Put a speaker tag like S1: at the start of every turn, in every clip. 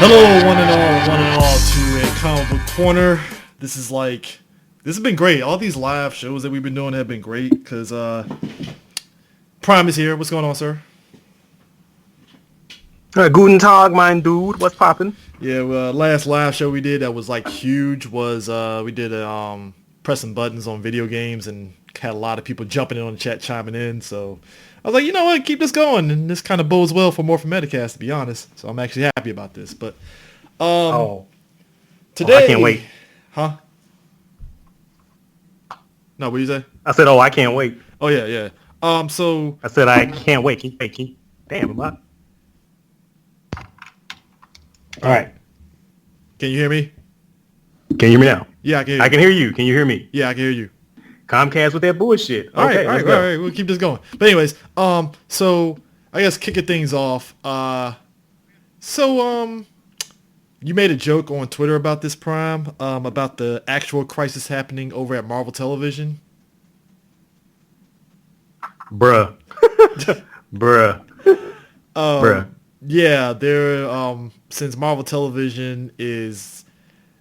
S1: Hello, one and all, to a comic book corner. This has been great. All these live shows that we've been doing have been great because Prime is here. What's going on, sir?
S2: Guten Tag, mein dude. What's poppin'?
S1: Yeah, last live show we did that was like huge was we did pressing buttons on video games and had a lot of people jumping in on the chat, chiming in. So I was like, you know what, keep this going, and this kind of bodes well for more from Metacast, to be honest. So I'm actually happy about this. But
S2: Oh,
S1: today,
S2: I can't wait.
S1: huh? No, what do you say?
S2: I said, I can't wait.
S1: Oh yeah, yeah. So
S2: I said, I can't wait. Damn, what? All right.
S1: can you hear me?
S2: Can you hear me now?
S1: Yeah, I can hear you.
S2: I can hear you. Can you hear me?
S1: Yeah, I can hear you.
S2: Comcast with that bullshit.
S1: All right,
S2: Okay,
S1: all
S2: let's
S1: right, all
S2: go.
S1: right. We'll keep this going. But anyways, so I guess kicking things off. You made a joke on Twitter about this, Prime, about the actual crisis happening over at Marvel Television.
S2: Bruh. Bruh. Bruh.
S1: Yeah, since Marvel Television is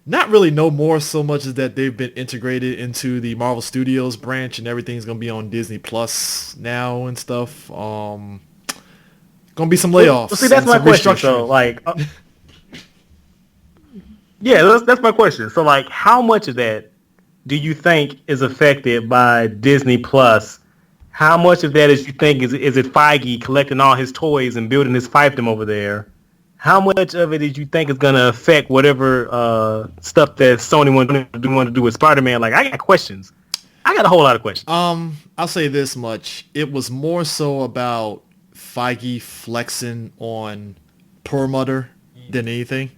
S1: not really no more so much as that they've been integrated into the Marvel Studios branch and everything's gonna be on Disney Plus now and stuff. Gonna be some layoffs.
S2: Well, see, that's
S1: and
S2: my
S1: some
S2: question. So,
S1: restructuring.
S2: yeah, that's my question. So, how much of that do you think is affected by Disney Plus? How much of that you think is it Feige collecting all his toys and building his fiefdom over there? How much of it did you think is gonna affect whatever stuff that Sony want to do with Spider-Man? Like, I got questions. I got a whole lot of questions.
S1: I'll say this much: it was more so about Feige flexing on Perlmutter than anything.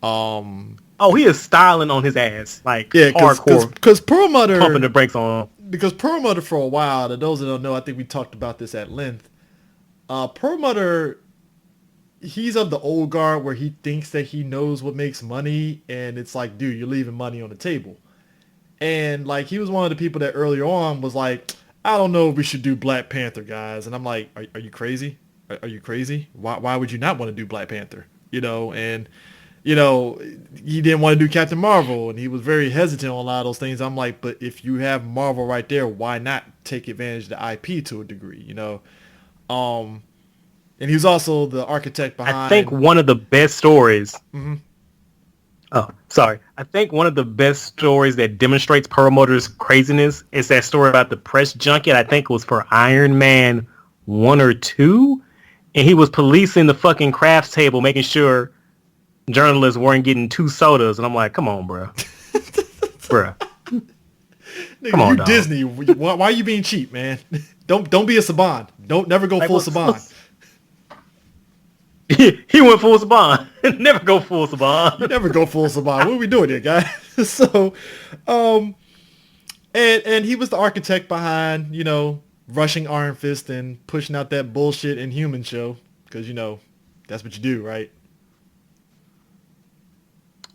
S2: Oh, he is styling on his ass, like
S1: Yeah,
S2: hardcore,
S1: because Perlmutter
S2: pumping the brakes on.
S1: because Perlmutter for a while, to those that don't know, I think we talked about this at length. Perlmutter, he's of the old guard where he thinks that he knows what makes money, and it's like, dude, you're leaving money on the table. And like, he was one of the people that earlier on was like, I don't know if we should do Black Panther, guys. And I'm like, are you crazy? Are you crazy? Why would you not want to do Black Panther? And he didn't want to do Captain Marvel, and he was very hesitant on a lot of those things. I'm like, but if you have Marvel right there, why not take advantage of the IP to a degree, And he was also the architect behind.
S2: I think one of the best stories.
S1: Mm-hmm.
S2: Oh, sorry. I think one of the best stories that demonstrates Perlmutter's craziness is that story about the press junket. I think it was for Iron Man 1 or 2. And he was policing the fucking crafts table, making sure journalists weren't getting 2 sodas. And I'm like, come on, bro. Bruh.
S1: Nigga,
S2: Come on,
S1: you
S2: dog.
S1: Disney. Why are you being cheap, man? Don't be a Saban. Don't never go full Saban.
S2: He went full Saban. Never go full Saban.
S1: You never go full Saban. What are we doing here, guys? So, and he was the architect behind, rushing Iron Fist and pushing out that bullshit Inhuman show, because that's what you do, right?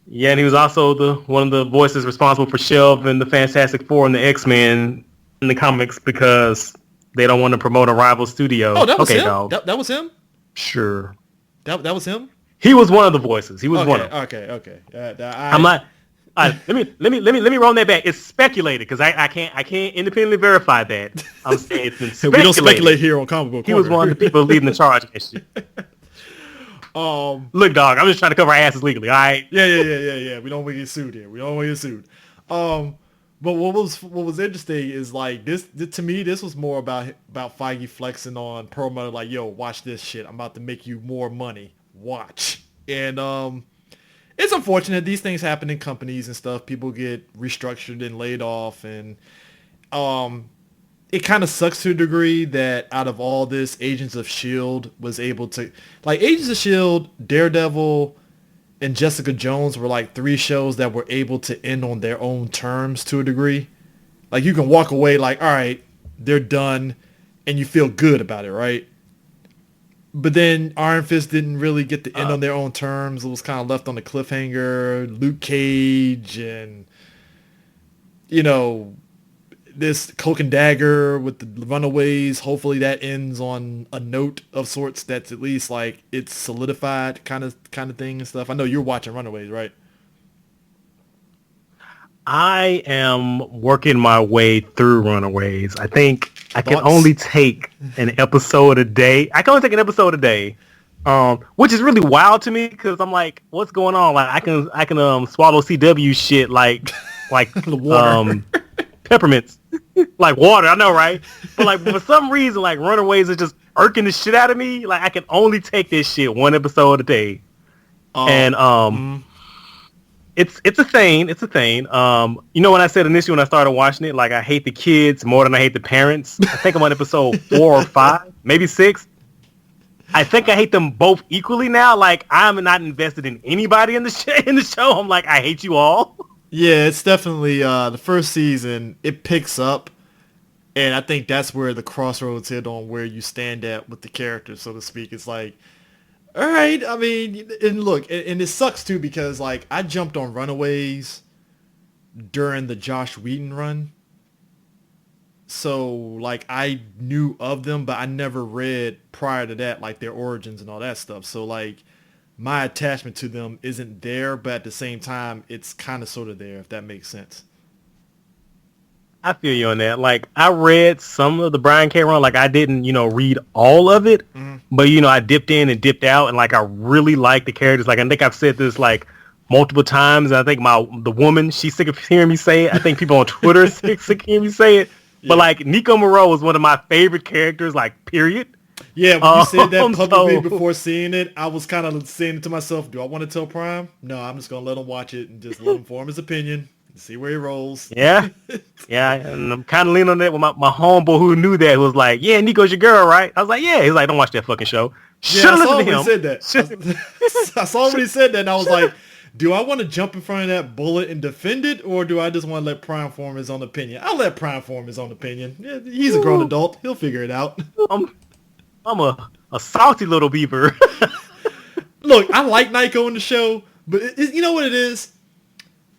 S2: Yeah, and he was also one of the voices responsible for shelving the Fantastic Four and the X-Men in the comics because they don't want to promote a rival studio.
S1: Oh, that was
S2: okay,
S1: him.
S2: dog.
S1: That was him.
S2: Sure.
S1: That was him.
S2: He was one of the voices. He was one of them.
S1: Okay.
S2: I'm not. Let me roll that back. It's speculated because I can't independently verify that. I'm saying it's been speculated.
S1: We don't speculate here on Comic Book
S2: He
S1: Corner.
S2: was one of the people leading the charge of that shit. Look, dog, I'm just trying to cover our asses legally. All right.
S1: Yeah. We don't want to get sued here. We don't want to get sued. But what was interesting is like this to me. This was more about Feige flexing on Perlmutter, like, yo, watch this shit. I'm about to make you more money. Watch. And it's unfortunate these things happen in companies and stuff. People get restructured and laid off, and it kind of sucks to a degree that out of all this, Agents of S.H.I.E.L.D. was able to, like, Agents of S.H.I.E.L.D., Daredevil, and Jessica Jones were like 3 shows that were able to end on their own terms to a degree. Like, you can walk away like, all right, they're done, and you feel good about it, right? But then Iron Fist didn't really get to end on their own terms. It was kind of left on the cliffhanger. Luke Cage and, this Cloak and Dagger with the Runaways, hopefully that ends on a note of sorts that's at least like it's solidified kind of thing and stuff. I know you're watching Runaways, right?
S2: I am working my way through Runaways. I think I can
S1: Thoughts?
S2: only take an episode a day. I can only take an episode a day, which is really wild to me because I'm like, what's going on? Like I can swallow CW shit like
S1: The water.
S2: peppermints, like water. I know, right? But like for some reason, like Runaways is just irking the shit out of me. Like I can only take this shit one episode a day,
S1: Oh,
S2: and it's a thing. It's a thing. When I said initially when I started watching it, like I hate the kids more than I hate the parents. I think I'm on episode 4 or 5, maybe 6. I think I hate them both equally now. Like I'm not invested in anybody in the show. I'm like I hate you all.
S1: yeah, it's definitely the first season. It picks up, and I think that's where the crossroads hit on where you stand at with the characters, so to speak. It's like, all right, I mean, and look, and it sucks too because like I jumped on Runaways during the Josh Whedon run, so like I knew of them, but I never read prior to that like their origins and all that stuff. So like my attachment to them isn't there, but at the same time, it's kind of sort of there, if that makes sense.
S2: I feel you on that. Like I read some of the Brian K. run. Like I didn't, read all of it, but I dipped in and dipped out, and like I really like the characters. Like I think I've said this like multiple times. And I think the woman, she's sick of hearing me say it. I think people on Twitter are sick of hearing me say it.
S1: Yeah.
S2: But like Nico Moreau is one of my favorite characters. Like period.
S1: Yeah, when you said that publicly
S2: so-
S1: before seeing it, I was kind of saying it to myself, do I want to tell Prime? No, I'm just going to let him watch it and just let him form his opinion and see where he rolls.
S2: Yeah. Yeah. And I'm kind of leaning on that with my homeboy who knew that, who was like, yeah, Nico's your girl, right? I was like, yeah. He's like, don't watch that fucking show.
S1: Yeah,
S2: Should've
S1: I saw
S2: listened
S1: when
S2: to
S1: he said
S2: him.
S1: that. I saw when he said that, and I was like, do I want to jump in front of that bullet and defend it, or do I just want to let Prime form his own opinion? I'll let Prime form his own opinion. Yeah, he's a grown adult. He'll figure it out.
S2: I'm a salty little beaver.
S1: Look, I like Nico in the show, but you know what it is?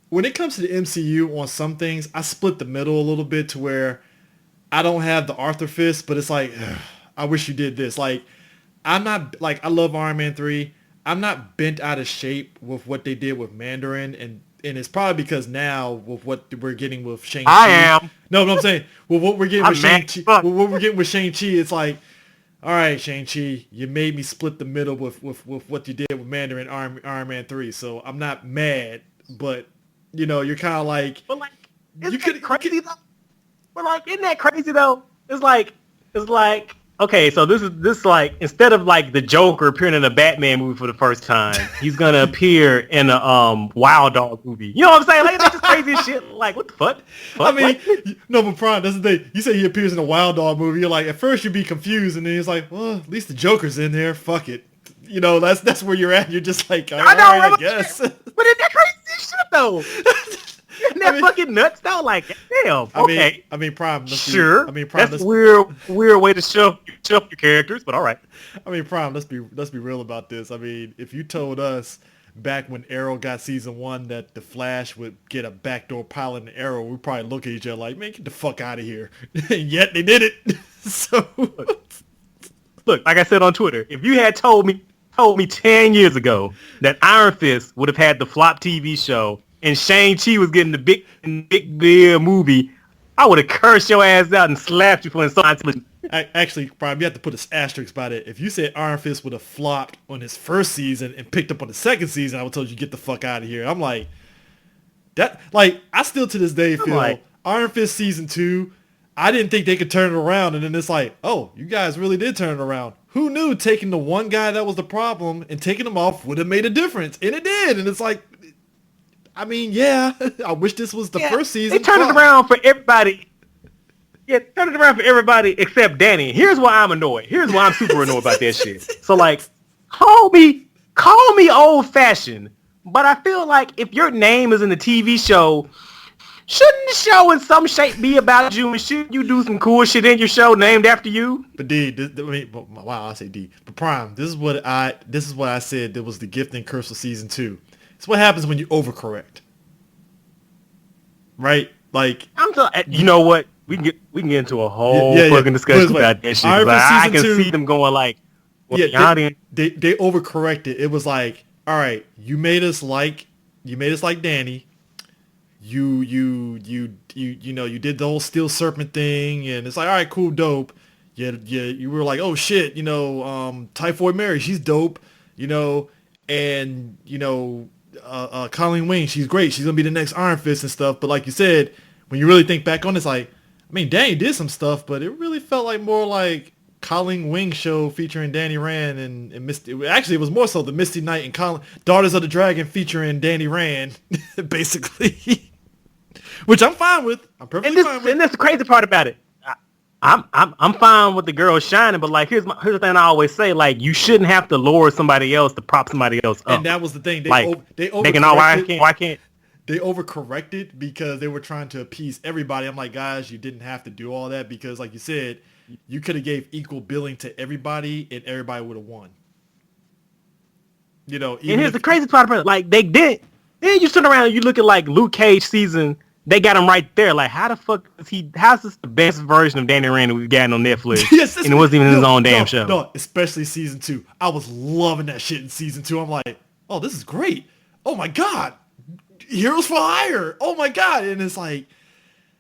S1: When it comes to the MCU on some things, I split the middle a little bit to where I don't have the Arthur fist, but it's like, ugh, I wish you did this. Like, I'm not, like, I love Iron Man 3. I'm not bent out of shape with what they did with Mandarin, and it's probably because now with what we're getting with Shang-Chi.
S2: I am.
S1: No, what I'm saying, with what we're getting
S2: I'm
S1: with
S2: mad
S1: Shang-Chi,
S2: as fuck.
S1: with what we're getting with Shang-Chi, it's like, all right, Shang-Chi, you made me split the middle with what you did with Mandarin Iron Man 3, so I'm not mad, but, you're kind of like...
S2: But like,
S1: You could-
S2: crazy though? But like, isn't that crazy though? It's like, okay, so this is like, instead of like the Joker appearing in a Batman movie for the first time, he's gonna appear in a Wild Dog movie. You know what I'm saying? Like that's just crazy as shit. Like what the fuck?
S1: I mean,
S2: What?
S1: no, but Prime, that's the thing. You say he appears in a Wild Dog movie. You're like, at first you'd be confused, and then he's like, well, at least the Joker's in there. Fuck it. That's where you're at. You're just like, all
S2: I
S1: right,
S2: know,
S1: I
S2: right?
S1: guess.
S2: But isn't that crazy as shit though? Isn't that fucking nuts though? Like, damn. Okay.
S1: I mean, Prime.
S2: Sure.
S1: Prime.
S2: That's a weird way to show your characters, but all right.
S1: I mean, Prime. Let's be real about this. I mean, if you told us back when Arrow got season 1 that the Flash would get a backdoor pilot in Arrow, we'd probably look at each other like, man, get the fuck out of here. And yet they did it. So,
S2: Look, like I said on Twitter, if you had told me 10 years ago that Iron Fist would have had the flop TV show and Shang-Chi was getting the big beer movie, I would have cursed your ass out and slapped you for insulting.
S1: actually, Prime, you have to put an asterisk by it. If you said Iron Fist would have flopped on his first season and picked up on the second season, I would have told you get the fuck out of here. I'm like, that, like, I still to this day feel
S2: like-
S1: Iron Fist season 2, I didn't think they could turn it around, and then it's like, oh, you guys really did turn it around. Who knew taking the one guy that was the problem and taking him off would have made a difference? And it did, and it's like, I mean, yeah, I wish this was the first season.
S2: They turned it
S1: Fuck.
S2: around for everybody. Yeah, turn it around for everybody except Danny. Here's why I'm annoyed. Here's why I'm super annoyed about that shit. So like, call me old fashioned, but I feel like if your name is in the TV show, shouldn't the show in some shape be about you, and shouldn't you do some cool shit in your show named after you?
S1: But D, wow, I say D. But Prime, this is what I said. That was the gift and curse of season 2. It's what happens when you overcorrect, right? Like,
S2: You know what? we can get into a
S1: Yeah,
S2: whole
S1: yeah, yeah.
S2: fucking discussion about that shit.
S1: Iron
S2: 'Cause
S1: Fist
S2: I
S1: season
S2: can
S1: two.
S2: see them going like, well,
S1: Yeah,
S2: y'all didn't.
S1: they overcorrected. It was like, all right, you made us like Danny. You know you did the whole steel serpent thing, and it's like, all right, cool, dope. You were like, oh shit, Typhoid Mary, she's dope, you know, and Colleen Wing, she's great. She's gonna be the next Iron Fist and stuff. But like you said, when you really think back on it, it's like, I mean, Danny did some stuff, but it really felt like more like Colleen Wing show featuring Danny Rand and Misty. Actually, it was more so the Misty Knight and Daughters of the Dragon featuring Danny Rand, basically. Which I'm fine with. I'm perfectly fine with.
S2: And that's the crazy part about it. I'm fine with the girl shining, but like here's the thing I always say: like you shouldn't have to lower somebody else to prop somebody else up.
S1: And that was the thing. They
S2: overcorrected. Why can't?
S1: They overcorrected because they were trying to appease everybody. I'm like, guys, you didn't have to do all that because, like you said, you could have gave equal billing to everybody, and everybody would have won. You know.
S2: And here's the crazy part about it: like they did. Then you turn around and you look at like Luke Cage season. They got him right there. Like, how the fuck is he? How's this the best version of Danny Rand we've gotten on Netflix?
S1: Yes,
S2: and it wasn't even his own damn show.
S1: No, especially season 2. I was loving that shit in season 2. I'm like, oh, this is great. Oh my god, Heroes for Hire. Oh my god, and it's like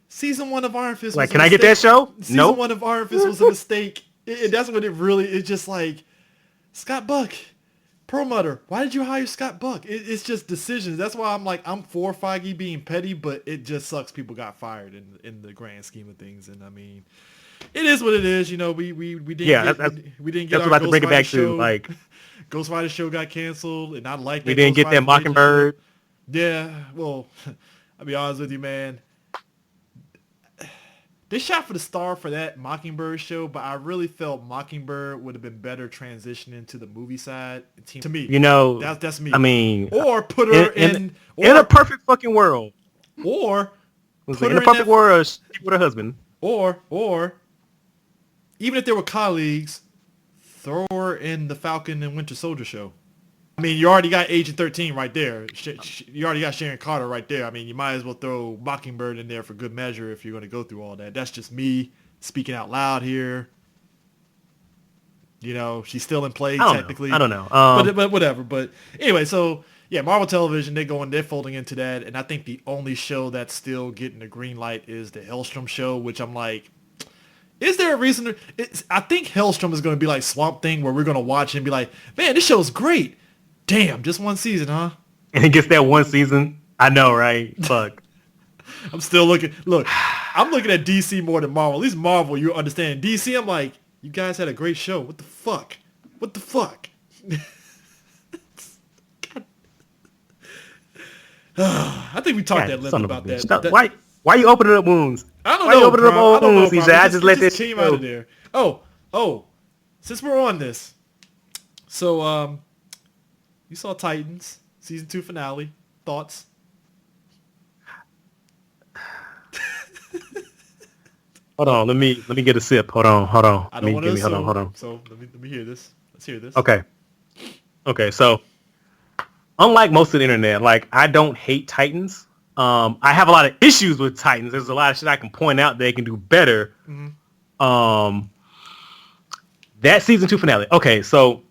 S1: season 1 of Iron Fist.
S2: Like, can I get that show?
S1: Season 1 of Iron Fist was a mistake. That's what it really. It's just like Scott Buck. Perlmutter, why did you hire Scott Buck? It's just decisions. That's why I'm like, I'm for Feige being petty, but it just sucks people got fired in the grand scheme of things. And I mean, it is what it is. You know, we didn't we didn't get
S2: our
S1: our
S2: Ghost bring it back
S1: show.
S2: To like
S1: Ghost Rider show got canceled, and I like that.
S2: We didn't get that Mockingbird.
S1: Yeah, well, I'll be honest with you, man. They shot for the star for that Mockingbird show, but I really felt Mockingbird would have been better transitioning to the movie side. To me,
S2: you know,
S1: that's me.
S2: I mean,
S1: or put her
S2: in a perfect fucking world,
S1: or
S2: in a perfect world with her husband,
S1: or even if they were colleagues, throw her in the Falcon and Winter Soldier show. I mean, you already got Agent 13 right there. You already got Sharon Carter right there. I mean, you might as well throw Mockingbird in there for good measure if you're going to go through all that. That's just me speaking out loud here. You know, she's still in play technically.
S2: I don't know.
S1: But whatever. But anyway, so yeah, Marvel Television, they're folding into that. And I think the only show that's still getting the green light is the Hellstrom show, which I'm like, is there a reason? I think Hellstrom is going to be like Swamp Thing where we're going to watch and be like, man, this show's great. Damn, just one season, huh?
S2: And it gets that one season. I know, right? Fuck.
S1: I'm still looking. Look, I'm looking at DC more than Marvel. At least Marvel, you understand. DC, I'm like, you guys had a great show. What the fuck? What the fuck? I think we talked at length about that.
S2: Why are you opening up wounds?
S1: I don't know.
S2: Why are you opening up old wounds, CJ? I just let this
S1: came out of there. Oh, since we're on this, so you saw Titans season 2 finale. Thoughts?
S2: Hold on, let me get a sip. Hold on.
S1: I don't want to assume.
S2: Hold on.
S1: So let me hear this. Let's hear this.
S2: Okay. So unlike most of the internet, like I don't hate Titans. I have a lot of issues with Titans. There's a lot of shit I can point out they can do better. Mm-hmm. That season 2 finale. Okay, so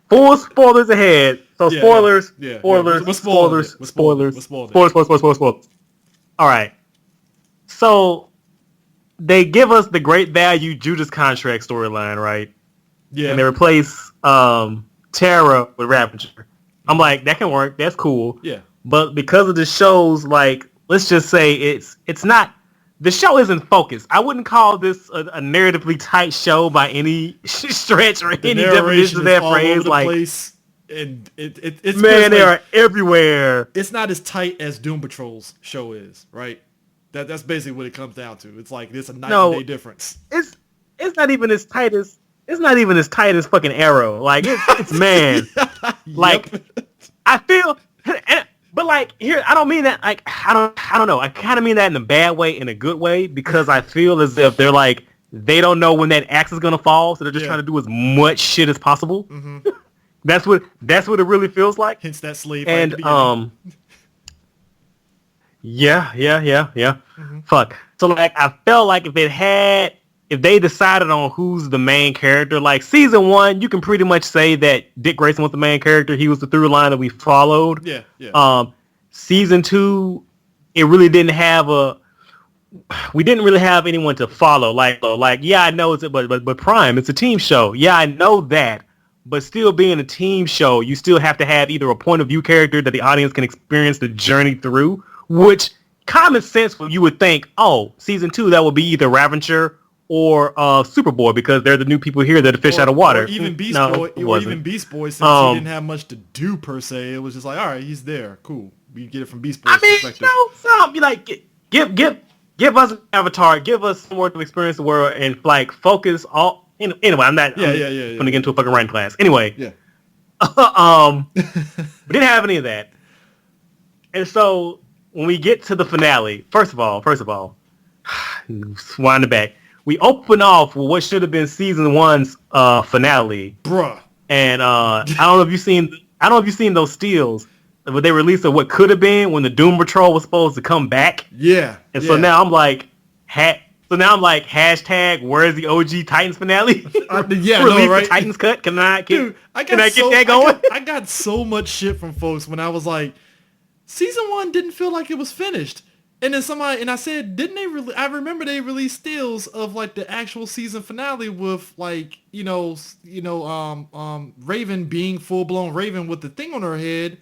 S2: full spoilers ahead. So spoilers. Spoilers. All right. So they give us the great value Judas contract storyline, right? Yeah. And they replace Terra with Ravager. I'm like, that can work. That's cool.
S1: Yeah.
S2: But because of the show's, like, let's just say it's not. The show isn't focused. I wouldn't call this a narratively tight show by any stretch or any definition of that phrase. Like, place,
S1: and it's
S2: man, they are everywhere.
S1: It's not as tight as Doom Patrol's show is, right? That's basically what it comes down to. It's like there's a night and day difference.
S2: It's not even as tight as fucking Arrow. Like it's man. Like I feel. But like here, I don't mean that. Like I don't know. I kind of mean that in a bad way, in a good way, because I feel as if they're like they don't know when that axe is gonna fall, so they're just trying to do as much shit as possible. Mm-hmm. That's what it really feels like.
S1: Hence that slave.
S2: And Yeah.
S1: Mm-hmm.
S2: Fuck. So like, I felt like if they decided on who's the main character, like season 1, you can pretty much say that Dick Grayson was the main character. He was the through line that we followed.
S1: Yeah, yeah.
S2: Season 2, it really didn't have we didn't really have anyone to follow. Like yeah, I know but Prime, it's a team show. Yeah, I know that. But still being a team show, you still have to have either a point of view character that the audience can experience the journey through, which common sense you would think, oh, season 2, that would be either Ravager or Superboy because they're the new people here that are fish out of water.
S1: Or even Beast
S2: No,
S1: Boy,
S2: it
S1: or
S2: wasn't.
S1: even Beast Boy, since he didn't have much to do per se. It was just like, all right, he's there, cool. We get it from Beast Boy's
S2: I mean,
S1: perspective.
S2: some be like, give us an avatar, give us some more to experience the world, and like focus all. Anyway, I'm not.
S1: Yeah.
S2: Going to get into a fucking writing class. Anyway,
S1: Yeah.
S2: we didn't have any of that, and so when we get to the finale, first of all, wind it back. We open off with what should have been season 1's finale,
S1: Bruh.
S2: and I don't know if you've seen those steals, but they released of what could have been when the Doom Patrol was supposed to come back.
S1: Yeah.
S2: And so now I'm like, hashtag where's the OG Titans finale?
S1: Yeah,
S2: Release
S1: no, right?
S2: the Titans cut. Can I get
S1: so,
S2: that going?
S1: I got so much shit from folks when I was like, season 1 didn't feel like it was finished. And then I said, didn't they I remember they released stills of like the actual season finale with like, Raven being full blown Raven with the thing on her head.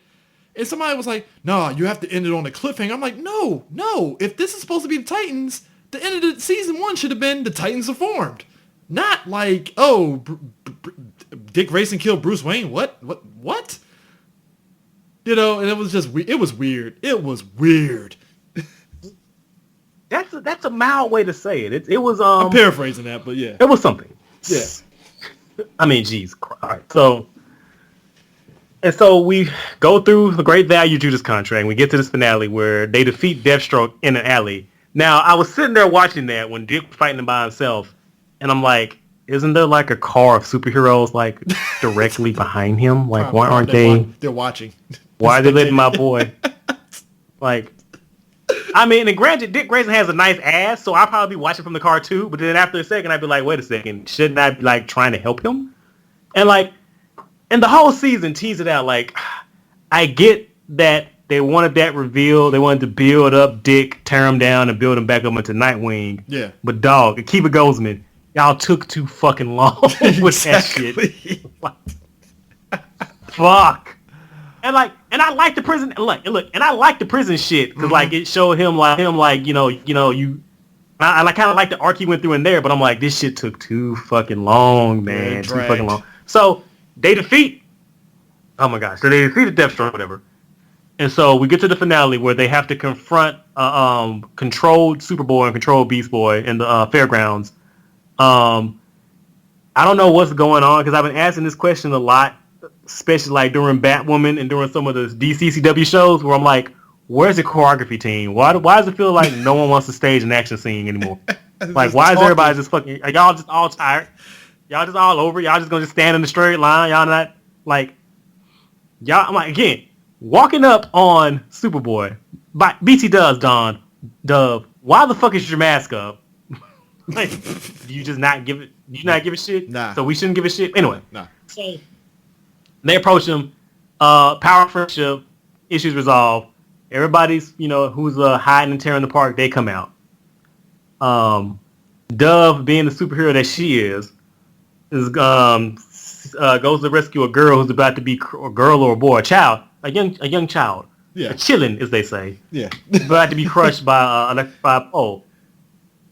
S1: And somebody was like, nah, you have to end it on a cliffhanger. I'm like, no. If this is supposed to be the Titans, the end of the season 1 should have been the Titans are formed. Not like, Dick Grayson killed Bruce Wayne. What? And it was just, it was weird. It was weird.
S2: That's a mild way to say it. It was
S1: I'm paraphrasing that, but yeah.
S2: It was something.
S1: Yeah.
S2: I mean, geez. All right. So we go through the Great Value Judas contract. And we get to this finale where they defeat Deathstroke in an alley. Now, I was sitting there watching that when Dick was fighting by himself, and I'm like, isn't there like a car of superheroes like directly behind him? Like, why aren't they?
S1: They're watching.
S2: Why are they letting my boy? Like, I mean, and granted, Dick Grayson has a nice ass, so I'll probably be watching from the car too. But then after a second, I'd be like, wait a second, shouldn't I be like trying to help him? And the whole season teased it out. Like, I get that they wanted that reveal. They wanted to build up Dick, tear him down, and build him back up into Nightwing.
S1: Yeah.
S2: But dog, Akiva Goldsman, y'all took too fucking long with that shit. Fuck. And I like the prison. And I like the prison shit because like it showed him like I kind of like the arc he went through in there. But I'm like, this shit took too fucking long, man.
S1: Yeah,
S2: too fucking long. So they defeat. Oh my gosh. So they defeated Deathstroke, whatever. And so we get to the finale where they have to confront controlled Superboy and controlled Beast Boy in the fairgrounds. I don't know what's going on because I've been asking this question a lot, especially like during Batwoman and during some of the DCCW shows where I'm like, where's the choreography team? Why does it feel like no one wants to stage an action scene anymore? Like, why is everybody just fucking... Are y'all just all tired? Y'all just all over? Y'all just gonna just stand in the straight line? Y'all not like... Y'all... I'm like, again, walking up on Superboy, by BT Dubs, Dub, why the fuck is your mask up? Like, do you not give a shit?
S1: Nah.
S2: So we shouldn't give a shit? Anyway.
S1: Nah.
S2: So they approach him. Power friendship, issues resolved. Everybody's, who's hiding and tearing the park, they come out. Dove, being the superhero that she is goes to rescue a girl who's about to be a girl or a boy, a young child.
S1: Yeah.
S2: A chillin', as they say.
S1: Yeah.
S2: About to be crushed by a pole.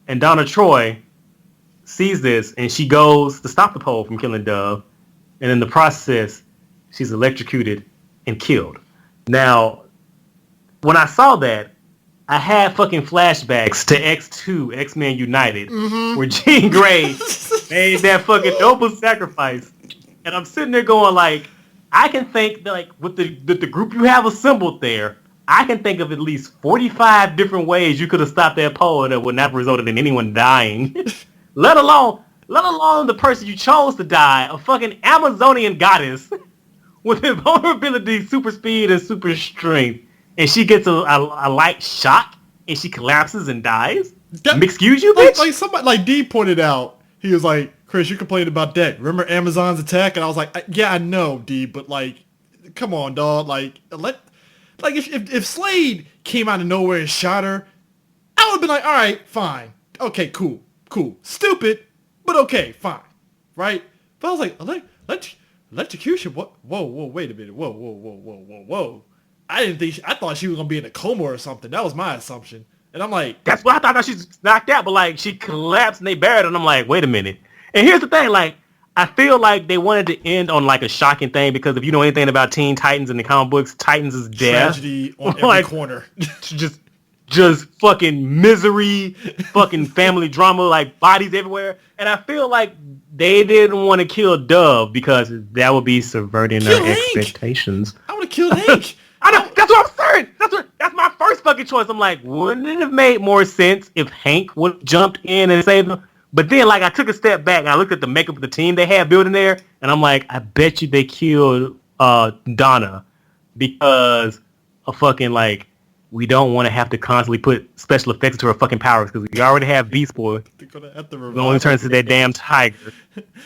S2: And Donna Troy sees this, and she goes to stop the pole from killing Dove. And in the process, she's electrocuted and killed. Now, when I saw that, I had fucking flashbacks to X2, X-Men United, where Jean Grey made that fucking noble sacrifice. And I'm sitting there going like, I can think that, like, with the group you have assembled there, I can think of at least 45 different ways you could have stopped that pole and it would not have resulted in anyone dying. let alone the person you chose to die, a fucking Amazonian goddess with invulnerability, super speed, and super strength. and she gets a light shock, and she collapses and dies.
S1: That,
S2: Excuse you,
S1: like,
S2: bitch?
S1: like somebody, like D pointed out, he was like, Chris, you complained about that. Remember Amazon's attack? And I was like, yeah, I know, D, but like, come on, dog. Like, if Slade came out of nowhere and shot her, I would have been like, all right, fine. Okay, cool. Stupid, but okay, fine. Right? But I was like, electrocution? What? Whoa, wait a minute. Whoa. I thought she was going to be in a coma or something. That was my assumption. And I'm like,
S2: that's what I thought she's knocked out, but like she collapsed and they buried her, and I'm like, wait a minute. And here's the thing, like, I feel like they wanted to end on like a shocking thing because if you know anything about Teen Titans in the comic books, Titans is death.
S1: Tragedy on every corner.
S2: just fucking misery, fucking family drama, like bodies everywhere. And I feel like they didn't want to kill Dove because that would be subverting their expectations.
S1: I would have killed Hank.
S2: I know, that's what I'm saying. That's my first fucking choice. I'm like, wouldn't it have made more sense if Hank would have jumped in and saved them? But then, like, I took a step back and I looked at the makeup of the team they had building there, and I'm like, I bet you they killed Donna because of fucking, like, we don't want to have to constantly put special effects into her fucking powers because we already have Beast Boy. They're gonna have to revive. Only turns to that damn tiger.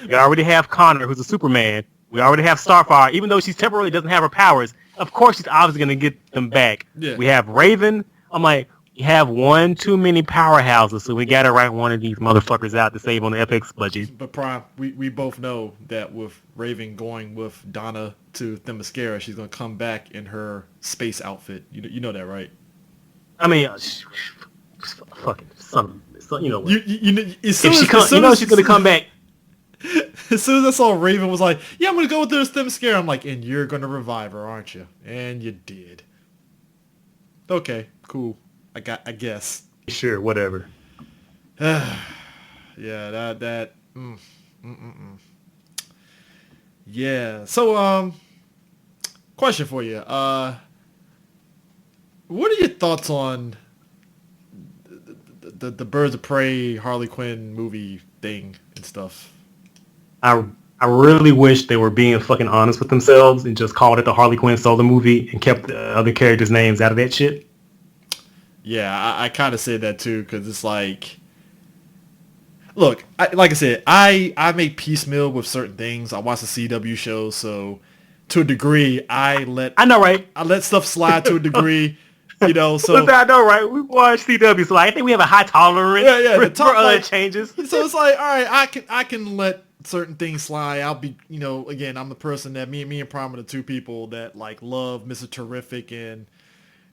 S2: We already have Connor, who's a Superman. We already have Starfire, even though she temporarily doesn't have her powers. Of course, she's obviously going to get them back. Yeah. We have Raven. I'm like, you have one too many powerhouses, so we got to write one of these motherfuckers out to save on the FX budget.
S1: But Prime, we both know that with Raven going with Donna to Themyscira, she's going to come back in her space outfit. You know that, right?
S2: I mean, fucking son, you know what?
S1: She's going to come back. As soon as I saw Raven was like, yeah, I'm going to go with this Themyscira, I'm like, and you're going to revive her, aren't you? And you did. Okay, cool. I guess.
S2: Sure, whatever.
S1: Yeah, Yeah. So, question for you. What are your thoughts on the Birds of Prey Harley Quinn movie thing and stuff?
S2: I really wish they were being fucking honest with themselves and just called it the Harley Quinn solo movie and kept the other characters' names out of that shit.
S1: Yeah, I kind of say that too because it's like, look, like I said, I make piecemeal with certain things. I watch the CW shows, so to a degree, I let stuff slide to a degree. You know, so
S2: listen, I know, right? We watch CW, so I think we have a high tolerance for other changes.
S1: So it's like, all right, I can let certain things slide. I'll be, again, I'm the person that me and Prime are the two people that like love Mr. Terrific, and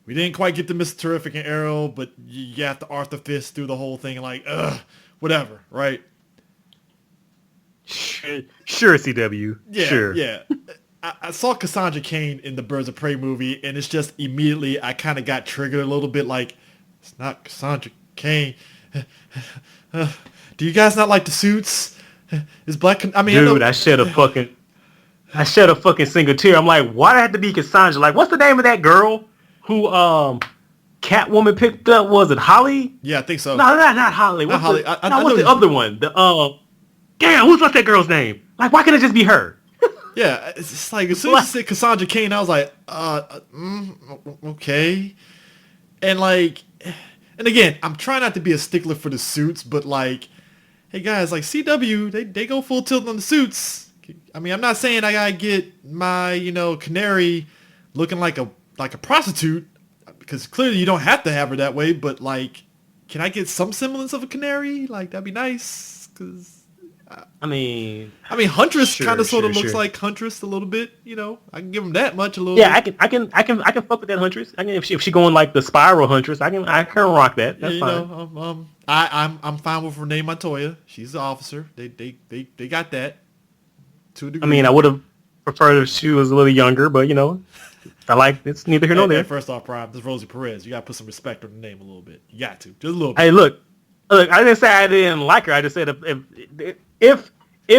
S1: we didn't quite get to Mr. Terrific and Arrow, but you have to Arthur Fist through the whole thing, like, whatever, right?
S2: Sure, CW.
S1: Yeah,
S2: sure.
S1: Yeah. I saw Cassandra Cain in the Birds of Prey movie, and it's just immediately I kind of got triggered a little bit, like, it's not Cassandra Cain. Do you guys not like the Suits? Is Black?
S2: Dude, I shed a fucking single tear. I'm like, why did it have to be Cassandra? Like, what's the name of that girl who Catwoman picked up? Was it Holly?
S1: Yeah, I think so.
S2: No, not Holly. What's
S1: Holly.
S2: What's the other one? Damn, what's that girl's name? Like, why can't it just be her?
S1: Yeah, it's just like as soon as you said Cassandra Cain, I was like, okay. And like, and again, I'm trying not to be a stickler for the Suits, but like, hey guys, like CW, they go full tilt on the Suits. I mean, I'm not saying I gotta get my Canary looking like a prostitute, because clearly you don't have to have her that way. But like, can I get some semblance of a Canary? Like that'd be nice, because. I mean, Huntress kind of sort of looks like Huntress a little bit. I can give him that much a little.
S2: Yeah, bit. I can fuck with that Huntress. I can if she going like the Spiral Huntress, I can rock that. That's fine.
S1: I'm fine with Renee Montoya. She's the officer. They got that. To a degree.
S2: I mean, I would have preferred if she was a little younger, but I like it's neither here nor there.
S1: First off, Prime, this is Rosie Perez. You got to put some respect on the name a little bit. You got to, just a little bit.
S2: Hey, look, I didn't say I didn't like her. I just said if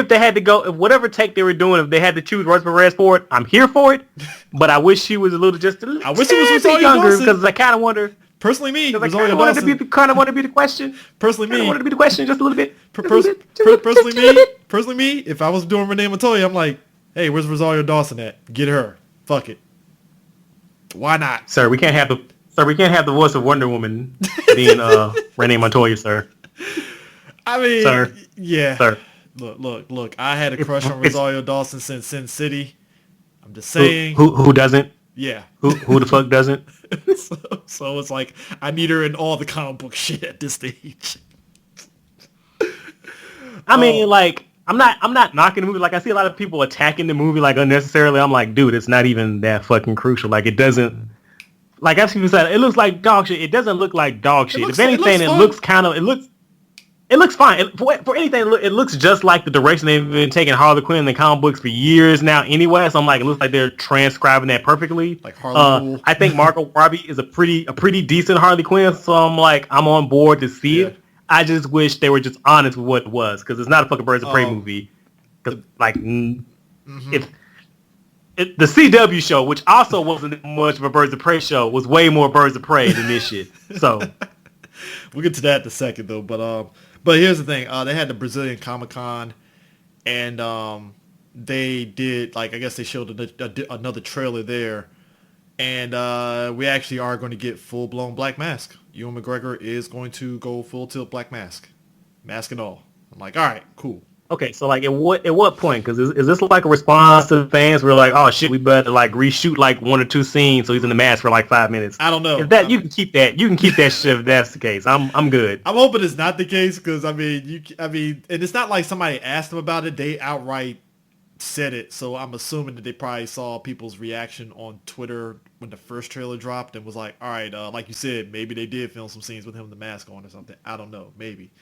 S2: they had to go, if whatever take they were doing, if they had to choose Rosie Perez for it, I'm here for it. But I wish she was a little I wish she was younger because I kind of wonder.
S1: Personally, me,
S2: I kind of wanted to be the question.
S1: Personally, me,
S2: wanted to be the question just a little bit.
S1: Personally, me, if I was doing Renee Montoya, I'm like, hey, where's Rosario Dawson at? Get her. Fuck it. Why not?
S2: Sir, we can't have the voice of Wonder Woman being Renee Montoya, sir.
S1: I mean,
S2: Sir.
S1: yeah.
S2: Sir.
S1: Look. I had a crush on
S2: It's
S1: Rosario Dawson since Sin City. I'm just saying.
S2: who doesn't?
S1: Yeah.
S2: Who the fuck doesn't?
S1: So it's like I need her in all the comic book shit at this stage.
S2: I mean, like, I'm not knocking the movie. Like, I see a lot of people attacking the movie like unnecessarily. I'm like, dude, it's not even that fucking crucial. Like, it doesn't. Like, I've seen people say it looks like dog shit. It doesn't look like dog shit. If anything, it looks fine. For anything, it looks just like the direction they've been taking Harley Quinn in the comic books for years now. Anyway, so I'm like, it looks like they're transcribing that perfectly.
S1: Like Harley.
S2: I think Margot Robbie is a pretty decent Harley Quinn. So I'm like, I'm on board to see it. I just wish they were just honest with what it was, because it's not a fucking Birds of Prey movie. Because if the CW show, which also wasn't much of a Birds of Prey show, was way more Birds of Prey than this shit. So
S1: we'll get to that in a second, though. But here's the thing: they had the Brazilian Comic-Con, and they did, like, I guess they showed another trailer there, and we actually are going to get full-blown Black Mask. Ewan McGregor is going to go full tilt Black Mask and all. I'm like, all right, cool.
S2: Okay, so like at what point? Because is this like a response to the fans? We're like, oh shit, we better like reshoot like 1 or 2 scenes so he's in the mask for like 5 minutes.
S1: I don't know.
S2: If that you can keep that shit if that's the case. I'm good.
S1: I'm hoping it's not the case, because I mean, and it's not like somebody asked them about it. They outright said it, so I'm assuming that they probably saw people's reaction on Twitter when the first trailer dropped and was like, all right, like you said, maybe they did film some scenes with him with the mask on or something. I don't know, maybe.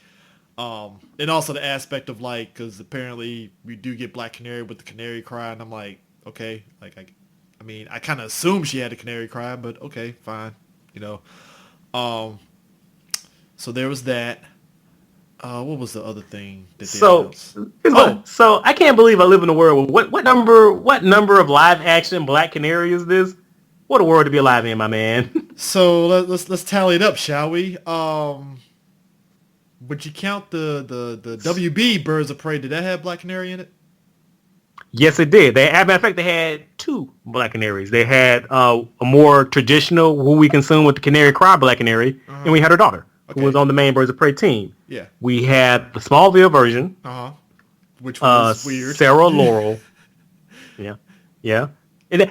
S1: And also the aspect of, like, because apparently we do get Black Canary with the canary cry, and I'm like, okay, like, I mean, I kind of assumed she had a canary cry, but okay, fine, you know. So there was that. What was the other thing that they announced?
S2: So I can't believe I live in a world where what number of live action Black Canary is this? What a world to be alive in, my man.
S1: So let's tally it up, shall we? Would you count the WB Birds of Prey? Did that have Black Canary in it?
S2: Yes, it did. As a matter of fact, they had 2 Black Canaries. They had a more traditional, who we consume with the Canary Cry Black Canary, and we had her daughter, who was on the main Birds of Prey team.
S1: Yeah.
S2: We had the Smallville version.
S1: Which was weird.
S2: Sarah Laurel. Yeah. And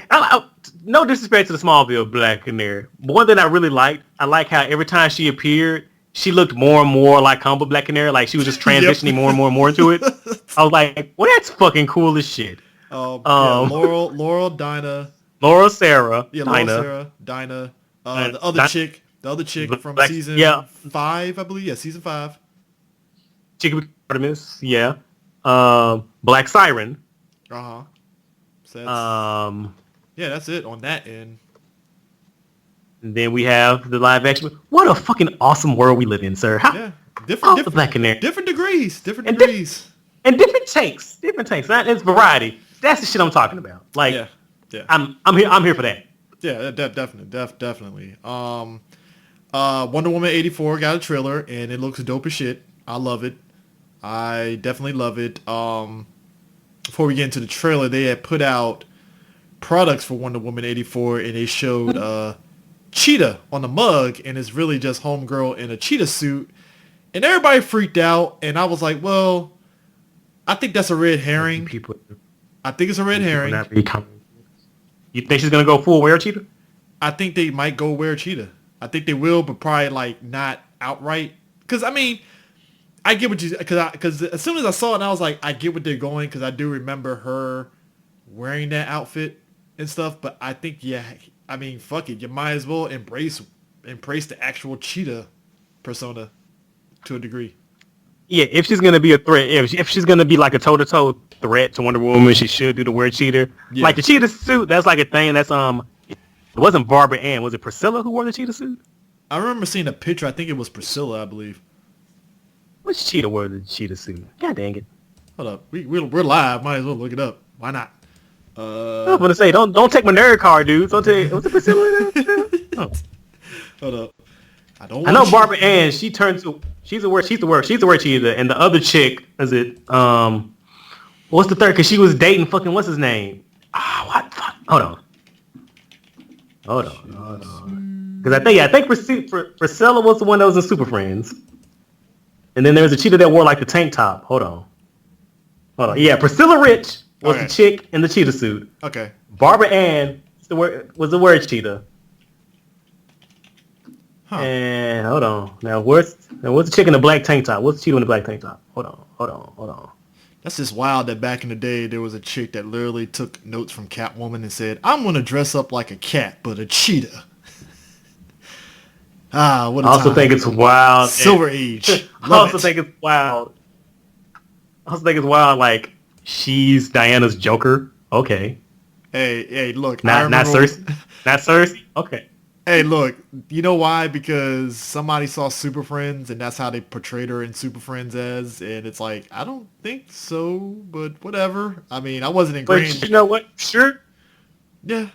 S2: no disrespect to the Smallville Black Canary. But one thing I really liked, I like how every time she appeared, she looked more and more like Humble Black Canary. Like she was just transitioning more and more into it. I was like, well, that's fucking cool as shit.
S1: Laurel, Dinah.
S2: Laurel, Sarah.
S1: Yeah,
S2: Dinah.
S1: Laurel, Sarah, Dinah. The other chick from season 5, I believe. Yeah, season 5.
S2: Chicken Artemis. Yeah. Black Siren.
S1: So that's it on that end.
S2: And then we have the live action. What a fucking awesome world we live in, sir.
S1: Different
S2: Black Canary.
S1: Different degrees.
S2: And different takes. It's variety. That's the shit I'm talking about. Like,
S1: yeah.
S2: I'm here for that.
S1: Yeah, definitely. Wonder Woman 84 got a trailer, and it looks dope as shit. I love it. I definitely love it. Before we get into the trailer, they had put out products for Wonder Woman 84, and they showed Cheetah on the mug, and it's really just Homegirl in a cheetah suit, and everybody freaked out, and I was like, well, I think that's a red herring. I think it's a red herring.
S2: You think she's gonna go full wear cheetah?
S1: I think they might go wear cheetah. I think they will, but probably like not outright. Because I mean, I get what you, because as soon as I saw it, I was like, I get what they're going, because I do remember her wearing that outfit and stuff. But I think, I mean, fuck it, you might as well embrace the actual cheetah persona to a degree.
S2: Yeah, if she's gonna be a threat, if she's gonna be like a toe-to-toe threat to Wonder Woman, she should do the wear cheetah. Yeah. Like the cheetah suit, that's like a thing. That's it wasn't Barbara Ann. Was it Priscilla who wore the cheetah suit?
S1: I remember seeing a picture. I think it was Priscilla, I believe.
S2: Which cheetah wore the cheetah suit? God dang it!
S1: Hold up, we're live. Might as well look it up. Why not?
S2: I was gonna say, don't take my nerd card, dude. Don't take. Was it Priscilla? Oh.
S1: Hold up.
S2: I know Barbara Ann. She's the wear cheetah, and the other chick is it? What's the third? Because she was dating fucking what's his name? What? Fuck. Hold on. Hold on, hold
S1: Cheetah
S2: on. Because
S1: suit.
S2: I think Priscilla was the one that was in Super Friends, and then there was a cheetah that wore like the tank top. Hold on. Yeah, Priscilla Rich was the
S1: Okay.
S2: chick in the cheetah suit.
S1: Okay.
S2: Barbara Ann was the word cheetah.
S1: Huh.
S2: And hold on. Now what's the chick in the black tank top? What's the cheetah in the black tank top? Hold on.
S1: That's just wild that back in the day there was a chick that literally took notes from Catwoman and said, "I'm gonna dress up like a cat, but a cheetah." Ah, what a
S2: I also think
S1: time.
S2: it's wild.
S1: Silver Age.
S2: I
S1: Love
S2: also
S1: it.
S2: think it's wild. I also think it's wild. Like she's Diana's Joker. Okay,
S1: Hey, look, I
S2: not
S1: remember.
S2: Cersei. Not Cersei. Okay.
S1: Hey, look, you know why? Because somebody saw Super Friends, and that's how they portrayed her in Super Friends as, and it's like, I don't think so, but whatever. I mean, I wasn't
S2: But
S1: ingrained.
S2: you know what? Sure.
S1: Yeah,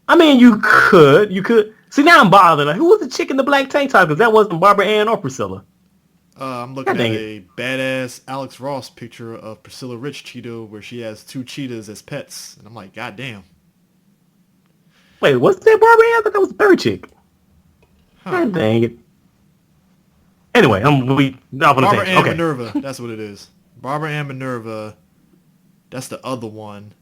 S2: I mean, you could. You could. See, now I'm bothered. Like, who was the chick in the black tank top? Because that wasn't Barbara Ann or Priscilla.
S1: I'm looking
S2: God
S1: at
S2: dang it.
S1: a badass Alex Ross picture of Priscilla Rich Cheetah where she has two cheetahs as pets, and I'm like, God damn,
S2: Wait, what's that Barbara Ann? I thought that was the third chick.
S1: huh?
S2: God dang it. Anyway, we off on a
S1: Barbara
S2: tangent.
S1: Ann
S2: Okay.
S1: Minerva, that's what it is. Barbara Ann Minerva, that's the other one.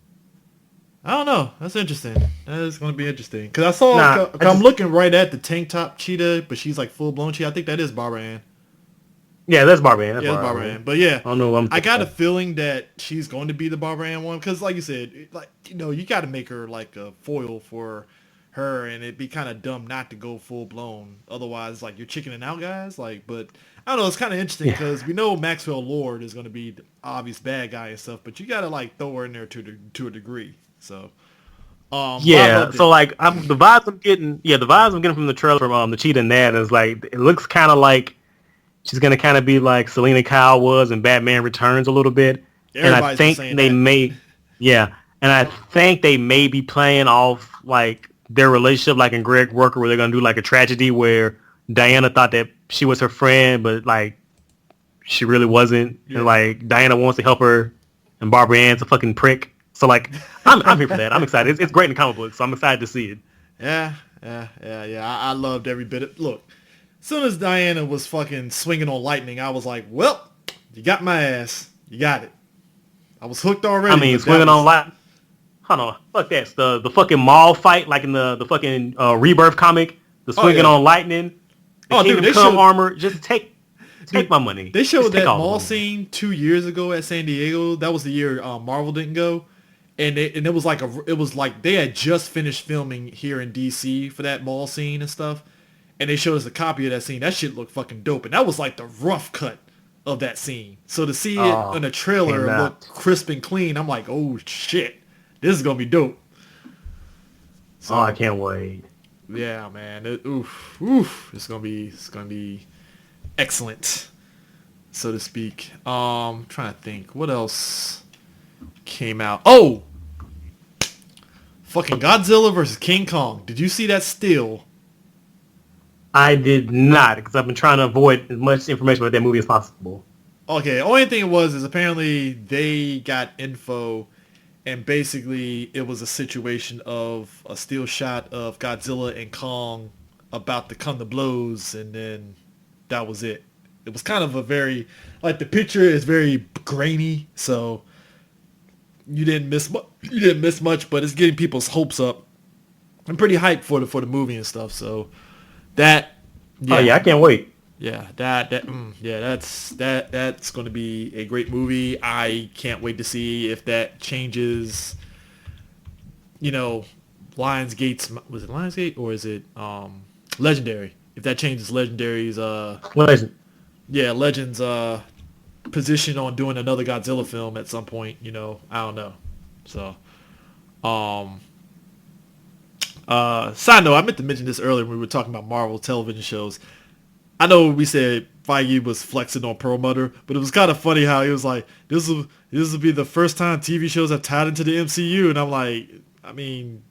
S1: I don't know. That's interesting. That is going to be interesting. Because I saw,
S2: Nah,
S1: cause I'm looking right at the tank top cheetah, but she's like full blown cheetah. I think that is Barbara Ann.
S2: yeah, that's Barbara Ann. That's
S1: Yeah, it's
S2: Barbara
S1: Barbara
S2: Ann.
S1: Ann. But yeah,
S2: I don't know what I'm
S1: I
S2: thinking
S1: got a
S2: of.
S1: feeling that she's going to be the Barbara Ann one. Because like you said, like, you know, you got to make her like a foil for her, and it'd be kind of dumb not to go full blown. Otherwise, like, you're chickening out, guys. Like, but I don't know. It's kind of interesting
S2: Yeah.
S1: because we know Maxwell Lord is going to be the obvious bad guy and stuff, but you got to like throw her in there to a degree. So, but I
S2: Yeah,
S1: loved
S2: so
S1: it.
S2: like the vibes I'm getting from the trailer from the Cheetah and that is like it looks kind of like she's gonna kind of be like Selena Kyle was in Batman Returns a little bit, and I
S1: Everybody's been
S2: think
S1: saying
S2: they
S1: that.
S2: may, yeah, and I think they may be playing off like their relationship like in Greg Worker where they're gonna do like a tragedy where Diana thought that she was her friend, but like she really wasn't, and
S1: Yeah.
S2: like Diana wants to help her, and Barbara Ann's a fucking prick. So like I'm here for that. I'm excited. It's great in the comic book, so I'm excited to see it.
S1: Yeah. I loved every bit of. Look, as soon as Diana was fucking swinging on lightning, I was like, well, you got my ass. You got it. I was hooked
S2: I
S1: already,
S2: mean,
S1: but that
S2: swinging on
S1: was.
S2: light. Hold on, fuck that. The fucking mall fight, like in the fucking Rebirth comic, the
S1: Oh
S2: swinging
S1: yeah.
S2: on lightning, the
S1: Oh dude,
S2: Kingdom
S1: they
S2: Come
S1: showed.
S2: armor. Just take
S1: Dude,
S2: my money.
S1: they
S2: Just
S1: showed
S2: take
S1: that
S2: all the
S1: mall
S2: money.
S1: scene 2 years ago at San Diego. That was the year Marvel didn't go, and it was like it was like they had just finished filming here in DC for that mall scene and stuff, and they showed us a copy of that scene. That shit looked fucking dope, and that was like the rough cut of that scene. So to see it in
S2: Oh,
S1: a trailer look
S2: cannot.
S1: crisp and clean, I'm like, oh shit, this is gonna be dope.
S2: Oh, I
S1: So
S2: can't wait.
S1: yeah, man, oof, it's gonna be excellent, so to speak. Trying to think, what else came out? Oh, fucking Godzilla versus King Kong. Did you see that still?
S2: I did not because I've been trying to avoid as much information about that movie as possible.
S1: Okay, only thing it was is apparently they got info, and basically it was a situation of a still shot of Godzilla and Kong about to come to blows, and then that was it. It was kind of a very, like, the picture is very grainy, so you didn't miss much, but it's getting people's hopes up. I'm pretty hyped for the movie and stuff. So that,
S2: Oh
S1: yeah,
S2: yeah, I can't wait.
S1: yeah, yeah, that's going to be a great movie. I can't wait to see if that changes. You know, Lionsgate's, was it Lionsgate or is it Legendary? If that changes Legendary's
S2: What is it?
S1: yeah, Legends position on doing another Godzilla film at some point, I don't know. So, um side note, I meant to mention this earlier when we were talking about Marvel television shows. I know we said Feige was flexing on Perlmutter, but it was kind of funny how he was like, this will be the first time TV shows have tied into the MCU, and I'm like, I mean,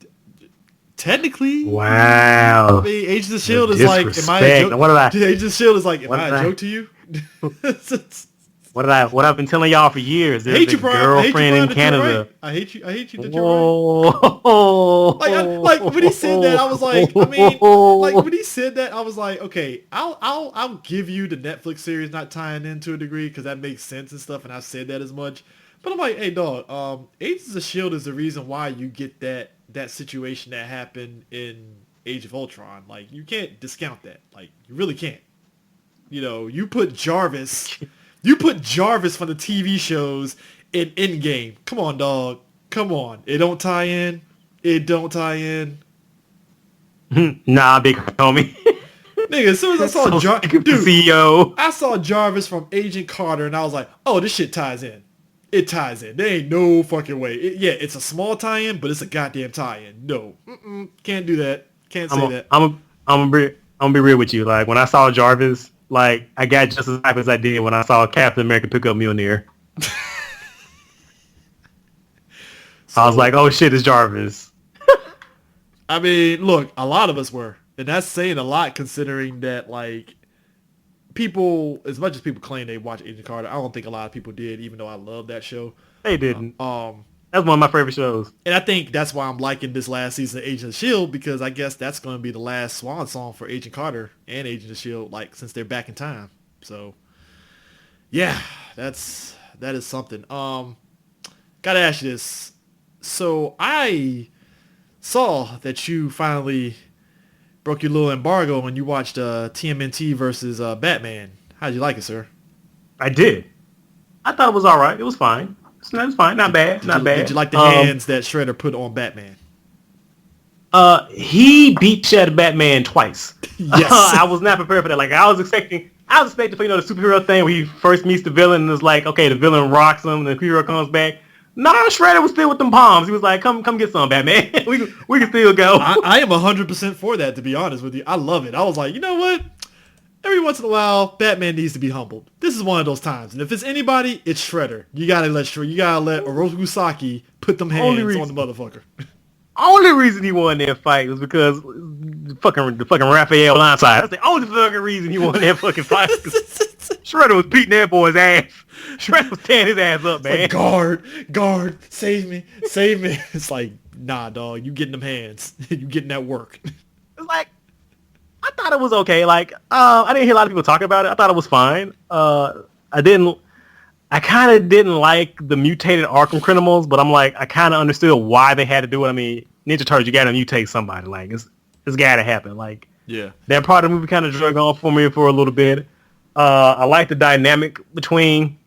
S1: technically, I
S2: Wow,
S1: mean, Agents of
S2: the
S1: Shield is like, am I a
S2: disrespect.
S1: joke?
S2: What did I?
S1: Agents of Shield is like, am
S2: What
S1: I
S2: did
S1: a
S2: I?
S1: joke to you?
S2: What I've been telling y'all for years.
S1: I
S2: There's
S1: hate
S2: a
S1: you, Prime. I hate you,
S2: girlfriend
S1: Prime,
S2: in
S1: that you're right.
S2: Canada.
S1: I hate you that you're right.
S2: Whoa.
S1: Like when he said that, I was like, I mean, like when he said that, I was like, okay, I'll give you the Netflix series not tying in to a degree because that makes sense and stuff, and I've said that as much. But I'm like, hey dog, Agents of Shield is the reason why you get that situation that happened in Age of Ultron. Like you can't discount that. Like you really can't. You know, you put Jarvis from the TV shows in Endgame. Come on, dog. Come on. It don't tie in. It don't tie in.
S2: Nah, big homie.
S1: Nigga, as soon as I saw Jarvis,
S2: CEO.
S1: I saw Jarvis from Agent Carter, and I was like, oh, this shit ties in. It ties in. There ain't no fucking way. Yeah, it's a small tie-in, but it's a goddamn tie-in. No, can't do that. Can't say that.
S2: I'm gonna be real with you. Like when I saw Jarvis, like I got just as hype as I did when I saw Captain America pick up Mjolnir. I was like, oh shit, it's Jarvis.
S1: I mean, look, a lot of us were. And that's saying a lot considering that, like, people, as much as people claim they watch Agent Carter, I don't think a lot of people did, even though I love that show.
S2: They didn't. That's one of my favorite shows.
S1: And I think that's why I'm liking this last season of Agent of S.H.I.E.L.D. because I guess that's going to be the last swan song for Agent Carter and Agent of S.H.I.E.L.D., like, since they're back in time. So, yeah, that is something. Gotta ask you this. So, I saw that you finally broke your little embargo when you watched TMNT versus Batman. How'd you like it, sir?
S2: I did. I thought it was all right. It was fine. It was fine. Not bad. Not bad.
S1: Did you like the hands that Shredder put on Batman?
S2: He beat Shed Batman twice.
S1: Yes.
S2: I was not prepared for that. Like I was expecting for, the superhero thing where he first meets the villain and it's like, okay, the villain rocks him and the hero comes back. Nah, Shredder was still with them palms. He was like, come get some, Batman. we can still go.
S1: I am 100% for that, to be honest with you. I love it. I was like, you know what? Every once in a while, Batman needs to be humbled. This is one of those times. And if it's anybody, it's Shredder. You gotta let Oroku Saki put them hands on the motherfucker.
S2: Only reason he won that fight was because the fucking Raphael blindside. That's the only fucking reason he won that fucking fight. Shredder was beating that boy's ass. Shredder was tearing his ass up, man.
S1: Like, guard, save me. It's like, nah, dog, you getting them hands. You getting that work.
S2: It's like, I thought it was okay. Like, I didn't hear a lot of people talking about it. I thought it was fine. I kind of didn't like the mutated Arkham criminals, but I'm like, I kind of understood why they had to do it. I mean, Ninja Turtles, you got to mutate somebody. Like, it's got to happen. Like,
S1: yeah,
S2: that part of the movie kind of drug on for me for a little bit. I like the dynamic between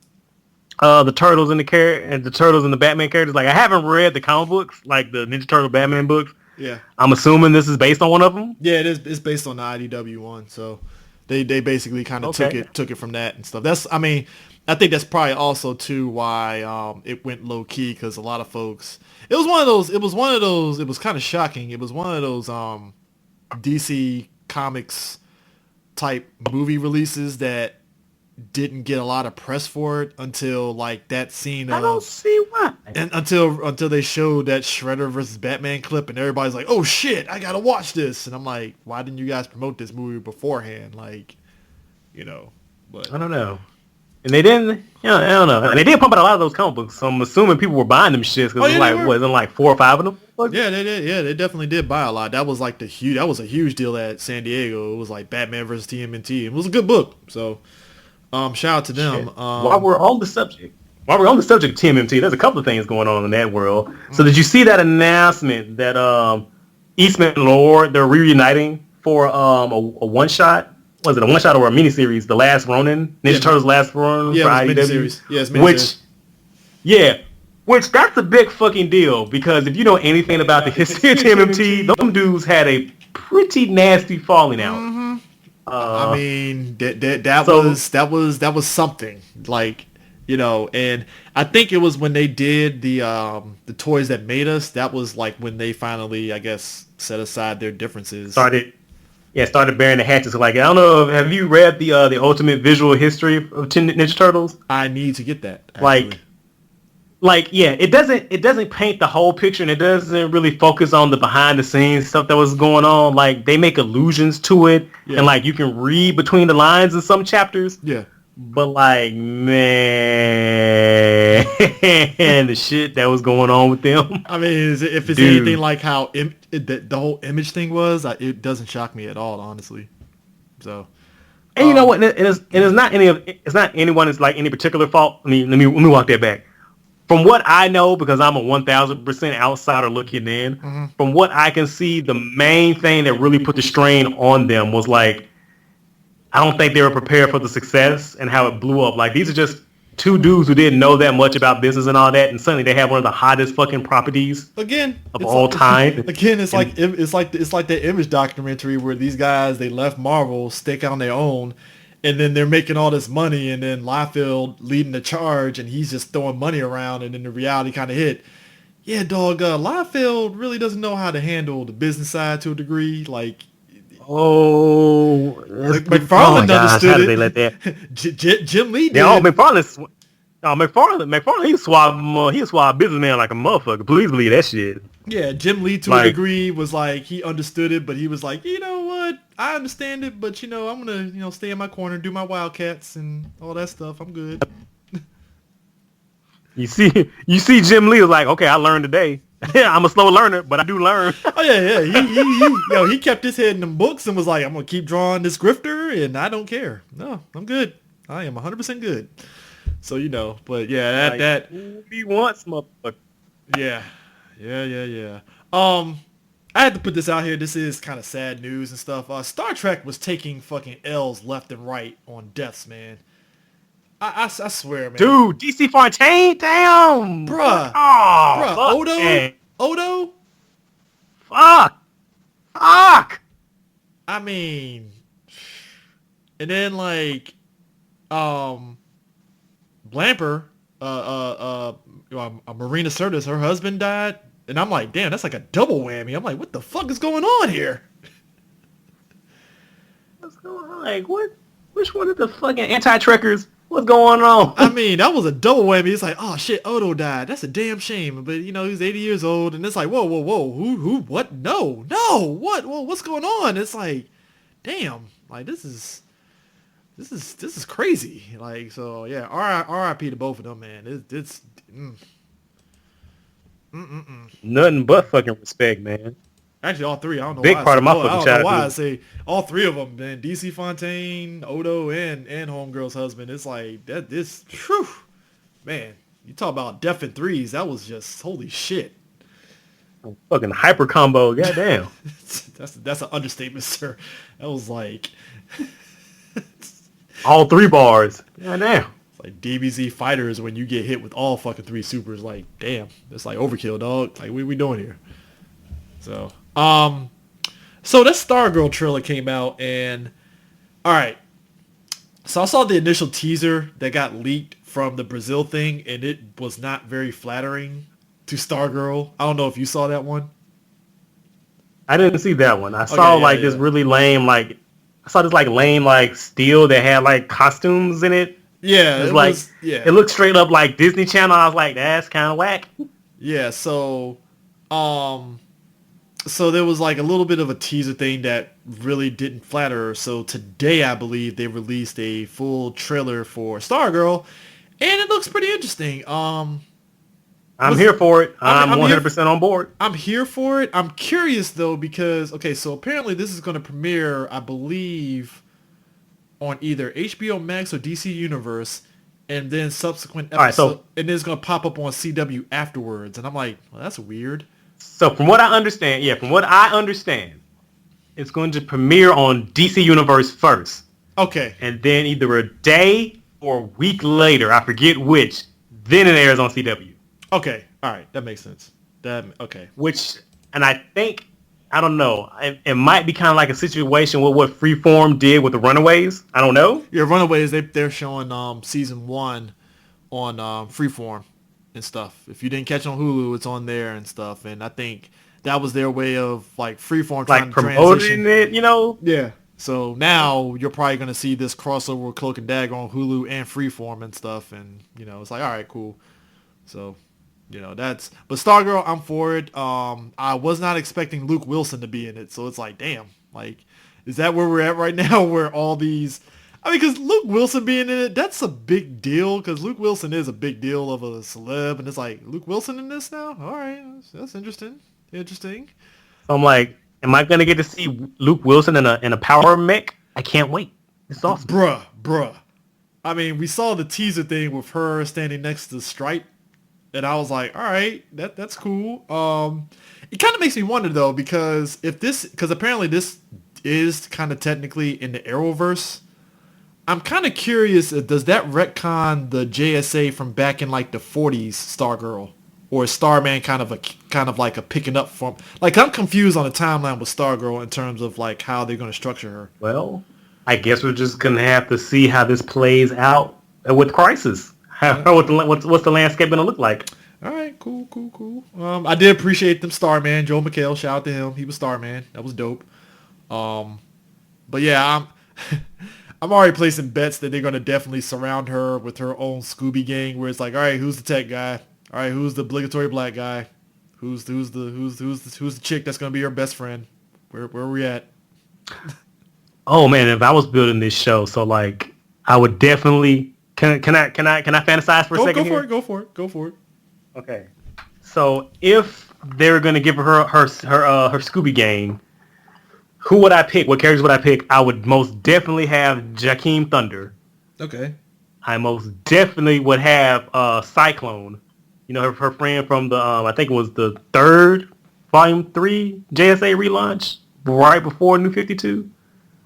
S2: the Turtles and the Turtles and the Batman characters. Like, I haven't read the comic books, like the Ninja Turtle Batman books.
S1: Yeah,
S2: I'm assuming this is based on one of them.
S1: Yeah, it is. It's based on the IDW one, so they basically kind of took it from that and stuff. I think that's probably also too why it went low key because a lot of folks. It was kind of shocking. It was one of those DC Comics type movie releases that didn't get a lot of press for it until like that scene.
S2: I don't see why.
S1: And until they showed that Shredder versus Batman clip, and everybody's like, "Oh shit, I gotta watch this!" And I'm like, "Why didn't you guys promote this movie beforehand?" Like, but
S2: I don't know. And they didn't, I don't know. And they did pump out a lot of those comic books, so I'm assuming people were buying them shits because wasn't like 4 or 5 of them?
S1: Yeah, they did. Yeah, they definitely did buy a lot. That was like that was a huge deal at San Diego. It was like Batman versus TMNT. It was a good book. So, shout out to them.
S2: While we're on the subject of TMNT, there's a couple of things going on in that world. So did you see that announcement that Eastman and Lord, they're reuniting for a one-shot? Was it a one-shot or a miniseries? The Last Ronin? Turtles Last Ronin for IDW?
S1: Miniseries. Yeah, it's miniseries.
S2: Which that's a big fucking deal because if you know anything about the history of TMNT, them dudes had a pretty nasty falling out.
S1: Mm-hmm. I mean, that was something like, and I think it was when they did the Toys That Made Us. That was like when they finally, I guess, set aside their differences. Started
S2: bearing the hatches. Like, I don't know, have you read the ultimate visual history of Ninja Turtles?
S1: I need to get that. Actually.
S2: It doesn't paint the whole picture, and it doesn't really focus on the behind the scenes stuff that was going on. Like, they make allusions to it, and like you can read between the lines in some chapters.
S1: Yeah.
S2: But like, man, the shit that was going on with them,
S1: I mean, if it's anything
S2: dude.
S1: like how the whole image thing was, it doesn't shock me at all, honestly. So,
S2: And you know
S1: um,
S2: what? It's not any of it's not anyone. It's like any particular fault. Let me walk that back. From what I know, because I'm a 1,000% outsider looking in,
S1: mhm.
S2: from what I can see, the main thing that really put the strain on them was like, I don't think they were prepared for the success and how it blew up. Like, these are just two dudes who didn't know that much about business and all that, and suddenly they have one of the hottest fucking properties
S1: Again,
S2: of
S1: it's
S2: all time.
S1: again,
S2: And
S1: it's like the image documentary where these guys they left Marvel, stick on their own, and then they're making all this money, and then Liefeld leading the charge, and he's just throwing money around, and then the reality kind of hit. Yeah, dog, Liefeld really doesn't know how to handle the business side to a degree.
S2: oh, oh my
S1: McFarlane
S2: gosh, how
S1: understood
S2: did they let that?
S1: it. Jim Lee
S2: Yeah, oh,
S1: did.
S2: McFarlane, he a suave businessman like a motherfucker. Please believe that shit.
S1: Yeah, Jim Lee to a
S2: Like,
S1: degree was like he understood it, but he was like, you know what? I understand it, but I'm gonna stay in my corner, do my Wildcats and all that stuff. I'm good.
S2: you see, Jim Lee was like, okay, I learned today. I'm a slow learner, but I do learn.
S1: Oh yeah, yeah. He kept his head in them books and was like, I'm gonna keep drawing this grifter, and I don't care. No, I'm good. I am 100% good. So but yeah,
S2: Like,
S1: that
S2: he wants motherfucker.
S1: yeah, yeah. Um, I had to put this out here. This is kind of sad news and stuff. Star Trek was taking fucking L's left and right on deaths, man. I swear, man.
S2: Dude, DC Fontaine, damn. Fuck
S1: Bruh,
S2: off.
S1: bruh,
S2: Fuck that.
S1: Odo.
S2: Fuck. Fuck.
S1: I mean, and then Blamper, Marina Sirtis, her husband died, and I'm like, damn, that's like a double whammy. I'm like, what the fuck is going on here?
S2: What's going on? Like, what? Which one of the fucking anti-trekkers? What's going
S1: I
S2: on?
S1: mean, that was a double whammy. It's like, oh shit, Odo died. That's a damn shame. But he's 80 years old, and it's like, whoa, who, what? No, what? Whoa, what's going on? It's like, damn, like this is crazy. Like, so yeah, R.I.P. to both of them, man. It's
S2: Nothing but fucking respect, man.
S1: actually all three. I don't know
S2: Big
S1: why.
S2: part of my
S1: I
S2: fucking
S1: don't know why I
S2: childhood.
S1: say all three of them, man. DC Fontaine, Odo, and Homegirl's husband. It's like that. Whew, man. You talk about death in threes. That was just holy shit.
S2: Fucking hyper combo, goddamn.
S1: That's an understatement, sir. That was like
S2: All three bars. Goddamn.
S1: like DBZ fighters when you get hit with all fucking three supers. Like, damn, that's like overkill, dog. Like, what we doing here? So, so that Stargirl trailer came out, and all right. So I saw the initial teaser that got leaked from the Brazil thing, and it was not very flattering to Stargirl. I don't know if you saw that one.
S2: I didn't see that one. I saw
S1: Okay, yeah,
S2: like this
S1: yeah.
S2: really lame, like I saw this like lame like steel that had like costumes in it.
S1: Yeah,
S2: It's
S1: it
S2: like
S1: was. Yeah,
S2: it looked straight up like Disney Channel. I was like, that's kind of whack.
S1: yeah. Um, so there was like a little bit of a teaser thing that really didn't flatter her. So today, I believe they released a full trailer for Stargirl, and it looks pretty interesting.
S2: I'm
S1: Was
S2: here for it.
S1: I'm,
S2: I'm
S1: I'm here.
S2: 100% on board.
S1: I'm here for it. I'm curious though because okay, so apparently this is going to premiere, I believe, on either HBO Max or DC Universe, and then subsequent
S2: All right,
S1: episode,
S2: so
S1: and then it's going to pop up on CW afterwards. And I'm like, well, that's weird.
S2: from what I understand, from what I understand, it's going to premiere on DC Universe first,
S1: Okay,
S2: and then either a day or a week later, I forget which, then it airs on CW.
S1: okay, all right, that makes sense. That okay.
S2: Which, and I think, I don't know, it might be kind of like a situation with what Freeform did with the Runaways. I don't know.
S1: Yeah, Runaways. They're showing season 1 on Freeform and stuff. If you didn't catch it on Hulu, it's on there and stuff. And I think that was their way of like Freeform
S2: Like
S1: trying to
S2: promoting
S1: transition.
S2: it.
S1: Yeah. So now you're probably gonna see this crossover with Cloak and Dagger on Hulu and Freeform and stuff. And it's like, all right, cool. So but Stargirl, I'm for it. I was not expecting Luke Wilson to be in it, so it's like, damn, like, is that where we're at right now? Where all these, I mean, because Luke Wilson being in it, that's a big deal. Because Luke Wilson is a big deal of a celeb, and it's like Luke Wilson in this now. All right, that's interesting. Interesting.
S2: So I'm like, am I gonna get to see Luke Wilson in a power mech? I can't wait. It's awesome.
S1: Bruh. I mean, we saw the teaser thing with her standing next to Stripe, and I was like, all right, that's cool. It kind of makes me wonder though, because apparently this is kind of technically in the Arrowverse. I'm kind of curious, does that retcon the JSA from back in like the 40s Stargirl? Or is Starman kind of like a picking up from, like, I'm confused on the timeline with Stargirl in terms of like how they're going to structure her.
S2: Well, I guess we're just gonna have to see how this plays out with Crisis. What's the landscape gonna look like?
S1: All right, cool. I did appreciate them Starman, Joel McHale. Shout out to him. He was Starman. That was dope. But yeah, I'm already placing bets that they're gonna definitely surround her with her own Scooby gang, where it's like, all right, who's the tech guy? All right, who's the obligatory black guy? Who's the chick that's gonna be her best friend? Where are we at?
S2: Oh man, if I was building this show, so like I would definitely can I fantasize for a second here?
S1: Go for it.
S2: Okay. So if they were gonna give her Scooby gang, who would I pick? What characters would I pick? I would most definitely have Jakeem Thunder.
S1: Okay.
S2: I most definitely would have Cyclone. You know, her friend from the I think it was the third Volume 3 JSA relaunch right before New 52.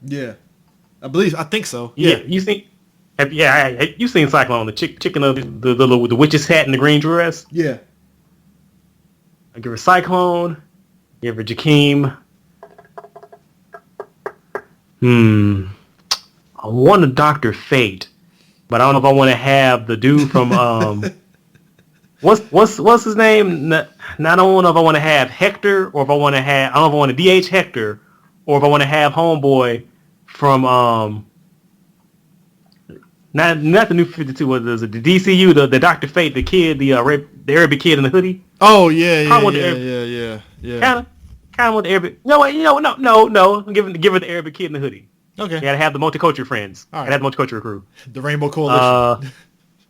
S1: Yeah, I think so.
S2: Yeah, you seen Cyclone, the chick in the witch's hat and the green dress.
S1: Yeah.
S2: I give her Cyclone. Give her Jakeem. I want a Dr. Fate, but I don't know if I want to have the dude from what's his name? I don't know if I want to have Hector, or if I don't know if I want to DH Hector, or if I want to have Homeboy from not the New 52, what is it? The DCU, the Dr. Fate, the kid, the Arabic kid in the hoodie.
S1: Oh yeah.
S2: Kind of want the Arabic. No, no. Give her the Arabic kid in the hoodie.
S1: Okay.
S2: You gotta have the multicultural friends.
S1: All right.
S2: Gotta have the multicultural crew.
S1: The Rainbow Coalition.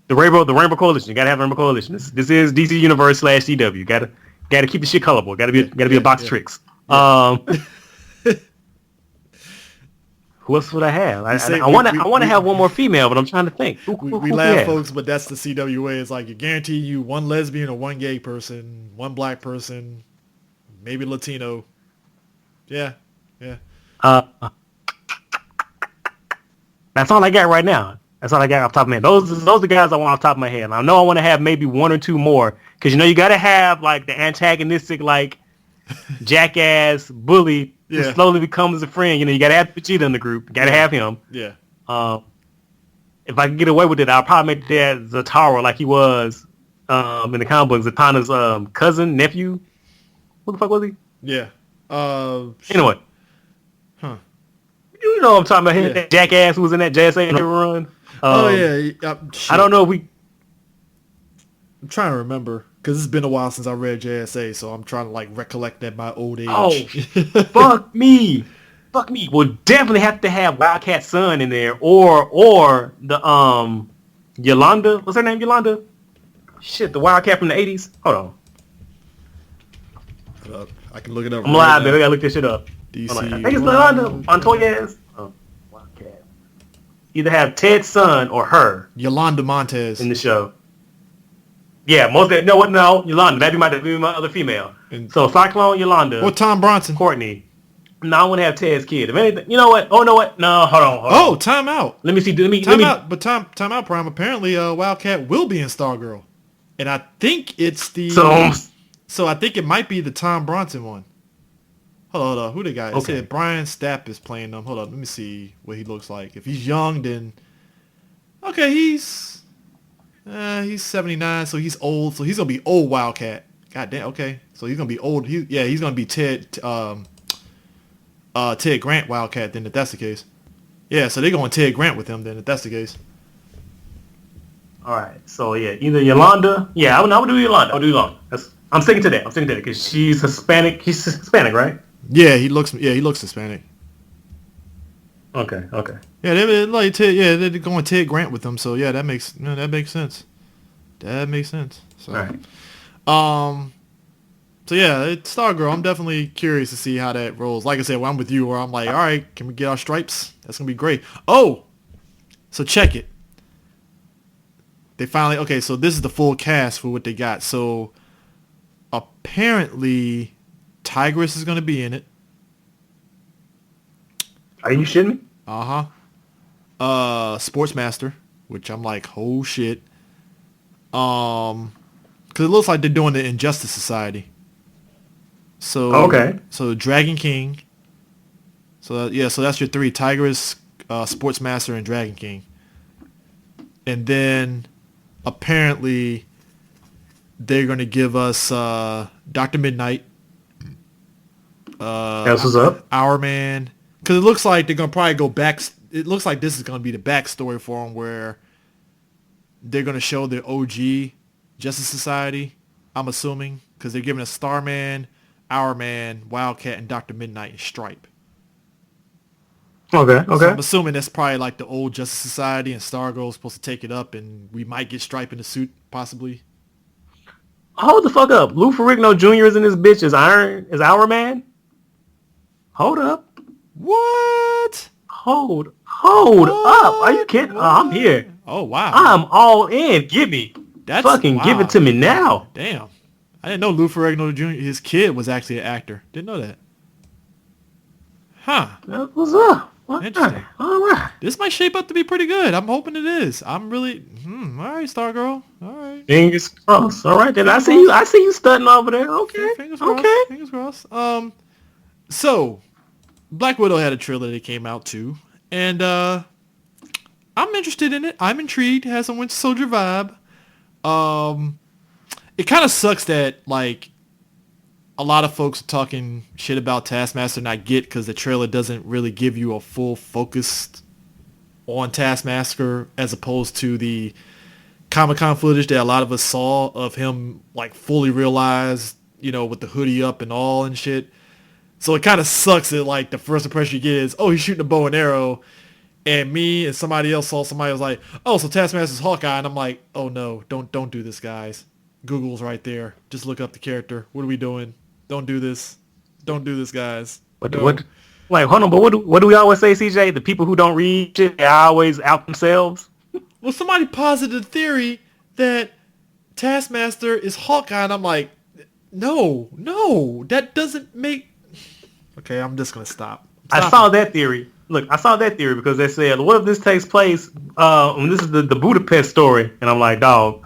S2: The Rainbow Coalition. You gotta have the Rainbow Coalition. This is DC Universe / CW. Gotta keep the shit colorful. Gotta be a box of tricks. Yeah. Who else would I have? I want to have one more female, but I'm trying to think.
S1: We laugh, folks, but that's the CWA. It's like, you guarantee you one lesbian or one gay person, one black person, maybe Latino. Yeah.
S2: That's all I got right now. That's all I got off the top of my head. Those are the guys I want off the top of my head. And I know I want to have maybe one or two more, because you got to have like the antagonistic, like jackass bully who slowly becomes a friend. You got to have Vegeta in the group. Got to have him.
S1: Yeah.
S2: If I can get away with it, I'll probably make that Zatara like he was in the comic book. Zatanna's cousin, nephew. What the fuck was he?
S1: Yeah.
S2: Anyway.
S1: Huh.
S2: You know what I'm talking about. Him, that jackass who was in that JSA run. I don't know if we...
S1: I'm trying to remember, because it's been a while since I read JSA, so I'm trying to like recollect at my old age.
S2: Oh, fuck me. We'll definitely have to have Wildcat's son in there, or the Yolanda. What's her name? Yolanda. Shit, the Wildcat from the 80s. Hold
S1: on. I can look it up.
S2: I'm live, man. I gotta look this shit up.
S1: DC.
S2: I think it's Yolanda Montoyas. Wildcat. Either have Ted's son or her.
S1: Yolanda Montez
S2: in the show. Yeah, Yolanda. That'd be my other female. So Cyclone, Yolanda.
S1: Or Tom Bronson.
S2: Courtney. No, I want to have Ted's kid. If anything, you know what? Oh, no, what? No, hold on.
S1: Time out.
S2: Let me see.
S1: Time out, Prime. Apparently, Wildcat will be in Stargirl. And I think it's the... So I think it might be the Tom Bronson one. Hold on. Who the guy? It said Brian Stapp is playing them. Hold on. Let me see what he looks like. If he's young, then... Okay, he's 79, so he's old. So he's going to be old Wildcat. God damn, okay. So he's going to be old. He's going to be Ted Grant Wildcat then, if that's the case. Yeah, so they're going Ted Grant with him then, if that's the case.
S2: All right. So, yeah, either Yolanda. Yeah, I would do Yolanda. I'm sticking to that because she's Hispanic. He's Hispanic, right?
S1: Yeah, he looks Hispanic.
S2: Okay.
S1: Yeah, they like Ted. Yeah, they're going Ted Grant with them. So yeah, that makes sense. That makes sense. So,
S2: All right.
S1: um, so yeah, it's Stargirl. I'm definitely curious to see how that rolls. Like I said, when I'm with you, where I'm like, all right, can we get our stripes? That's gonna be great. Oh, so check it. They finally okay. So this is the full cast for what they got. So apparently, Tigress is gonna be in it.
S2: Are you shitting me?
S1: Sportsmaster, which I'm like, oh shit. Because it looks like they're doing the Injustice Society.
S2: Okay.
S1: So Dragon King. So yeah, so that's your three: Tigress, Sportsmaster, and Dragon King. And then apparently they're gonna give us Dr. Midnight,
S2: That's what's up.
S1: Our Man, because it looks like they're gonna probably go back. It looks like this is gonna be the backstory for them, where they're gonna show the OG Justice Society. I'm assuming because they're giving us Starman, Our Man, Wildcat, and Dr. Midnight and Stripe.
S2: Okay.
S1: So I'm assuming that's probably like the old Justice Society, and Stargirl's supposed to take it up, and we might get Stripe in the suit, possibly.
S2: Hold the fuck up. Lou Ferrigno Jr. is in this bitch is Our Man? Hold up.
S1: What?
S2: Hold up. Are you kidding?
S1: What?
S2: I'm here.
S1: Oh wow.
S2: I'm all in. Give me. Give it to me now.
S1: Damn. I didn't know Lou Ferrigno Jr. His kid was actually an actor. Didn't know that. Huh.
S2: That's what's up.
S1: Interesting.
S2: All right.
S1: This might shape up to be pretty good. I'm hoping it is. I'm really. All right, Stargirl. All right.
S2: Fingers crossed. All right, then I see you stunting over there. Okay.
S1: Fingers crossed.
S2: Okay.
S1: Fingers crossed. So Black Widow had a trailer that came out too, and I'm interested in it. I'm intrigued. It has some Winter Soldier vibe. It kind of sucks that like a lot of folks are talking shit about Taskmaster, and I get because the trailer doesn't really give you a full focus on Taskmaster as opposed to the Comic-Con footage that a lot of us saw of him like fully realized, with the hoodie up and all and shit. So it kind of sucks that like the first impression you get is, oh, he's shooting a bow and arrow. And me and somebody else saw somebody was like, oh, so Taskmaster's Hawkeye. And I'm like, oh no, don't do this, guys. Google's right there. Just look up the character. What are we doing? Don't do this. Don't do this, guys.
S2: What? Like, hold on, but what do we always say, CJ? The people who don't read shit, they always out themselves.
S1: Well, somebody posited the theory that Taskmaster is Hawkeye, and I'm like, no, that doesn't make... Okay, I'm just going to stop.
S2: I saw that theory. Look, I saw that theory because they said, what if this takes place, when this is the Budapest story? And I'm like, dog,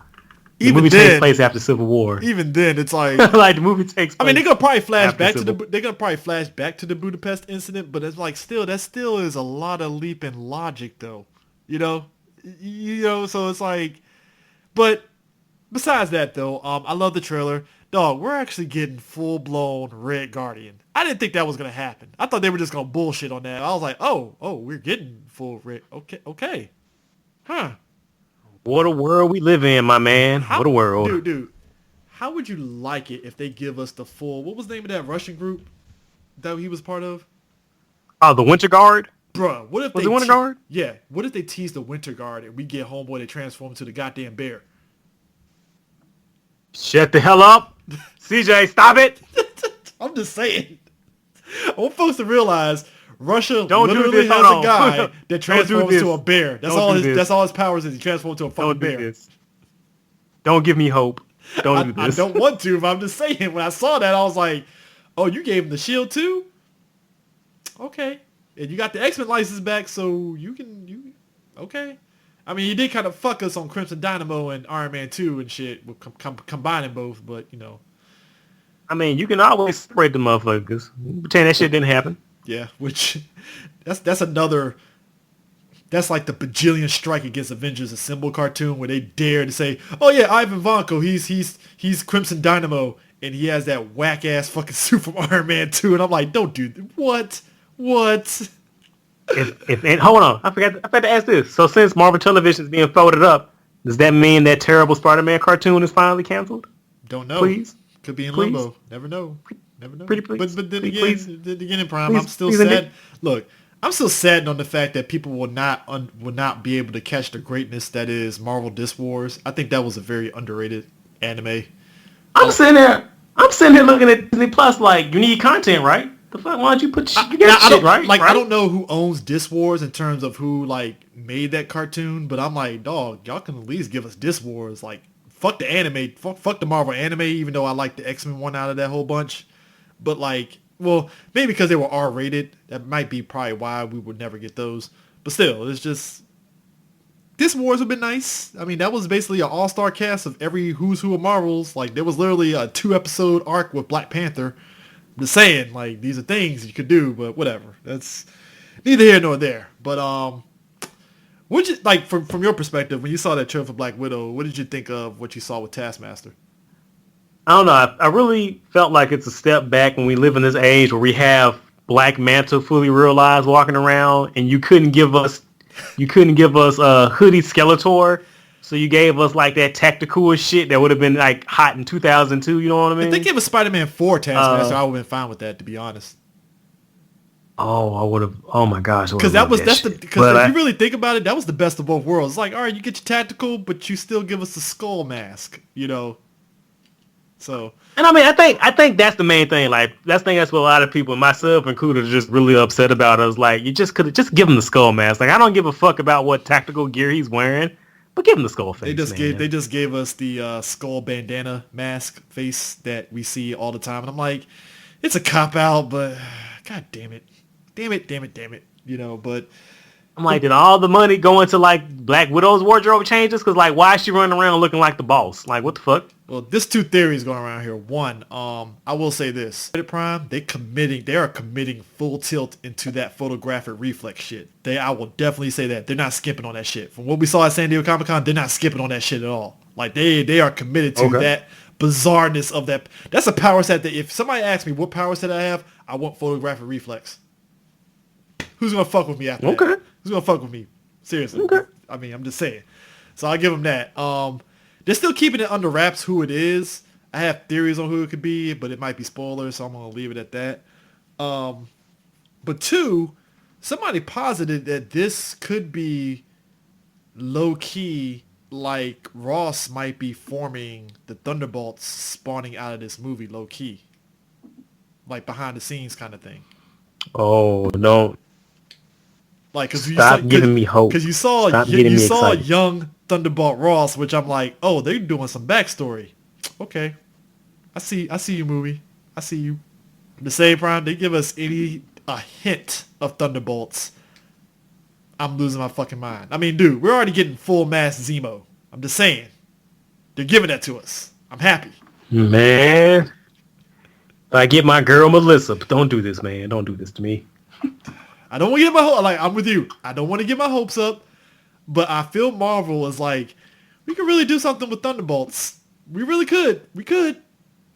S2: the movie takes place after Civil War.
S1: Even then, it's like...
S2: like, the movie takes place.
S1: I mean, they're going to probably flash back to the Budapest incident, but it's like, that still is a lot of leap in logic, though. So it's like... But besides that, though, I love the trailer. Dog, we're actually getting full-blown Red Guardian. I didn't think that was going to happen. I thought they were just going to bullshit on that. I was like, oh, we're getting full Red. Okay. Huh.
S2: What a world we live in, my man. What a world.
S1: Dude, how would you like it if they give us the full... What was the name of that Russian group that he was part of?
S2: Oh, the Winter Guard?
S1: Bruh, what if
S2: was it Winter Guard?
S1: Yeah. What if they tease the Winter Guard and we get homeboy to transform into the goddamn bear?
S2: Shut the hell up. CJ, stop it.
S1: I'm just saying. I want folks to realize Russia
S2: Don't
S1: literally has a guy that transforms into a bear. That's all his powers is. He transforms into a fucking bear.
S2: This. Don't give me hope. Don't do this.
S1: I don't want to, but I'm just saying. When I saw that, I was like, oh, you gave him the shield too? Okay. And you got the X-Men license back, so okay. I mean, he did kind of fuck us on Crimson Dynamo and Iron Man 2 and shit, combining both, but,
S2: I mean, you can always separate the motherfuckers. Pretend that shit didn't happen.
S1: Yeah, which, that's like the bajillion strike against Avengers Assemble cartoon where they dare to say, oh yeah, Ivan Vanko, he's Crimson Dynamo, and he has that whack-ass fucking suit from Iron Man 2, and I'm like, don't do that. What?
S2: And hold on, I forgot to ask this. So since Marvel Television is being folded up, does that mean that terrible Spider-Man cartoon is finally canceled?
S1: Don't know.
S2: Please,
S1: could be in limbo. Never know.
S2: Pretty please.
S1: But then
S2: please.
S1: again, in Prime,
S2: Please,
S1: I'm still sad. Look, I'm still saddened on the fact that people will not be able to catch the greatness that is Marvel Disc Wars. I think that was a very underrated anime.
S2: I'm
S1: Oh,
S2: sitting there. I'm sitting here looking at Disney Plus like you need content, right? The fuck? Why don't you you
S1: now
S2: get
S1: I
S2: shit
S1: don't
S2: right?
S1: I
S2: Right?
S1: don't know who owns Disc Wars in terms of who like made that cartoon, but I'm like, dog, y'all can at least give us Disc Wars. Like, fuck the anime, fuck the Marvel anime. Even though I like the X-Men one out of that whole bunch, but like, well, maybe because they were R rated, that might be probably why we would never get those. But still, it's just Disc Wars have been nice. I mean, that was basically an all-star cast of every who's who of Marvels. Like, there was literally a 2-episode arc with Black Panther. Just saying, like, these are things you could do, but whatever. That's neither here nor there. But what you like from your perspective when you saw that trailer for Black Widow? What did you think of what you saw with Taskmaster?
S2: I don't know. I really felt like it's a step back when we live in this age where we have Black Manta fully realized walking around, and you couldn't give us a hoodie Skeletor, so you gave us like that tactical shit that would have been like hot in 2002. You know what I
S1: If they
S2: mean?
S1: gave a Spider-Man 4 Taskmaster,
S2: Uh,
S1: I would have been fine with that, to be honest.
S2: oh, I would have. Oh my gosh, I would
S1: Because
S2: have loved that shit. But
S1: if you really think about it, that was the best of both worlds. It's like, all right, you get your tactical, but you still give us the skull mask, you know. So
S2: and I mean, I think that's the main thing. Like that's what a lot of people, myself included, are just really upset about. Us like you just could have just give him the skull mask. Like I don't give a fuck about what tactical gear he's wearing, but give him the skull face,
S1: they
S2: man.
S1: just gave us the skull bandana mask face that we see all the time, and I'm like, it's a cop out, but god damn it, you know.
S2: I'm like, did all the money go into like Black Widow's wardrobe changes? Because like, why is she running around looking like the boss? Like, what the fuck?
S1: well, there's two theories going around here. One, I will say this: Prime, they are committing full tilt into that photographic reflex shit. I will definitely say that they're not skipping on that shit. From what we saw at San Diego Comic Con, they're not skipping on that shit at all. Like they are committed to
S2: Okay.
S1: that bizarreness of that. That's a power set that if somebody asks me what power set I have, I want photographic reflex. Who's gonna fuck with me after that?
S2: Okay.
S1: Who's gonna fuck with me? Seriously.
S2: Okay.
S1: I mean, I'm just saying. So I'll give them that. They're still keeping it under wraps who it is. I have theories on who it could be, but it might be spoilers, so I'm gonna leave it at that. But two, somebody posited that this could be low key, like Ross might be forming the Thunderbolts spawning out of this movie low key, like behind the scenes kind of thing.
S2: Oh, don't
S1: Like,
S2: stop giving me hope. Stop getting
S1: you
S2: me
S1: saw
S2: excited.
S1: young Thunderbolt Ross, which I'm like, oh, they're doing some backstory. Okay, I see you, movie. I see you. The same Prime, they give us a hint of Thunderbolts, I'm losing my fucking mind. I mean, dude, we're already getting full mass Zemo. I'm just saying, they're giving that to us. I'm happy.
S2: Man, if I get my girl Melissa, but don't do this, man. Don't do this to me.
S1: I don't want to get I'm with you. I don't want to get my hopes up, but I feel Marvel is like, we could really do something with Thunderbolts. We really could. We could.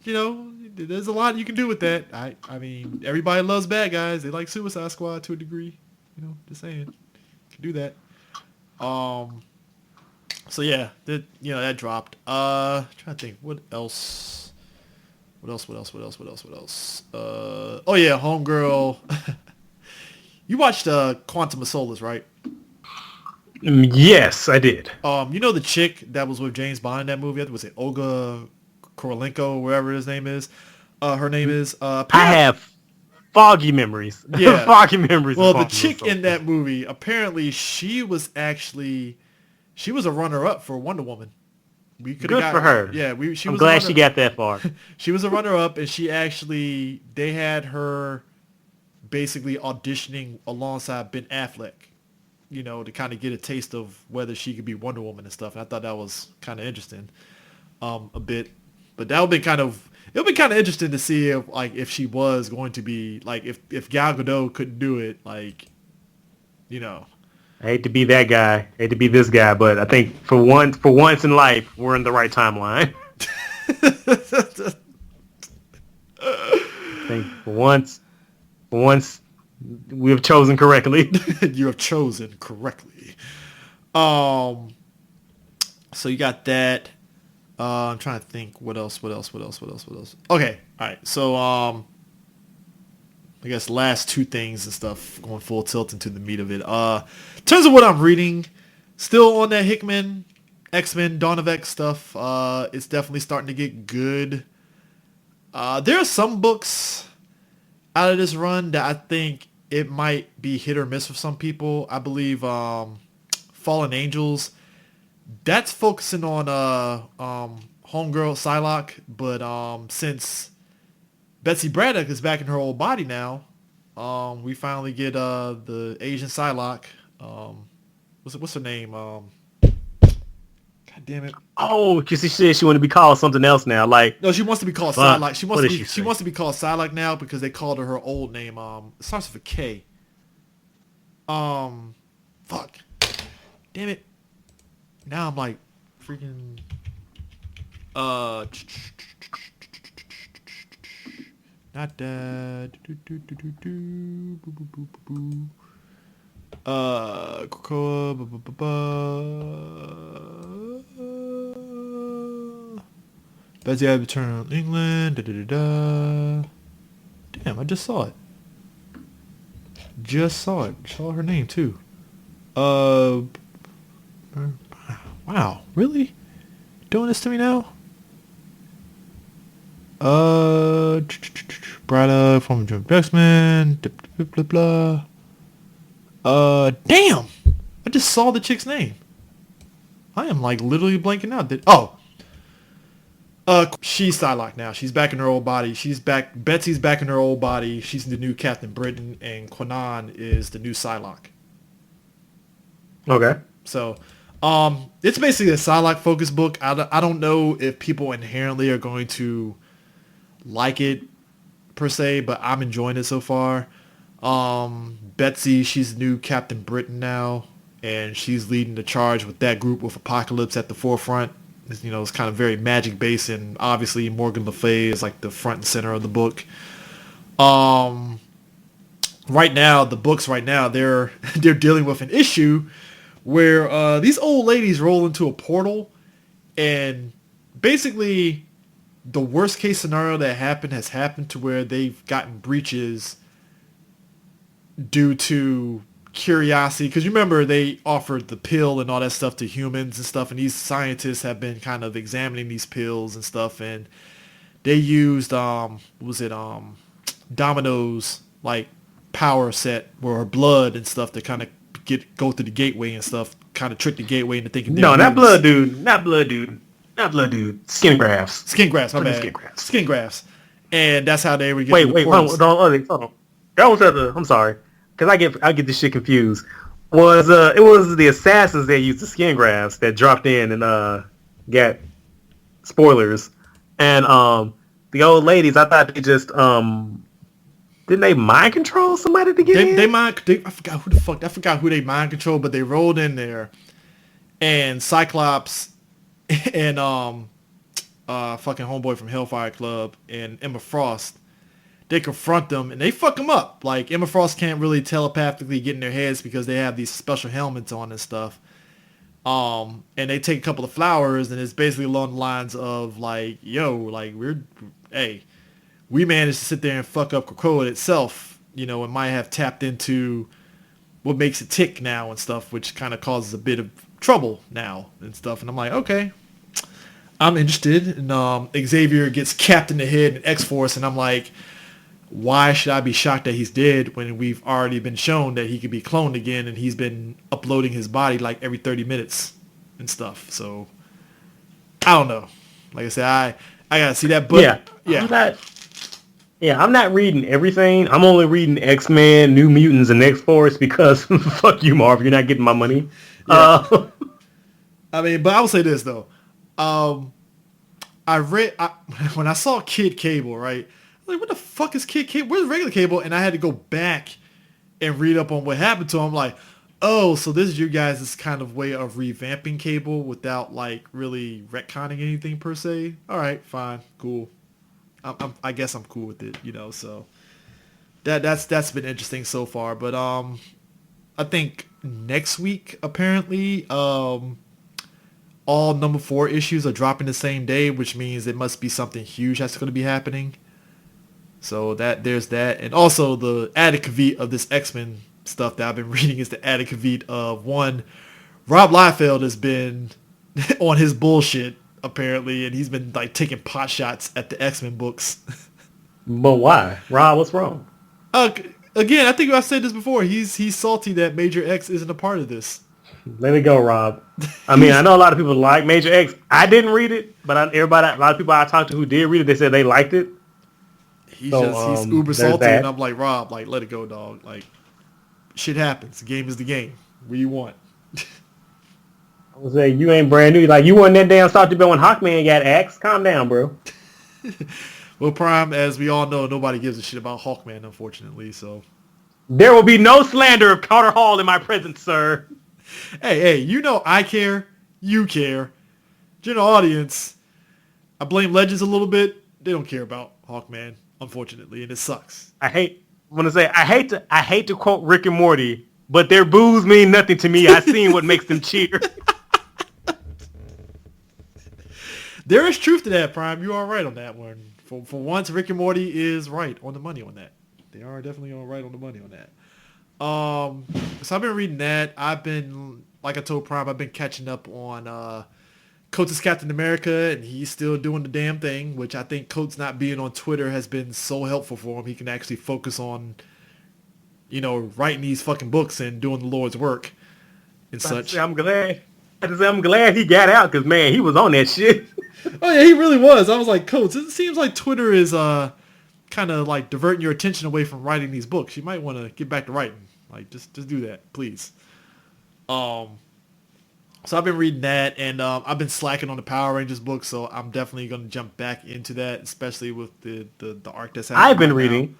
S1: You know, there's a lot you can do with that. I mean, everybody loves bad guys. They like Suicide Squad to a degree. You know, just saying. Can do that. So yeah, that dropped. Trying to think what else. What else? Oh yeah, Homegirl. You watched Quantum of Solace, right?
S2: Yes, I did.
S1: You know the chick that was with James Bond in that movie? I think was it Olga Korolenko, whatever his name is. Her name is.
S2: I have foggy memories.
S1: Yeah.
S2: Foggy memories.
S1: Well, the chick in that movie, apparently she was a runner-up for Wonder Woman. We could
S2: Good for her.
S1: Yeah,
S2: I'm glad she got that far.
S1: She was a runner-up, and they had her basically auditioning alongside Ben Affleck, you know, to kind of get a taste of whether she could be Wonder Woman and stuff. And I thought that was kind of interesting, a bit. But it would be kind of interesting to see if she was going to be like if Gal Gadot couldn't do it, like, you know.
S2: I hate to be that guy. I hate to be this guy, but I think for once in life, we're in the right timeline. I think for once, we have chosen correctly.
S1: You have chosen correctly. So you got that. I'm trying to think what else. Okay, all right. So I guess last two things and stuff, going full tilt into the meat of it. In terms of what I'm reading, still on that Hickman, X-Men, Dawn of X stuff. It's definitely starting to get good. There are some books out of this run that I think it might be hit or miss for some people. I believe Fallen Angels, that's focusing on homegirl Psylocke, but since Betsy Braddock is back in her old body now, we finally get the Asian Psylocke. What's her name? God damn it.
S2: Oh, because she said she wanted to be called something else now. Like,
S1: No, she wants to be called
S2: fuck.
S1: Psylocke. She wants to be called Psylocke now because they called her old name. It starts with a K. Fuck. Damn it. Now I'm like freaking not that. Cocoa. Betsy had returned to England. Damn, I just saw it. Saw her name too. Wow, really? Doing this to me now? Brada from X-Men. Blah, blah, blah. Damn! I just saw the chick's name. I am like literally blanking out. She's Psylocke now. She's back in her old body. She's back. Betsy's back in her old body. She's the new Captain Britain, and Quanon is the new Psylocke.
S2: okay.
S1: So, it's basically a Psylocke focused book. I don't know if people inherently are going to like it per se, but I'm enjoying it so far. Betsy, she's the new Captain Britain now, and she's leading the charge with that group with Apocalypse at the forefront. It's kind of very magic based, and obviously Morgan Le Fay is like the front and center of the book. Right now, they're dealing with an issue where these old ladies roll into a portal, and basically the worst case scenario that has happened to where they've gotten breaches due to curiosity, because you remember they offered the pill and all that stuff to humans and stuff, and these scientists have been kind of examining these pills and stuff, and they used Domino's like power set or her blood and stuff to kind of go through the gateway and stuff, kind of trick the gateway into thinking
S2: No, not blood dude. Skin grafts.
S1: Skin grafts, my bad. Skin grafts. And that's how they would get. Wait,
S2: hold on. That was I'm sorry, because I get this shit confused. It was the assassins that used the skin grafts that dropped in and got spoilers, and the old ladies. I thought they just didn't they mind control somebody to get in?
S1: I forgot who they mind control, but they rolled in there, and Cyclops and fucking homeboy from Hellfire Club and Emma Frost, they confront them and they fuck them up. Like, Emma Frost can't really telepathically get in their heads because they have these special helmets on and stuff. And they take a couple of flowers, and it's basically along the lines of like, yo, like we managed to sit there and fuck up Krakoa itself, and might have tapped into what makes it tick now and stuff, which kind of causes a bit of trouble now and stuff. And I'm like, okay, I'm interested. And Xavier gets capped in the head in X-Force, and I'm like, why should I be shocked that he's dead when we've already been shown that he could be cloned again, and he's been uploading his body like every 30 minutes and stuff. So I don't know. Like I said, I gotta see that book.
S2: I'm not reading everything. I'm only reading X-Men, New Mutants, and X-Force because fuck you, Marv. You're not getting my money.
S1: Yeah. I mean, but I will say this though. When I saw Kid Cable, right? I was like, what the fuck is Kid Cable? Where's regular Cable? And I had to go back and read up on what happened to him. I'm like, oh, so this is you guys' kind of way of revamping Cable without like really retconning anything per se. All right, fine, cool. I guess I'm cool with it, So that's been interesting so far. But I think next week apparently all number 4 issues are dropping the same day, which means it must be something huge that's going to be happening. So there's that, and also the added of this X-Men stuff that I've been reading is the added of one. Rob Liefeld has been on his bullshit apparently, and he's been like taking pot shots at the X-Men books.
S2: But why, Rob? What's wrong?
S1: Again, I think I've said this before. He's salty that Major X isn't a part of this.
S2: Let it go, Rob. I mean, I know a lot of people like Major X. I didn't read it, but a lot of people I talked to who did read it, they said they liked it.
S1: He's uber salty, and I'm like, Rob, like, let it go, dog. Like, shit happens. The game is the game. What do you want?
S2: I was like, you ain't brand new. Like, you weren't that damn salty when Hawkman got axed. Calm down, bro.
S1: Well, Prime, as we all know, nobody gives a shit about Hawkman, unfortunately, so.
S2: There will be no slander of Carter Hall in my presence, sir.
S1: Hey, you know I care. You care. General audience, I blame Legends a little bit. They don't care about Hawkman, unfortunately, and it sucks.
S2: I hate to quote Rick and Morty, but their boos mean nothing to me. I seen what makes them cheer.
S1: There is truth to that, Prime. You are right on that one. For once, Rick and Morty is right on the money on that. They are definitely right on the money on that. So I've been reading that. I've been, like I told Prime, I've been catching up on Coates' Captain America, and he's still doing the damn thing, which I think Coates not being on Twitter has been so helpful for him. He can actually focus on, writing these fucking books and doing the Lord's work and such.
S2: I'm glad he got out because, man, he was on that shit.
S1: Oh, yeah, he really was. I was like, Coates, it seems like Twitter is kind of like diverting your attention away from writing these books. You might want to get back to writing. Like, just do that, please. So I've been reading that, and I've been slacking on the Power Rangers book, so I'm definitely going to jump back into that, especially with the arc that's happening.
S2: I've been reading.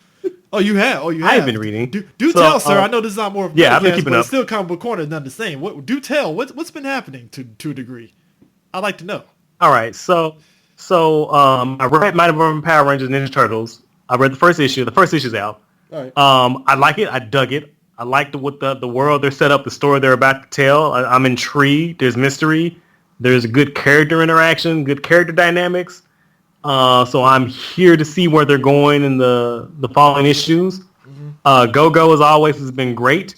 S1: Oh, you have? Oh, you have?
S2: I've been reading.
S1: Do tell, sir. I know this is not more of a
S2: I've been keeping
S1: but
S2: up.
S1: It's still Comic Book Corner, none the same. Do tell. What's been happening to a degree? I'd like to know.
S2: All right, so I read Mighty Morphin Power Rangers Ninja Turtles. I read the first issue. The first issue's out.
S1: All right.
S2: I like it. I dug it. I like the world they're set up, the story they're about to tell. I'm intrigued. There's mystery. There's good character interaction, good character dynamics. So I'm here to see where they're going in the following issues. Mm-hmm. Go-Go, as always, has been great.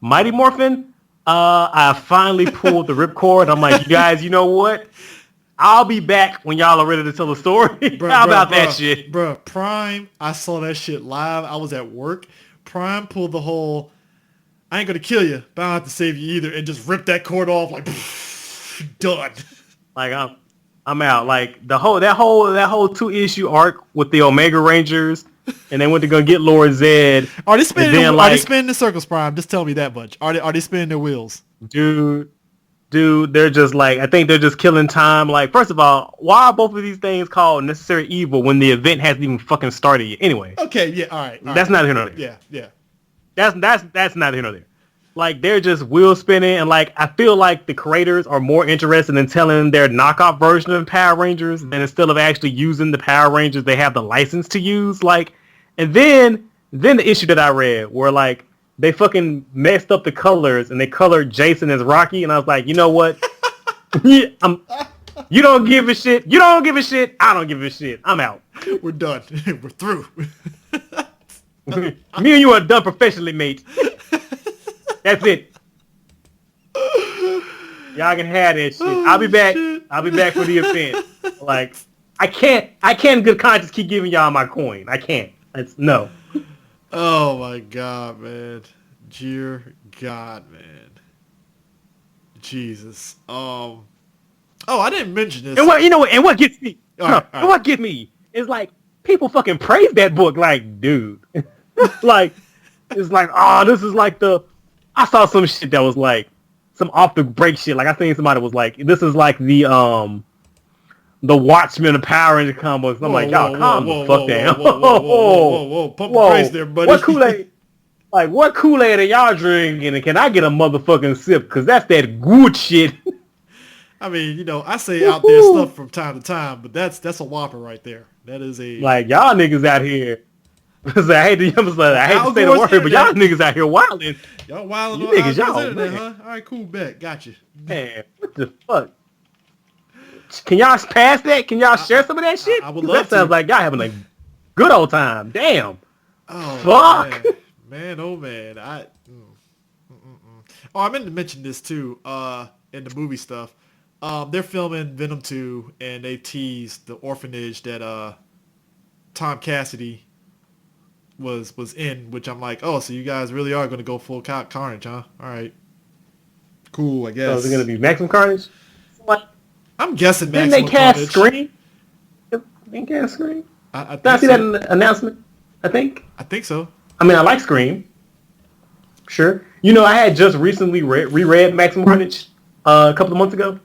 S2: Mighty Morphin, I finally pulled the ripcord. I'm like, you guys, you know what? I'll be back when y'all are ready to tell the story. How about that shit?
S1: Bro, Prime, I saw that shit live. I was at work. Prime pulled the whole, I ain't gonna kill you, but I don't have to save you either, and just ripped that cord off like, done.
S2: Like, I'm out. Like, that whole 2-issue arc with the Omega Rangers, and then when they're gonna get Lord Zed.
S1: Are they spinning the circles, Prime? Just tell me that much. Are they spinning their wheels?
S2: Dude, they're just like, I think they're just killing time. Like, first of all, why are both of these things called Necessary Evil when the event hasn't even fucking started yet? Anyway.
S1: Okay, yeah, all right.
S2: That's not here nor there.
S1: Yeah.
S2: That's not here nor there. Like, they're just wheel spinning, and like, I feel like the creators are more interested in telling their knockoff version of Power Rangers than instead of actually using the Power Rangers they have the license to use. Like, and then the issue that I read where like, they fucking messed up the colors and they colored Jason as Rocky, and I was like, you know what? You don't give a shit. You don't give a shit. I don't give a shit. I'm out.
S1: We're done. We're through.
S2: Me and you are done professionally, mate. That's it. Y'all can have that shit. I'll be back. Shit. I'll be back for the event. Like, I can't in good conscience keep giving y'all my coin. I can't. No.
S1: Oh my God, man. Dear God, man. Jesus. Oh, I didn't mention this.
S2: And what gets me? What gets me is like people fucking praise that book. Like, dude, like it's like, oh, this is like I saw some shit that was like some off the break shit. Like I seen somebody was like, this is like the Watchmen of Power Ranger combos. I'm like, y'all calm the fuck down.
S1: Whoa. Pump the brakes there, buddy.
S2: What Kool-Aid? Like, what Kool-Aid are y'all drinking? And can I get a motherfucking sip? Because that's that good shit.
S1: I mean, I say out there stuff from time to time, but that's a whopper right there. That is a...
S2: Like, y'all niggas out here. I hate to say the word, but y'all niggas out here wilding.
S1: Y'all wilding.
S2: You niggas, y'all, man.
S1: Huh? All right, cool, bet. Got you.
S2: Man, what the fuck? Can y'all pass that? Can y'all share some of that shit?
S1: I would love
S2: that sounds like y'all having a Good old time. Damn.
S1: Oh
S2: Fuck.
S1: man, oh man. Oh, I meant to mention this too. In the movie stuff, they're filming Venom 2, and they teased the orphanage that Tom Cassidy was in, which I'm like, oh, so you guys really are going to go full Carnage, huh? All right, cool, I
S2: So is it gonna
S1: guess.
S2: be Maximum Carnage? Like,
S1: I'm guessing
S2: didn't they
S1: Maximum
S2: cast
S1: Carnage.
S2: Scream? Didn't they cast Scream?
S1: I
S2: Did I
S1: think
S2: see that
S1: so.
S2: in the announcement? I think.
S1: I think so.
S2: I mean, I like Scream. Sure. You know, I had just recently reread Maximum Carnage a couple of months ago.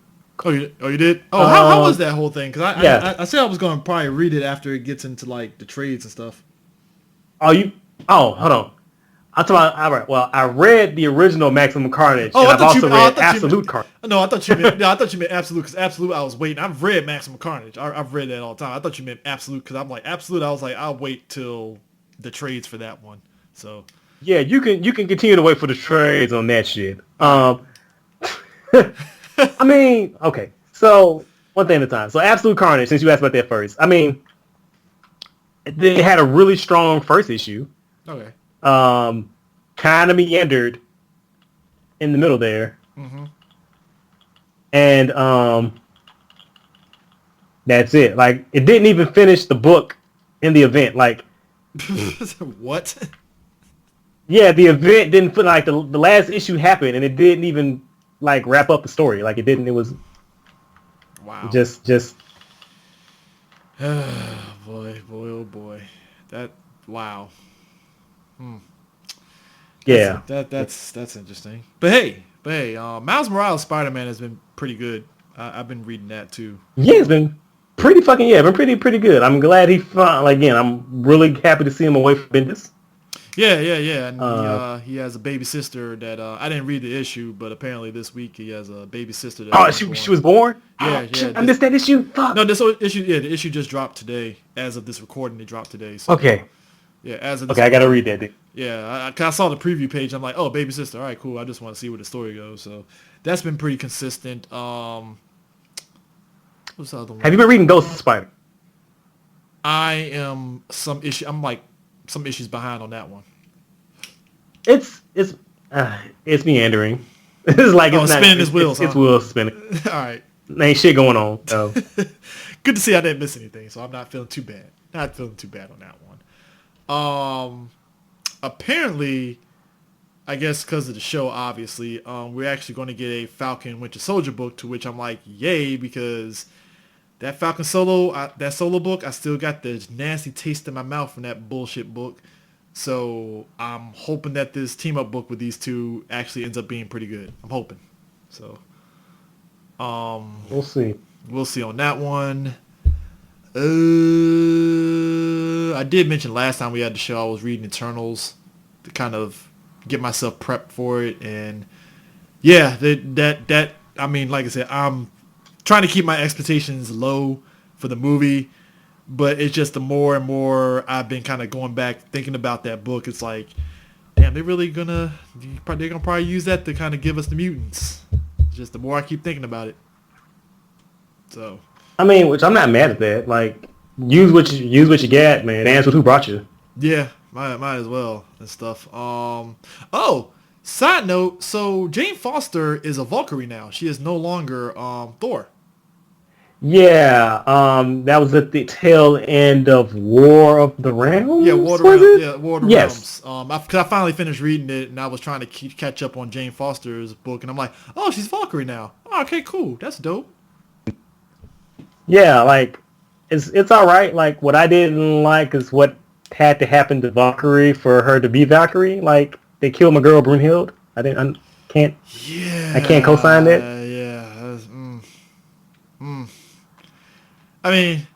S1: Oh, you did? Oh, how was
S2: Um,
S1: that whole thing? Because
S2: yeah.
S1: I said I was going to probably read it after it gets into like the trades and stuff.
S2: Oh, you. Oh, hold on. I'm talking about. All right. Well, I read the original Maximum Carnage,
S1: Oh,
S2: and
S1: I
S2: I've
S1: thought you.
S2: also
S1: Oh, I
S2: read
S1: thought you meant.
S2: Absolute Carnage.
S1: No, I thought you meant. Yeah, I thought you meant Absolute, because Absolute I was waiting. I've read Maximum Carnage. I've read that all the time. I thought you meant Absolute, because I'm like Absolute. I was like, I'll wait till the trades for that one. So,
S2: Yeah, you can continue to wait for the trades on that shit.
S1: all right.
S2: I mean, okay. So one thing at a time. So Absolute Carnage, since you asked about that first, I mean, they had a really strong first issue.
S1: Okay.
S2: Um, kind of meandered in the middle there,
S1: Mm-hmm.
S2: and that's it. Like, it didn't even finish the book in the event. Like,
S1: What?
S2: yeah, the event didn't feel like the last issue happened, and it didn't even like wrap up the story. Like, it didn't. It was
S1: Wow.
S2: just
S1: Boy, oh boy. That wow. That's
S2: yeah.
S1: that's interesting. But hey, Miles Morales Spider-Man has been pretty good. I've been reading that too.
S2: Yeah, it's been pretty fucking been pretty good. I'm glad he found. Like, again, I'm really happy to see him away from Bendis.
S1: Yeah, and
S2: Uh,
S1: he has a baby sister that I didn't read the issue, but apparently this week he has a baby sister that's
S2: oh,
S1: been
S2: she
S1: born.
S2: was born.
S1: Yeah,
S2: Oh,
S1: yeah.
S2: shit, I missed that issue.
S1: No,
S2: Fuck.
S1: this issue, the issue just dropped today. As of this recording, it dropped today. So
S2: Okay,
S1: yeah, as of this
S2: okay, I gotta read
S1: recording,
S2: that. Then.
S1: yeah, 'cause I saw the preview page. I'm like, oh, baby sister. All right, cool. I just want to see where the story goes. So that's been pretty consistent. What's the other
S2: Have you
S1: one?
S2: been reading Ghost Spider?
S1: I am some issue. I'm like some issues behind on that one.
S2: It's it's it's meandering. It's like
S1: Oh,
S2: it's
S1: it's
S2: not.
S1: spinning his wheels,
S2: It's
S1: huh?
S2: wheels spinning.
S1: All right.
S2: Ain't shit going on. So.
S1: Good to see I didn't miss anything, so I'm not feeling too bad. Not feeling too bad on that one. Apparently, I guess because of the show, obviously, we're actually going to get a Falcon Winter Soldier book, to which I'm like, yay, because that Falcon that solo book, I still got the nasty taste in my mouth from that bullshit book. So I'm hoping that this team up book with these two actually ends up being pretty good. I'm hoping. So
S2: We'll see.
S1: we'll see on that one. I did mention last time we had the show I was reading Eternals to kind of get myself prepped for it, and yeah, that I mean, like I said, I'm trying to keep my expectations low for the movie, but it's just the more and more I've been kind of going back thinking about that book, it's like, damn, they're gonna probably use that to kind of give us the mutants. Just the more I keep thinking about it. So
S2: I mean, which I'm not mad at that. Like, use what you got, man. Dance with who brought you.
S1: yeah, might as well and stuff. Oh, side note, so Jane Foster is a Valkyrie now. She is no longer Thor.
S2: Yeah, that was at the tail end of War of the
S1: Yeah,
S2: Realms, was it?
S1: War of the
S2: Yes.
S1: Realms. Cause I finally finished reading it, and I was trying to catch up on Jane Foster's book, and I'm like, oh, she's Valkyrie now. Oh, okay, cool, that's dope.
S2: Yeah, like, it's all right. Like, what I didn't like is what had to happen to Valkyrie for her to be Valkyrie. Like, they killed my girl Brunhild. Can't I can't co-sign that.
S1: Yeah. I mean,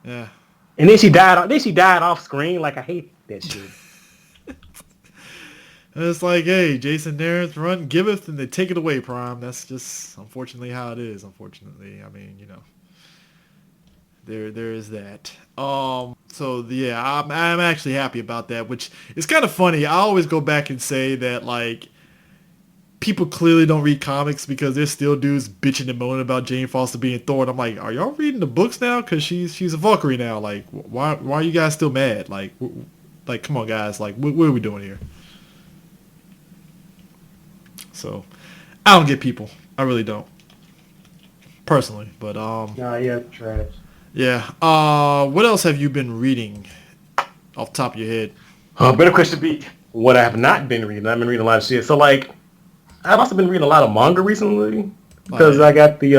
S1: yeah.
S2: And then she died. Then she died off screen. Like, I hate that shit.
S1: It's like, hey, Jason Darren's run giveth and they take it away, Prime. That's just unfortunately how it is. Unfortunately, I mean, there is that. Yeah, I'm actually happy about that, which is kind of funny. I always go back and say that, like, people clearly don't read comics because there's still dudes bitching and moaning about Jane Foster being Thor. And I'm like, are y'all reading the books now? Because she's a Valkyrie now. Like, why are you guys still mad? Like, come on, guys. Like, what are we doing here? So, I don't get people. I really don't. Personally, but
S2: Nah, yeah, trash.
S1: yeah. What else have you been reading off the top of your head?
S2: Better question be what I have not been reading. I've been reading a lot of shit. So like, I've also been reading a lot of manga recently because I got the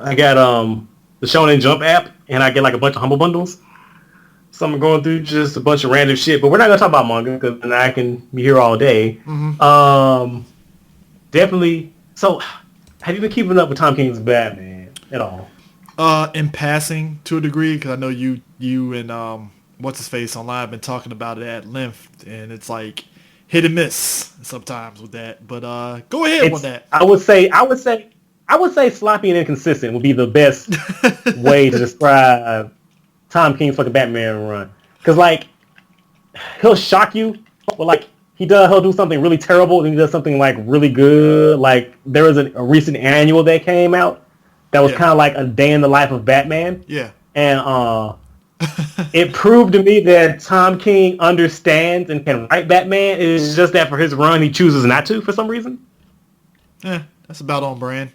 S2: the Shonen Jump app and I get like a bunch of Humble Bundles. So I'm going through just a bunch of random shit, but we're not gonna talk about manga because then I can be here all day.
S1: Mm-hmm.
S2: Definitely. So, have you been keeping up with Tom King's Batman at all?
S1: In passing to a degree, because I know you and what's his face online have been talking about it at length, and it's like hit and miss sometimes with that. But go ahead on that.
S2: I would say sloppy and inconsistent would be the best way to describe Tom King's fucking Batman run. Because like he'll shock you, but like he'll do something really terrible, and he does something like really good. Like there was a recent annual that came out that was kind of like a day in the life of Batman.
S1: Yeah.
S2: And it proved to me that Tom King understands and can write Batman. It's just that for his run, he chooses not to for some reason.
S1: Yeah, that's about on brand.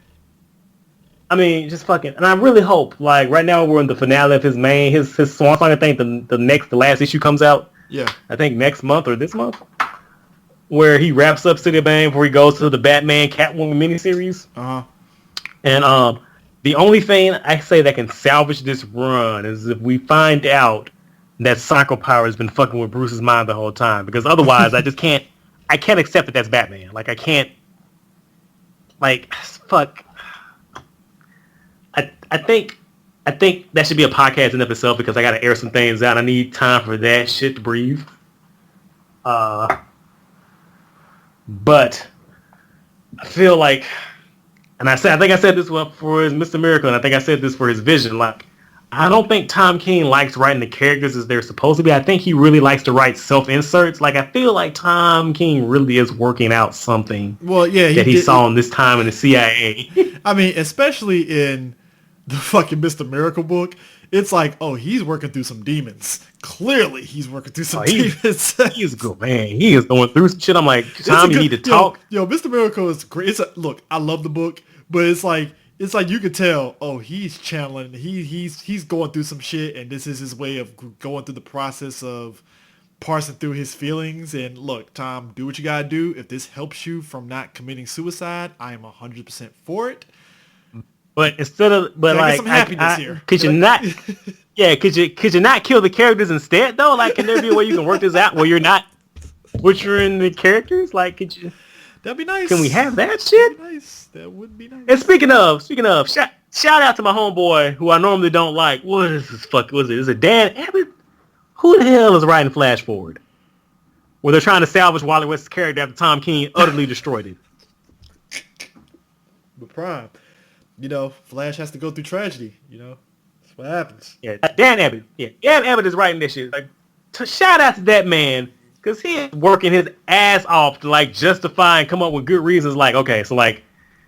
S2: I mean, just fucking, and I really hope, like, right now we're in the finale of his swan song. I think the last issue comes out.
S1: Yeah.
S2: I think next month or this month, where he wraps up City of Bane before he goes to the Batman Catwoman miniseries.
S1: Uh-huh.
S2: And the only thing I say that can salvage this run is if we find out that Psycho Power has been fucking with Bruce's mind the whole time, because otherwise I can't accept that that's Batman. Like I can't, like, fuck. I think that should be a podcast in of itself because I got to air some things out. I need time for that shit to breathe. But I feel like, and I think I said this one for his Mr. Miracle, and I think I said this for his Vision. Like, I don't think Tom King likes writing the characters as they're supposed to be. I think he really likes to write self-inserts. Like, I feel like Tom King really is working out something.
S1: Well, yeah,
S2: he saw in this time in the CIA.
S1: I mean, especially in the fucking Mr. Miracle book, it's like, oh, he's working through some demons. Clearly, he's working through some demons.
S2: He's good, man. He is going through some shit. I'm like, Tom, you need to talk.
S1: Yo, Mr. Miracle is great. Look, I love the book, but it's like you could tell, oh, he's channeling. He's going through some shit, and this is his way of going through the process of parsing through his feelings. And look, Tom, do what you gotta do. If this helps you from not committing suicide, I am 100% for it.
S2: But instead of, but like,
S1: some happiness here.
S2: Could you not? Yeah, could you not kill the characters instead though? Like, can there be a way you can work this out where you're not butchering the characters? Like, could you?
S1: That'd be nice.
S2: Can we have that shit?
S1: That'd be nice. That would be nice.
S2: And speaking of, shout out to my homeboy who I normally don't like. What is this? Is it Dan Abbott? Who the hell is writing Flash Forward? Where they're trying to salvage Wally West's character after Tom King utterly destroyed it.
S1: But Prime, you know, Flash has to go through tragedy. You know, that's what happens.
S2: Yeah, Dan Abbott. Yeah, Dan Abbott is writing this shit. Like, shout out to that man, because he is working his ass off to like justify and come up with good reasons. Like, okay, so like,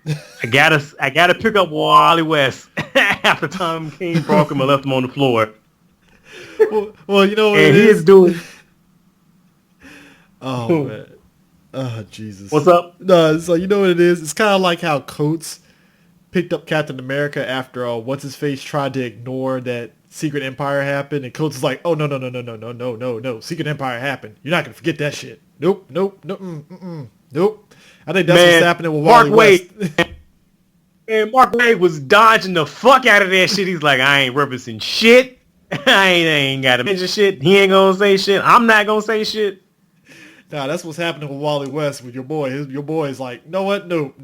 S2: I gotta pick up Wally West after Tom King broke him and left him on the floor.
S1: Well, you know what
S2: and
S1: it
S2: he is doing.
S1: Oh man. Oh Jesus.
S2: What's up?
S1: No, so you know what it is? It's kind of like how Coates picked up Captain America after what's his face tried to ignore that Secret Empire happened, and Coates is like, oh no, Secret Empire happened. You're not gonna forget that shit. Nope. I think that's what's happening with Wally West.
S2: And Mark Waid was dodging the fuck out of that shit. He's like, I ain't referencing shit. I ain't got to mention shit. He ain't gonna say shit. I'm not gonna say shit.
S1: Nah, that's what's happening with Wally West with your boy. Your boy is like, know what? Nope.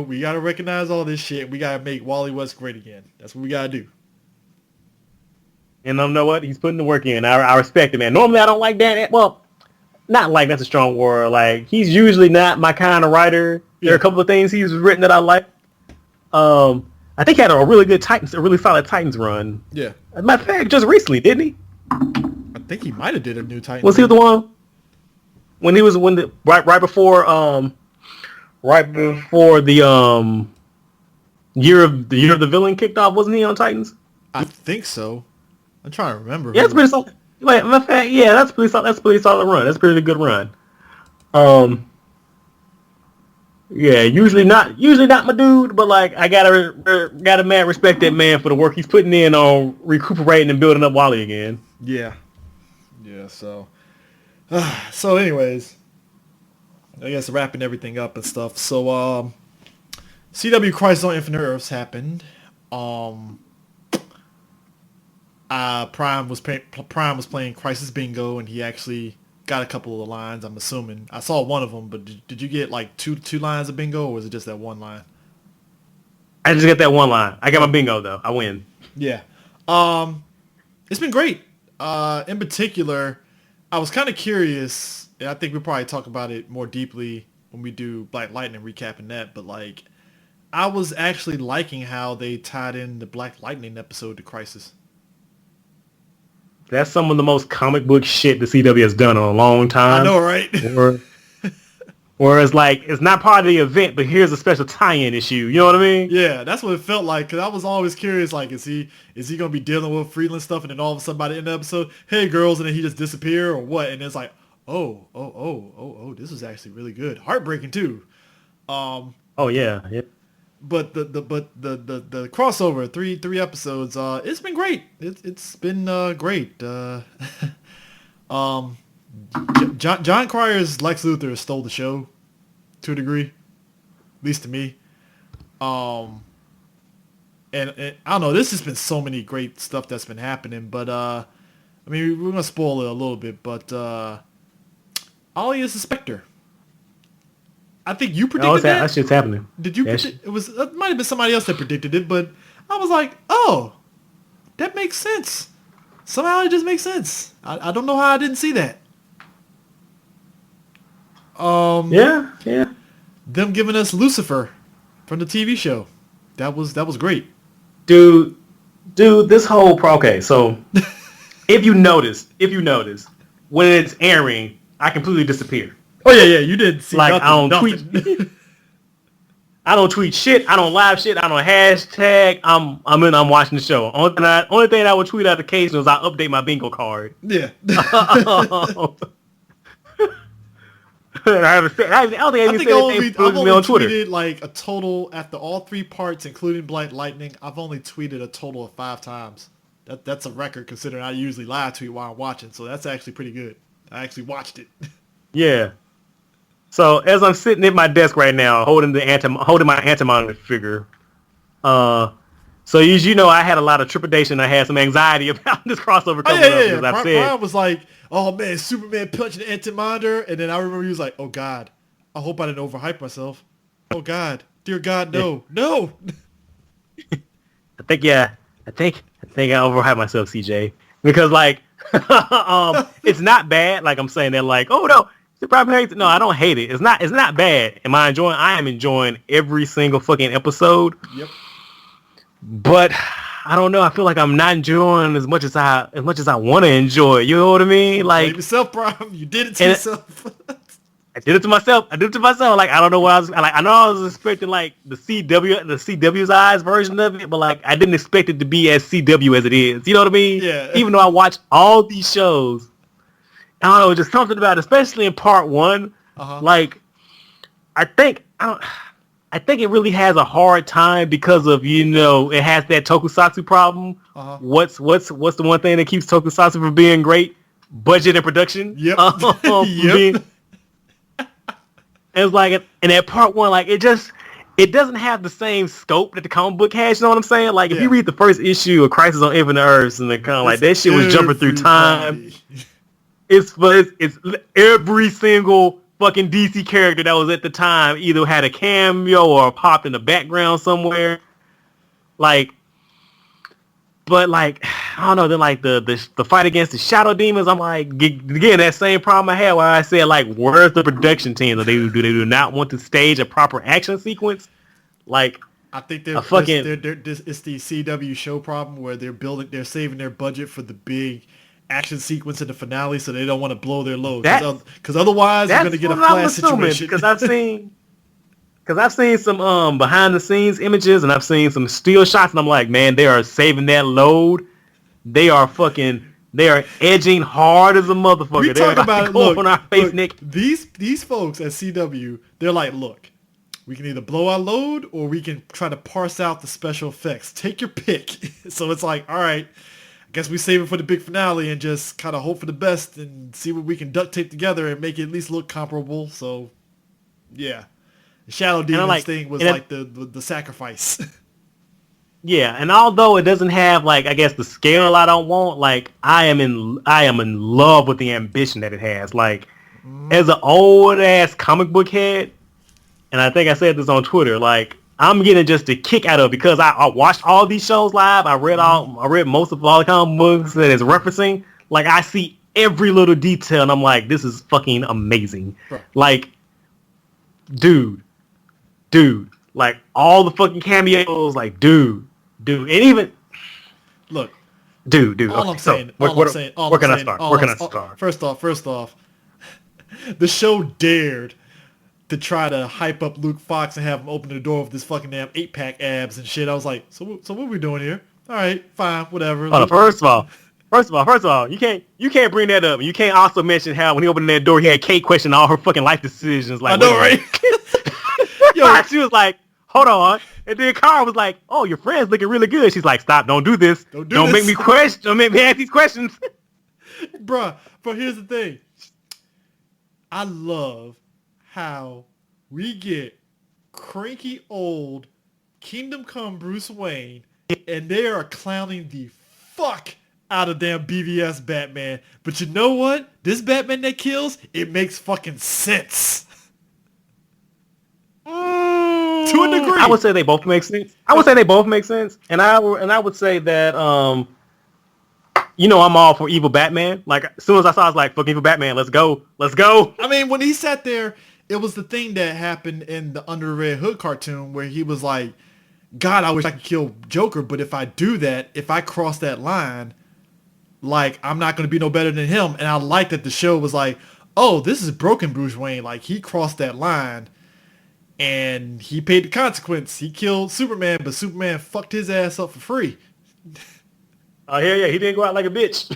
S1: We gotta recognize all this shit. We gotta make Wally West great again. That's what we gotta do.
S2: And you know what? He's putting the work in. I respect it, man. Normally I don't like that. Well, not like that's a strong word. Like, he's usually not my kind of writer. There are a couple of things he's written that I like. I think he had a really solid Titans run.
S1: Yeah.
S2: As a matter of fact, just recently, didn't he?
S1: I think he might have did a new Titans.
S2: Was he the one? when he was right before the year of the villain kicked off, wasn't he on Titans?
S1: I think so. I'm trying to remember
S2: Yeah, that's
S1: who.
S2: pretty solid. Wait, my fact, yeah, that's pretty solid. That's a pretty solid run. That's a pretty good run. Um, yeah, usually not my dude, but like I gotta mad respect that man for the work he's putting in on recuperating and building up Wally again.
S1: Yeah. Yeah. So anyways, I guess wrapping everything up and stuff. So CW Crisis on Infinite Earths happened. Prime was playing Crisis Bingo, and he actually got a couple of the lines. I'm assuming I saw one of them, but did you get like two lines of bingo, or was it just that one line?
S2: I just got that one line. I got my bingo though. I win.
S1: Yeah. It's been great. In particular, I was kind of curious, and I think we'll probably talk about it more deeply when we do Black Lightning recapping that, but like, I was actually liking how they tied in the Black Lightning episode to Crisis.
S2: That's some of the most comic book shit the CW has done in a long time.
S1: I know, right?
S2: Whereas, like, it's not part of the event, but here's a special tie-in issue. You know what I mean?
S1: Yeah, that's what it felt like. Cause I was always curious, like, is he gonna be dealing with Freeland stuff, and then all of a sudden by the end of the episode, hey girls, and then he just disappear or what? And it's like, oh, this was actually really good, heartbreaking too.
S2: Oh yeah.
S1: But the crossover three episodes, it's been great. It's been great. John Cryer's Lex Luthor stole the show to a degree, at least to me. And I don't know. There's just been so many great stuff that's been happening, but I mean, we're gonna spoil it a little bit. But Ollie is the Spectre. I think you predicted that.
S2: That shit's happening.
S1: Did you predict? It might have been somebody else that predicted it, but I was like, oh, that makes sense. Somehow it just makes sense. I don't know how I didn't see that.
S2: Yeah.
S1: Them giving us Lucifer from the TV show. That was great.
S2: Dude, this whole okay, so if you notice, when it's airing, I completely disappear.
S1: Oh yeah, you didn't see
S2: like
S1: nothing.
S2: Tweet. I don't tweet shit. I don't live shit. I don't hashtag. I'm watching the show. Only thing I would tweet out occasionally is I update my bingo card.
S1: Yeah.
S2: I don't think I
S1: only tweeted like a total after all three parts, including Black Lightning. I've only tweeted a total of 5 times. That's a record considering I usually live tweet while I'm watching. So that's actually pretty good. I actually watched it.
S2: Yeah. So as I'm sitting at my desk right now, holding my antimonitor figure, so as you know, I had a lot of trepidation. I had some anxiety about this crossover coming up. As I've said,
S1: Brian was like, "Oh man, Superman punching the antimonitor," and then I remember he was like, "Oh God, I hope I didn't overhype myself. Oh God, dear God, no."
S2: I think I overhyped myself, CJ, because like, it's not bad. Like I'm saying that, like, oh no. No, I don't hate it. It's not bad. I am enjoying every single fucking episode.
S1: Yep.
S2: But I don't know. I feel like I'm not enjoying as much as I want to enjoy. You know what I mean? Like,
S1: blame yourself, Prime. You did it to yourself.
S2: I did it to myself. Like, I don't know what I was like. I know I was expecting like the CW's eyes version of it, but like I didn't expect it to be as CW as it is. You know what I mean?
S1: Yeah.
S2: Even though I watch all these shows. I don't know, just something about it, especially in part 1. Like, I think it really has a hard time because of, it has that tokusatsu problem. What's the one thing that keeps tokusatsu from being great? Budget and production.
S1: Yep.
S2: And it's like, in that part 1, like, it doesn't have the same scope that the comic book has. You know what I'm saying? Like, if you read the first issue of Crisis on Infinite Earths, and they're kind of like, that shit was jumping through time. It's every single fucking DC character that was at the time either had a cameo or popped in the background somewhere. Like, but like, I don't know. Then like the fight against the Shadow Demons, I'm like, again, that same problem I had where I said like, where's the production team? Do they not want to stage a proper action sequence? Like,
S1: I think it's the CW show problem where they're saving their budget for the big action sequence in the finale, so they don't want to blow their load. Because
S2: That's
S1: otherwise, you're going to get a
S2: what I'm
S1: flash
S2: assuming
S1: situation.
S2: because I've seen some behind the scenes images and I've seen some still shots, and I'm like, man, they are saving that load. They are edging hard as a
S1: We
S2: motherfucker. They're
S1: talk about
S2: like
S1: it.
S2: going
S1: Look,
S2: on our face, Nick.
S1: these folks at CW, they're like, look, we can either blow our load or we can try to parse out the special effects. Take your pick. So it's like, all right, I guess we save it for the big finale and just kind of hope for the best and see what we can duct tape together and make it at least look comparable. So, yeah. The Shadow Demons thing was like the sacrifice.
S2: Yeah, and although it doesn't have like I guess the scale I don't want, like I am in love with the ambition that it has. Like as an old ass comic book head, and I think I said this on Twitter, like I'm getting just a kick out of it because I watched all these shows live. I read most of all the comic books that it's referencing. Like I see every little detail, and I'm like, this is fucking amazing.
S1: Bro.
S2: Like, dude, like all the fucking cameos, like dude, and even
S1: Look,
S2: dude.
S1: All
S2: Okay,
S1: I'm saying,
S2: where can I start?
S1: First off, the show dared to try to hype up Luke Fox and have him open the door with this fucking damn 8-pack abs and shit. I was like, so what are we doing here? All right, fine, whatever.
S2: Oh, first of all, you can't bring that up. You can't also mention how when he opened that door, he had Kate question all her fucking life decisions. Like,
S1: I know, right?
S2: Yo, she was like, hold on. And then Carl was like, oh, your friend's looking really good. She's like, stop, don't do this. Don't make me question. Don't make me ask these questions.
S1: Bruh, but here's the thing. I love how we get cranky old Kingdom Come Bruce Wayne and they are clowning the fuck out of damn BVS Batman. But you know what? This Batman that kills, it makes fucking sense. To a degree.
S2: I would say they both make sense. And I would say that I'm all for evil Batman. Like as soon as I saw, I was like, fuck evil Batman, let's go.
S1: I mean, when he sat there, it was the thing that happened in the Under the Red Hood cartoon where he was like, God, I wish I could kill Joker, but if I do that, if I cross that line, like I'm not going to be no better than him. And I like that the show was like, oh, this is broken Bruce Wayne. Like he crossed that line. And he paid the consequence. He killed Superman, but Superman fucked his ass up for free.
S2: Oh yeah, he didn't go out like a bitch.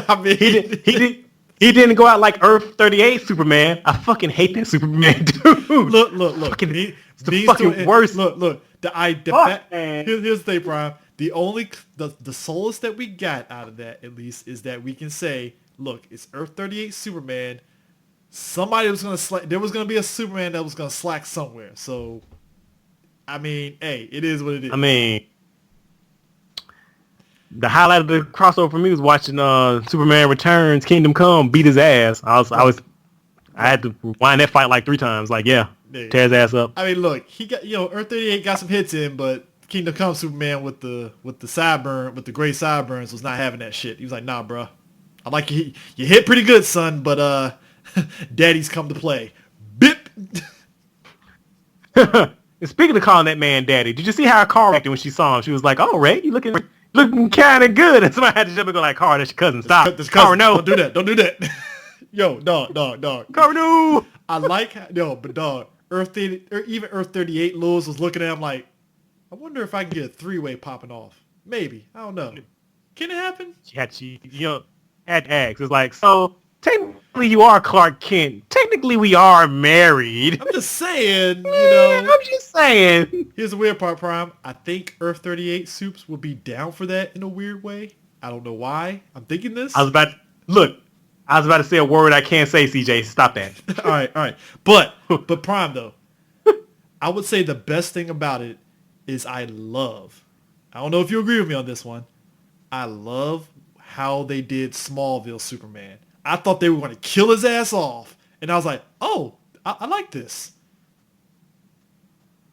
S1: I mean,
S2: he didn't go out like Earth 38 Superman. I fucking hate that Superman, dude.
S1: Look.
S2: It's the fucking worst.
S1: Look. Here's the thing, Prime. The solace that we got out of that, at least, is that we can say, look, it's Earth 38 Superman. Somebody was going to slack. There was going to be a Superman that was going to slack somewhere. So, I mean, hey, it is what it is.
S2: I mean, the highlight of the crossover for me was watching Superman Returns, Kingdom Come beat his ass. I had to rewind that fight like 3 times. Like, yeah, tear his ass up.
S1: I mean, look, he got Earth 38 got some hits in, but Kingdom Come Superman with the sideburn, with the gray sideburns was not having that shit. He was like, nah, bro. I like you hit pretty good, son, but Daddy's come to play. Bip.
S2: And speaking of calling that man daddy, did you see how Carl acted when she saw him? She was like, "Oh, Ray, you looking kind of good." And somebody had to jump and go like, "Carl, that's your cousin. Stop, Carl, no,
S1: don't do that." Yo, dog.
S2: Carl, no.
S1: I like but dog, Earth 30, or even Earth 38, Lewis was looking at him like, I wonder if I can get a 3-way popping off. Maybe, I don't know. Can it happen?
S2: Had to ask. It's like, so technically you are Clark Kent. Technically we are married.
S1: I'm just saying,
S2: I'm just saying.
S1: Here's the weird part, Prime. I think Earth 38 Soups would be down for that in a weird way. I don't know why. I'm thinking this.
S2: I was about to say a word I can't say, CJ. Stop that.
S1: All right. But Prime, though, I would say the best thing about it is I don't know if you agree with me on this one, I love how they did Smallville Superman. I thought they were going to kill his ass off. And I was like, oh, I like this.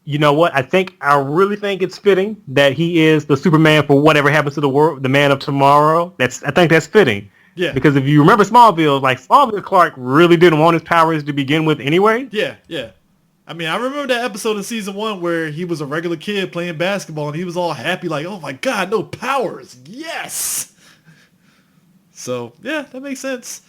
S2: You know what? I really think it's fitting that he is the Superman for whatever happens to the world, the man of tomorrow. I think that's fitting.
S1: Yeah.
S2: Because if you remember Smallville, Clark really didn't want his powers to begin with anyway.
S1: Yeah. I mean, I remember that episode in season 1 where he was a regular kid playing basketball and he was all happy like, oh my God, no powers. Yes. So yeah, that makes sense.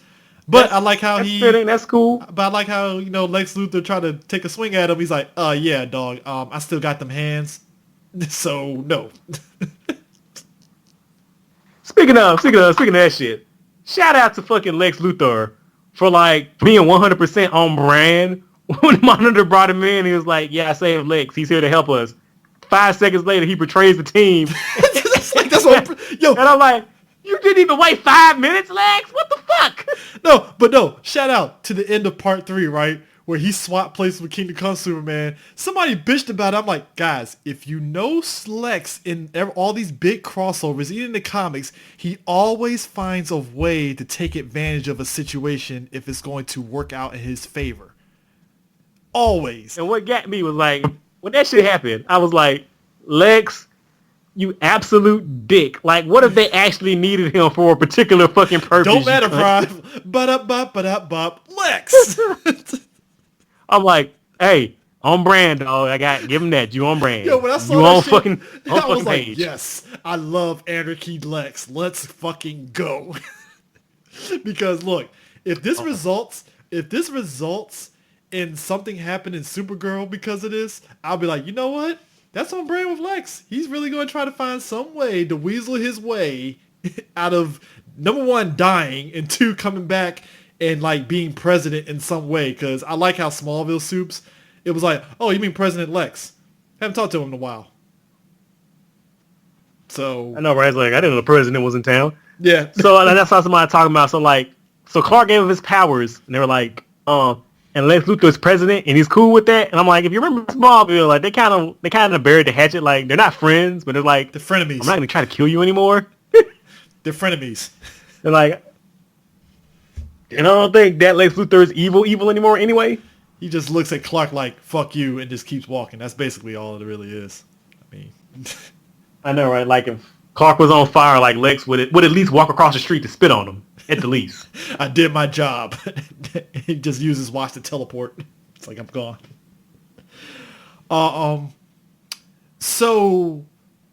S1: But I like how
S2: that's fitting. That's cool.
S1: but I like how, Lex Luthor tried to take a swing at him. He's like, yeah, dog, I still got them hands. So no.
S2: Speaking of that shit, shout out to fucking Lex Luthor for like being 100% on brand. When Monitor brought him in, he was like, "Yeah, I saved Lex. He's here to help us." 5 seconds later, he betrays the team.
S1: That's what, yo.
S2: And I'm like, you didn't even wait 5 minutes, Lex? What the fuck?
S1: No, shout out to the end of part 3, right? Where he swapped places with Kingdom Come Superman. Somebody bitched about it. I'm like, guys, if you know Lex in all these big crossovers, even in the comics, he always finds a way to take advantage of a situation if it's going to work out in his favor. Always.
S2: And what got me was like, when that shit happened, I was like, Lex, you absolute dick. Like, what if they actually needed him for a particular fucking purpose?
S1: Don't matter, Prime. Ba-da-ba-ba-da-bop. Lex.
S2: I'm like, hey, on brand, dog. Give him that. You on brand.
S1: Yo, when I saw
S2: you
S1: that
S2: on
S1: shit,
S2: fucking, on
S1: I
S2: fucking
S1: was like,
S2: page.
S1: yes, I love Anarchy Lex. Let's fucking go. Because look, if this results in something happening in Supergirl because of this, I'll be like, you know what? That's on brand with Lex. He's really going to try to find some way to weasel his way out of, number one, dying, and two, coming back and like being president in some way. Because I like how Smallville Soups, it was like, oh, you mean President Lex? Haven't talked to him in a while. So
S2: I know, right? It's like, I didn't know the president was in town.
S1: yeah.
S2: So that's how somebody talking about. So Clark gave him his powers, and they were like, and Lex Luthor's president, and he's cool with that. And I'm like, if you remember Smallville, like they kind of buried the hatchet. Like they're not friends, but they're like,
S1: They're frenemies.
S2: I'm not gonna try to kill you anymore.
S1: They're frenemies.
S2: They're like, and I don't think that Lex Luthor is evil anymore anyway.
S1: He just looks at Clark like, fuck you, and just keeps walking. That's basically all it really is. I mean...
S2: I know, right? Like if Clark was on fire, like Lex would at least walk across the street to spit on him, at the least.
S1: I did my job. He just uses watch to teleport. It's like, I'm gone. So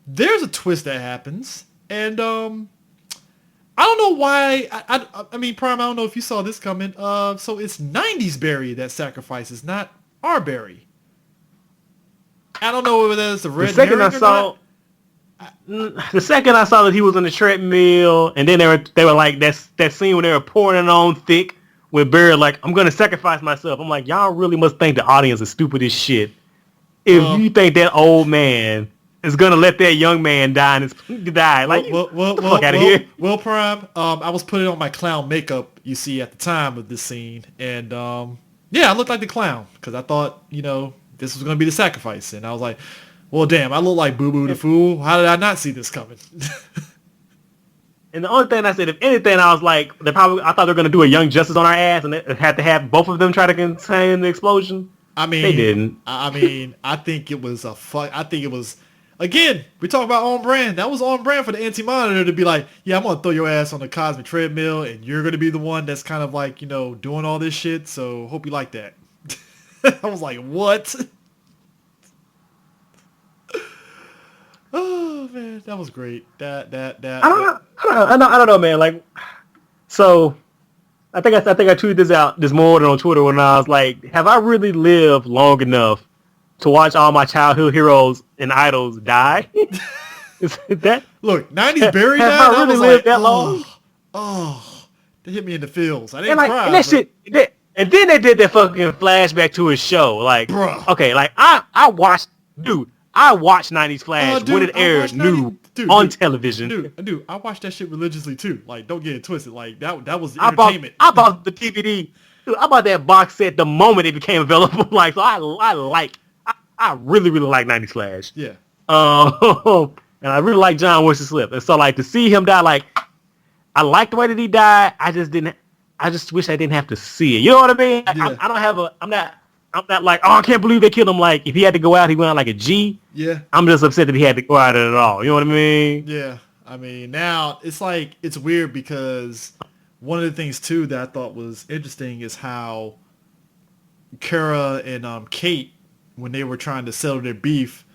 S1: there's a twist that happens, and I don't know why. I mean, Prime, I don't know if you saw this coming. So it's 90s Barry that sacrifices, not our Barry. I don't know whether that's the red herring or not.
S2: The second I saw that he was on the treadmill, and then they were like that scene when they were pouring it on thick with Barry like, I'm gonna sacrifice myself. I'm like, y'all really must think the audience is stupid as shit if you think that old man is gonna let that young man die and die. Like, fuck out of here.
S1: Well, Prime, I was putting on my clown makeup, you see, at the time of this scene, and yeah, I looked like the clown because I thought, this was gonna be the sacrifice, and I was like, well, damn, I look like Boo Boo the Fool. How did I not see this coming?
S2: And the only thing I said, if anything, I was like, I thought they were going to do a Young Justice on our ass and they had to have both of them try to contain the explosion.
S1: I mean,
S2: they didn't.
S1: I think it was again, we talk about on brand. That was on brand for the Anti-Monitor to be like, yeah, I'm going to throw your ass on the cosmic treadmill and you're going to be the one that's kind of like, doing all this shit. So hope you like that. I was like, what? Oh man, that was great. That.
S2: I don't know, man. Like, so I think I tweeted this out this morning on Twitter when I was like, have I really lived long enough to watch all my childhood heroes and idols die? Is that
S1: look? 90s Barry died.
S2: Have I really lived that long?
S1: Oh, they hit me in the feels. I didn't cry.
S2: And that shit. And then they did that fucking flashback to his show. Like, bruh. Okay, like I watched 90s Flash when it aired on television.
S1: Dude, I watched that shit religiously too. Like, don't get it twisted. Like, that was entertainment.
S2: I bought the DVD. Dude, I bought that box set the moment it became available. Like, so I really, really like 90s Flash.
S1: Yeah.
S2: And I really like John Wesley Slip. And so, like, to see him die, like, I like the way that he died. I just wish I didn't have to see it. You know what I mean? Like, yeah. I'm not like, oh, I can't believe they killed him. Like, if he had to go out, he went out like a G.
S1: Yeah.
S2: I'm just upset that he had to go out at all. You know what I mean?
S1: Yeah. I mean, now it's like, it's weird because one of the things too that I thought was interesting is how Kara and Kate, when they were trying to settle their beef,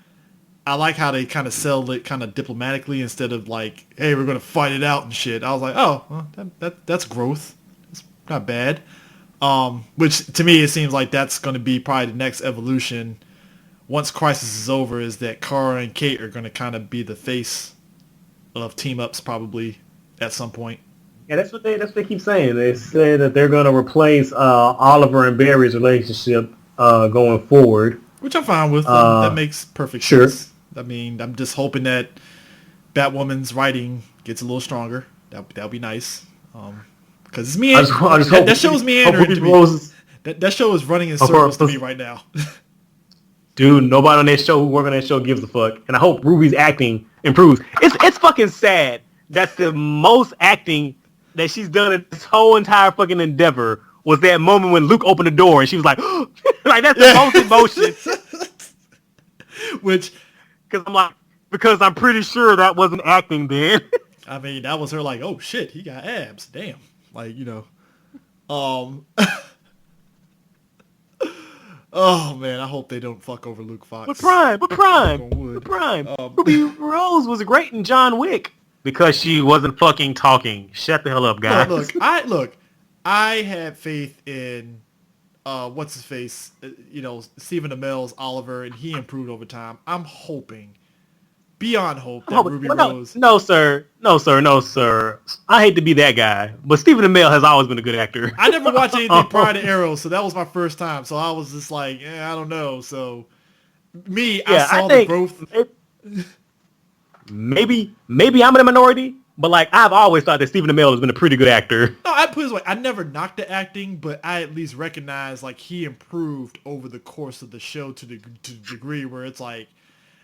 S1: I like how they kind of sell it kind of diplomatically instead of like, hey, we're gonna fight it out and shit. I was like, oh, well, that's growth. It's not bad. Which to me it seems like that's gonna be probably the next evolution once Crisis is over. Is that Kara and Kate are gonna kind of be the face of team ups probably at some point.
S2: Yeah, that's what they keep saying. They say that they're going to replace Oliver and Barry's relationship going forward.
S1: Which I'm fine with. That makes perfect
S2: Sure.
S1: sense. I mean, I'm just hoping that Batwoman's writing gets a little stronger. That'll be nice. Because it's me.
S2: I just hope
S1: That show's
S2: hope
S1: meandering
S2: Ruby
S1: to me.
S2: Rose.
S1: That show is running in
S2: Hope
S1: circles to
S2: her-
S1: me right now.
S2: Dude, nobody on that show who work on that show gives a fuck, and I hope Ruby's acting improves. It's fucking sad that the most acting that she's done in this whole entire fucking endeavor was that moment when Luke opened the door and she was like, like that's the most emotion.
S1: Which,
S2: Because I'm pretty sure that wasn't acting then.
S1: I mean, that was her like, oh shit, he got abs. Damn. Like, you know. Oh man, I hope they don't fuck over Luke Fox.
S2: But Prime.
S1: Um,
S2: Ruby Rose was great in John Wick. Because she wasn't fucking talking. Shut the hell up, guys.
S1: Look, I had faith in what's his face, Stephen Amell's Oliver, and he improved over time. I'm hoping, beyond hope, that Ruby Rose.
S2: No, sir. I hate to be that guy, but Stephen Amell has always been a good actor.
S1: I never watched anything prior to Arrow, so that was my first time. So I was just like, I don't know. So I saw the growth.
S2: Maybe I'm in a minority, but like I've always thought that Stephen Amell has been a pretty good actor.
S1: No, I put it this way, I never knocked the acting, but I at least recognize like he improved over the course of the show to the degree where it's like,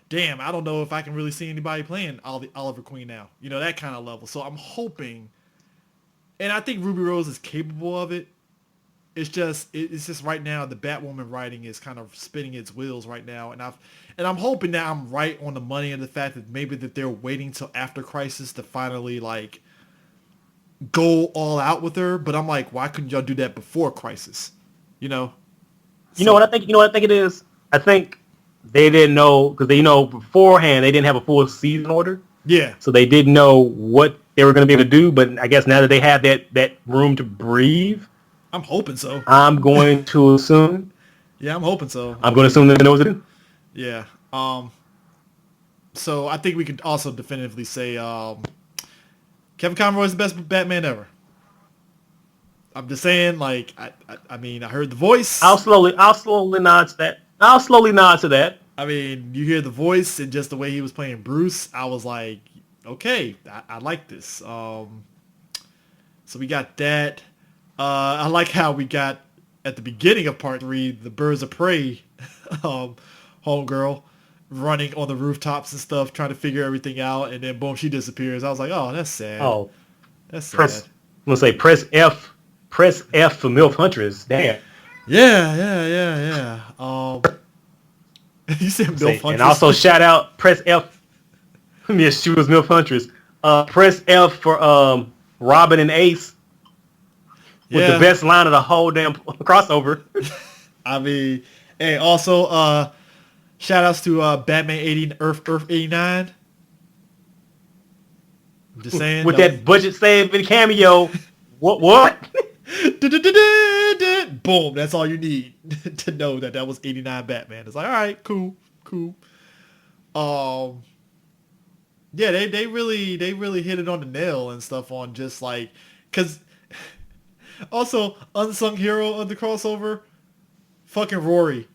S1: damn, I don't know if I can really see anybody playing Oliver Queen now. You know, that kind of level. So I'm hoping, and I think Ruby Rose is capable of it. It's just right now the Batwoman writing is kind of spinning its wheels right now, and I'm hoping that I'm right on the money of the fact that maybe that they're waiting till after Crisis to finally like go all out with her. But I'm like, why couldn't y'all do that before Crisis? You know?
S2: You know what I think it is? I think they didn't know because beforehand they didn't have a full season order.
S1: Yeah.
S2: So they didn't know what they were going to be able to do. But I guess now that they have that room to breathe,
S1: I'm hoping so.
S2: I'm going to assume.
S1: Yeah, I'm hoping so.
S2: I'm going to assume they know what to do.
S1: Yeah. So I think we could also definitively say Kevin Conroy is the best Batman ever. I'm just saying, like, I mean, I heard the voice.
S2: I'll slowly nod to that.
S1: I mean, you hear the voice and just the way he was playing Bruce. I was like, okay, I like this. So we got that. I like how we got at the beginning of part 3 the Birds of Prey homegirl running on the rooftops and stuff, trying to figure everything out, and then boom, she disappears. I was like, oh, that's sad.
S2: Oh,
S1: that's sad.
S2: I'm gonna say press F for MILF Huntress. Damn.
S1: Yeah. You said MILF Huntress.
S2: And also shout out press F. Yes, she was MILF Huntress. Press F for Robin and Ace. With the best line of the whole damn crossover.
S1: I mean, hey, also, shout outs to Batman 80, Earth 89. I'm just saying.
S2: With that budget saving cameo. What?
S1: Boom, that's all you need to know that was 89 Batman. It's like, all right, cool. Yeah, they really hit it on the nail and stuff on just like, because also, unsung hero of the crossover, fucking Rory.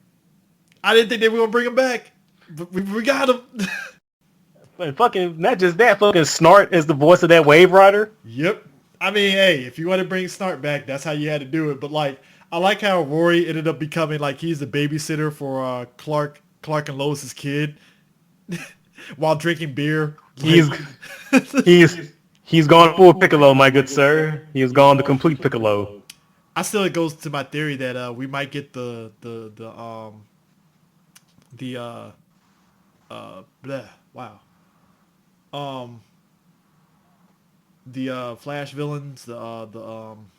S1: I didn't think they were going to bring him back, but we got him.
S2: And fucking, not just that, fucking Snart is the voice of that Wave Rider.
S1: Yep. I mean, hey, if you want to bring Snart back, that's how you had to do it. But, like, I like how Rory ended up becoming, like, he's the babysitter for Clark and Lois's kid while drinking beer.
S2: He's gone full Piccolo, my good sir. He has gone the complete Piccolo.
S1: It goes to my theory that we might get the Flash villains, I'm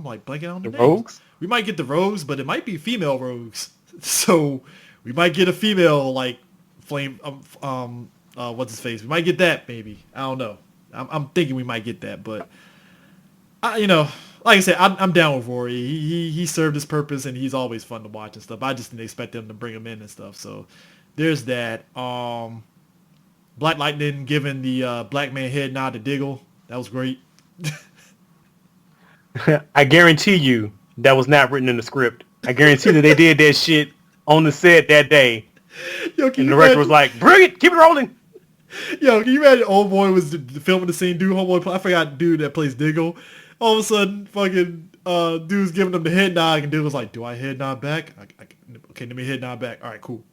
S1: like blanking on the names.
S2: Rogues?
S1: We might get the rogues, but it might be female rogues. So we might get a female like Flame, what's his face? We might get that, maybe. I don't know. I'm thinking we might get that, but like I said, I'm down with Rory. He served his purpose, and he's always fun to watch and stuff. I just didn't expect them to bring him in and stuff. So there's that. Black Lightning giving the black man head nod to Diggle. That was great.
S2: I guarantee you that was not written in the script. I guarantee that they did that shit on the set that day.
S1: Yo,
S2: and the director was like, bring it, keep it rolling.
S1: Yo, can you imagine old boy was filming the scene, dude, homeboy, I forgot the dude that plays Diggle. All of a sudden, fucking dude's giving him the head nod, and Diggle's like, do I head nod back? Okay, let me head nod back. All right, cool.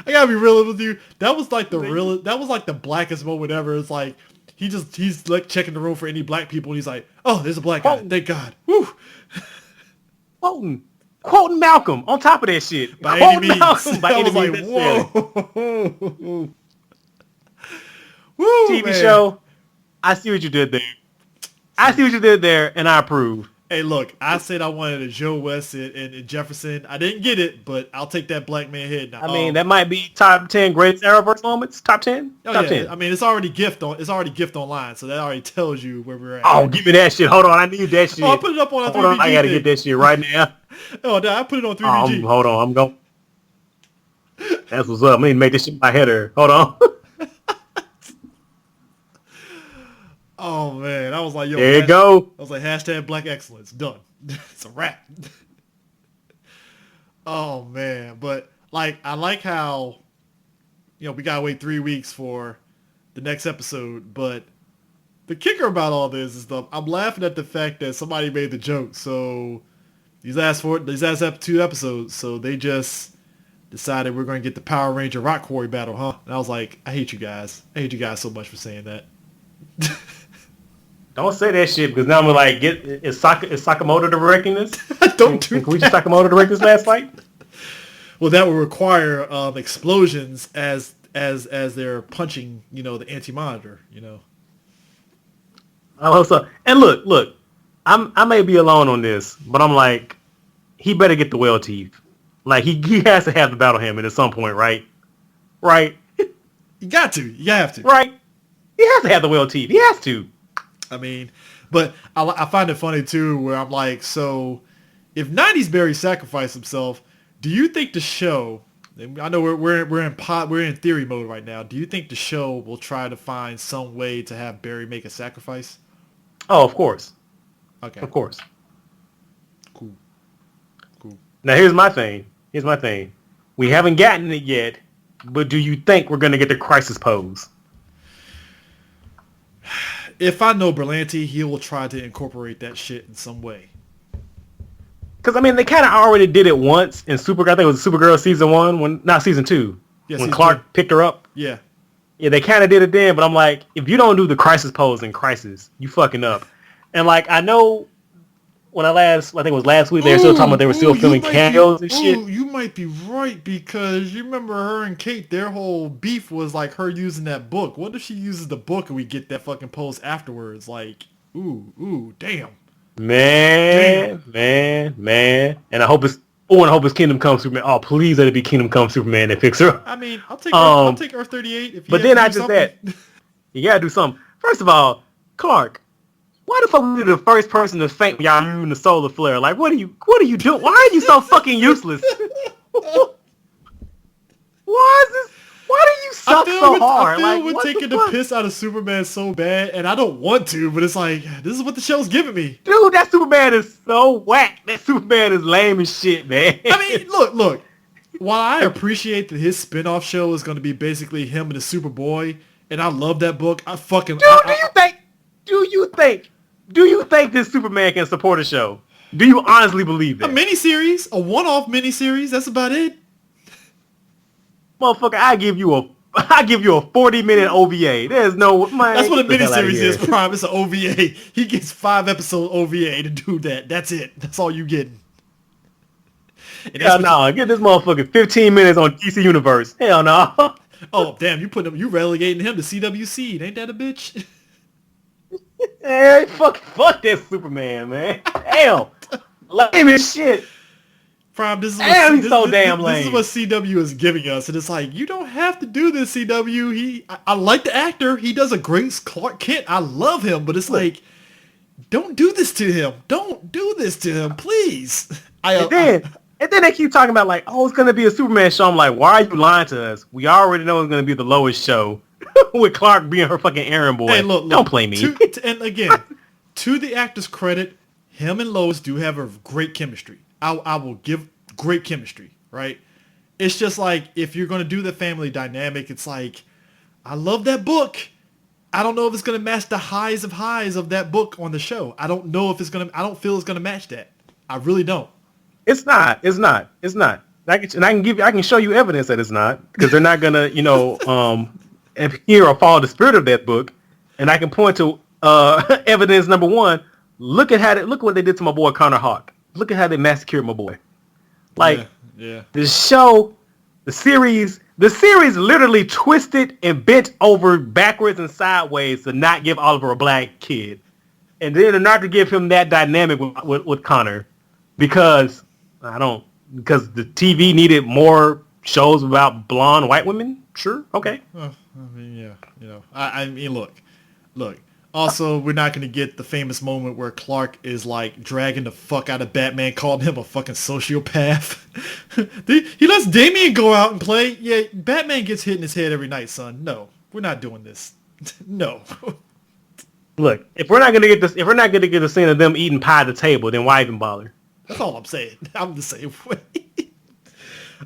S1: I gotta be real with you. That was like the blackest moment ever. It's like, he's like checking the room for any black people, and he's like, oh, there's a black guy. Thank God. Woo.
S2: Quoting Malcolm on top of that shit.
S1: By any means.
S2: Malcolm by any means.
S1: Whoa. Woo,
S2: TV
S1: man.
S2: show. I see what you did there. And I approve.
S1: Hey, look, I said I wanted a Joe West and Jefferson. I didn't get it, but I'll take that black man head now.
S2: I mean, that might be top 10 greatest Arrowverse moments. Top 10? Top 10.
S1: I mean, it's already gift online, so that already tells you where we're at.
S2: Oh, give me that shit. Hold on, I need that shit.
S1: Oh, I put it up on a 3VG.
S2: Hold on, I gotta get that shit right now.
S1: Oh, I put it on 3VG.
S2: Hold on, I'm going. That's what's up. I need to make this shit my header. Hold on.
S1: Oh man, I was like, yo,
S2: there you go.
S1: I was like, hashtag Black Excellence, done. It's a wrap. Oh man, but like, I like how, we gotta wait 3 weeks for the next episode. But the kicker about all this is I'm laughing at the fact that somebody made the joke. So these last 2 episodes, so they just decided we're going to get the Power Ranger Rock Quarry battle, huh? And I was like, I hate you guys. I hate you guys so much for saying that.
S2: Don't say that shit, because now I'm like, is Sakamoto directing this?
S1: Can
S2: we just Sakamoto direct this last fight?
S1: Well, that would require explosions as they're punching, the anti-monitor,
S2: I hope so. And look, I may be alone on this, but I'm like, he better get the whale teeth. Like, he has to have the battle helmet at some point, right? Right?
S1: You got to. You have to.
S2: Right? He has to have the whale teeth. He has to.
S1: I mean, but I find it funny too, where I'm like, so if 90s Barry sacrificed himself, do you think the show? I know we're in theory mode right now. Do you think the show will try to find some way to have Barry make a sacrifice?
S2: Oh, of course.
S1: Okay.
S2: Of course.
S1: Cool.
S2: Now here's my thing. We haven't gotten it yet, but do you think we're gonna get the crisis pose?
S1: If I know Berlanti, he will try to incorporate that shit in some way.
S2: Because, I mean, they kind of already did it once in Supergirl. I think it was Supergirl season 1, not season 2, when Clark picked her up.
S1: Yeah.
S2: Yeah, they kind of did it then, but I'm like, if you don't do the crisis pose in Crisis, you fucking up. And, like, I know when I think it was last week, they were still talking about they were still filming cameos and shit.
S1: You might be right, because you remember her and Kate, their whole beef was like her using that book. What if she uses the book and we get that fucking pose afterwards? Like, damn.
S2: Man. And I hope it's Kingdom Come Superman. Oh, please let it be Kingdom Come Superman that fix her.
S1: I mean, I'll take Earth 38 if you.
S2: But then I just said, you gotta do something. First of all, Clark, why the fuck were you the first person to faint when y'all using the solar flare? Like, what are you doing? Why are you so fucking useless? Why do you suck so hard?
S1: I feel we're taking the piss out of Superman so bad, and I don't want to, but it's like, this is what the show's giving me.
S2: Dude, that Superman is so whack. That Superman is lame as shit, man.
S1: I mean, look. While I appreciate that his spin-off show is going to be basically him and the Superboy, and I love that book,
S2: Do you think this Superman can support a show? Do you honestly believe that?
S1: A miniseries, a one-off miniseries, that's about it.
S2: Motherfucker, I give you a 40-minute OVA. There's no man.
S1: That's what a miniseries is, Prime. It's an OVA. He gets 5-episode OVA to do that. That's it. That's all you get.
S2: Hell no. Get this motherfucker 15 minutes on DC Universe. Hell no.
S1: Oh damn, you relegating him to CWC. Ain't that a bitch?
S2: Hey, fuck that Superman, man. Damn. Lame as shit.
S1: Prime, this is what
S2: Damn, he's so damn
S1: this is
S2: lame.
S1: what CW is giving us, and it's like you don't have to do this, CW. I like the actor. He does a great Clark Kent. I love him, but it's like, don't do this to him. Don't do this to him, please.
S2: And then they keep talking about like, oh, it's gonna be a Superman show. I'm like, why are you lying to us? We already know it's gonna be the lowest show with Clark being her fucking errand boy.
S1: Hey, look,
S2: don't play me.
S1: And again, to the actor's credit, him and Lois do have a great chemistry. I will give great chemistry, right? It's just like, if you're going to do the family dynamic, it's like, I love that book. I don't know if it's going to match the highs of that book on the show. I don't know if it's going to, I don't feel it's going to match that. I really don't.
S2: It's not. I can show you evidence that it's not, because they're not gonna, adhere or follow the spirit of that book. And I can point to evidence number one. Look what they did to my boy Connor Hawk. Look at how they massacred my boy. Like, the show, the series literally twisted and bent over backwards and sideways to not give Oliver a black kid, and then not to give him that dynamic with Connor, because the TV needed more shows about blonde white women. Sure, okay.
S1: I mean, I mean, look. Also, we're not going to get the famous moment where Clark is like dragging the fuck out of Batman, calling him a fucking sociopath. He lets Damian go out and play. Yeah, Batman gets hit in his head every night, son. No, we're not doing this. No.
S2: Look, if we're not going to get the scene of them eating pie at the table, then why even bother?
S1: That's all I'm saying. I'm the same way.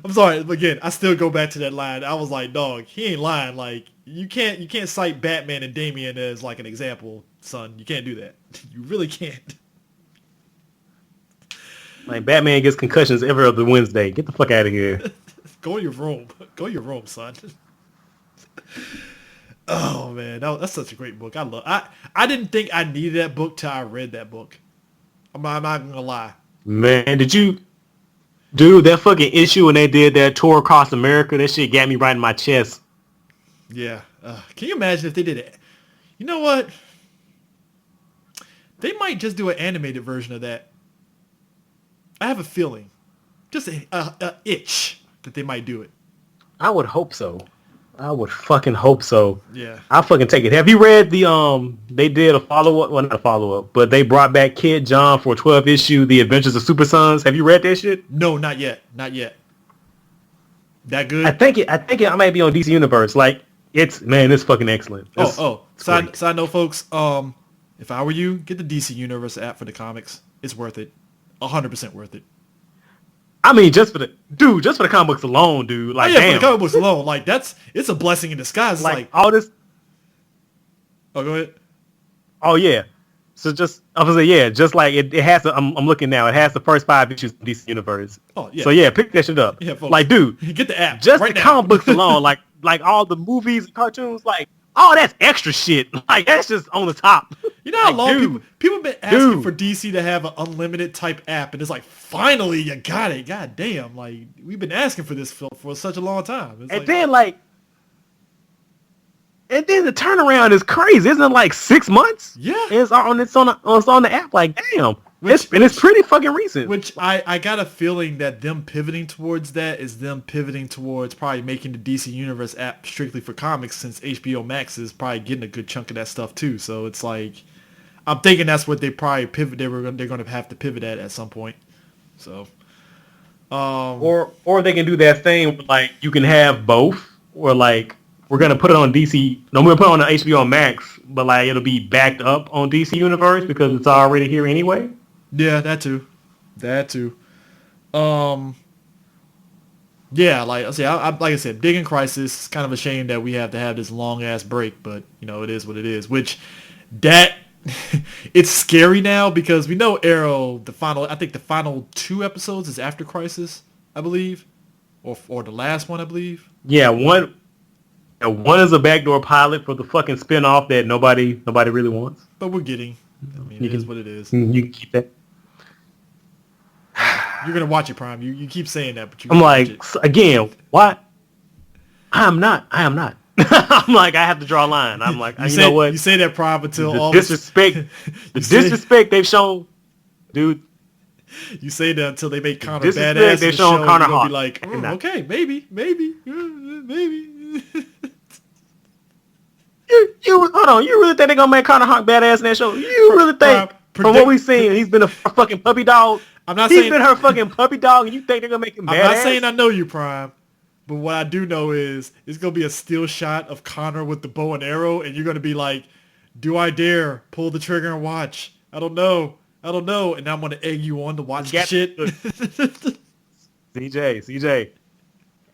S1: I'm sorry. Again, I still go back to that line. I was like, dog, he ain't lying. Like, you can't cite Batman and Damian as like an example, son. You can't do that. You really can't.
S2: Like, Batman gets concussions every other Wednesday. Get the fuck out of here.
S1: Go to your room. Go to your room, son. Oh man, that's such a great book. I didn't think I needed that book till I read that book. I'm not gonna lie.
S2: Man, dude, that fucking issue when they did that tour across America, that shit got me right in my chest.
S1: Yeah. Can you imagine if they did it? You know what? They might just do an animated version of that. I have a feeling. Just a itch that they might do it.
S2: I would hope so. I would fucking hope so.
S1: Yeah.
S2: I'll fucking take it. Have you read they did a follow-up? Well, not a follow-up, but they brought back Kid John for a 12 issue, The Adventures of Super Sons. Have you read that shit?
S1: No, not yet. That good?
S2: I think it might be on DC Universe. Like, it's fucking excellent.
S1: Side note, folks, if I were you, get the DC Universe app for the comics. It's worth it. 100% worth it.
S2: I mean, just for the comic books alone, dude. Like,
S1: for
S2: damn.
S1: the comic books alone, like it's a blessing in disguise. It's like
S2: all this.
S1: Oh, go ahead.
S2: Oh yeah. So I was like, yeah, just like it has. I'm looking now. It has the first 5 issues of DC Universe.
S1: Oh yeah.
S2: So yeah, pick that shit up.
S1: Yeah, folks.
S2: Like, dude,
S1: get the app.
S2: Just
S1: right
S2: the
S1: now.
S2: comic books alone, like all the movies and cartoons, like, oh, that's extra shit. Like, that's just on the top.
S1: You know how long people have been asking for DC to have an unlimited type app, and it's like, finally you got it. God damn, like we've been asking for this for such a long time. It's
S2: and then the turnaround is crazy. Isn't it like 6 months?
S1: Yeah,
S2: it's on the app. Like, damn, it's pretty fucking recent.
S1: Which I got a feeling that them pivoting towards that is them pivoting towards probably making the DC Universe app strictly for comics, since HBO Max is probably getting a good chunk of that stuff too. So it's like, I'm thinking that's what they probably they're going to have to pivot at some point. So,
S2: or they can do that thing where, like, you can have both, or like, we're gonna put it on DC. No, we're gonna put it on the HBO Max, but like, it'll be backed up on DC Universe because it's already here anyway.
S1: Yeah, that too. Yeah, like I said, digging Crisis. It's kind of a shame that we have to have this long ass break, but it is what it is. Which it's scary now because we know Arrow. I think the final 2 episodes is after Crisis, I believe, or the last one, I believe.
S2: Yeah, one is a backdoor pilot for the fucking spinoff that nobody really wants.
S1: But we're getting. I mean, it is what it is.
S2: You can keep that.
S1: You're gonna watch it, Prime. You keep saying that, but
S2: I'm like, again, what? I am not. I'm like, I have to draw a line. I'm like, you know what?
S1: You say that, Prime, until
S2: the
S1: all
S2: disrespect, the disrespect they've shown, dude.
S1: You say that until they make Connor
S2: Disrespect,
S1: badass in
S2: they're
S1: the
S2: showing
S1: show,
S2: Connor
S1: you're gonna be
S2: Hawk.
S1: like,
S2: Nah.
S1: okay, maybe.
S2: You hold on. You really think they're gonna make Connor Hawk badass in that show? You really
S1: Prime,
S2: think from what we've seen, he's been a fucking puppy dog?
S1: I'm not
S2: He's
S1: saying
S2: been her fucking puppy dog, and you think they're gonna make him
S1: I'm not saying
S2: badass?
S1: I know you, Prime. But what I do know is it's gonna be a still shot of Connor with the bow and arrow, and you're gonna be like, "Do I dare pull the trigger and watch? I don't know, and I'm gonna egg you on to watch the shit."
S2: Look, CJ,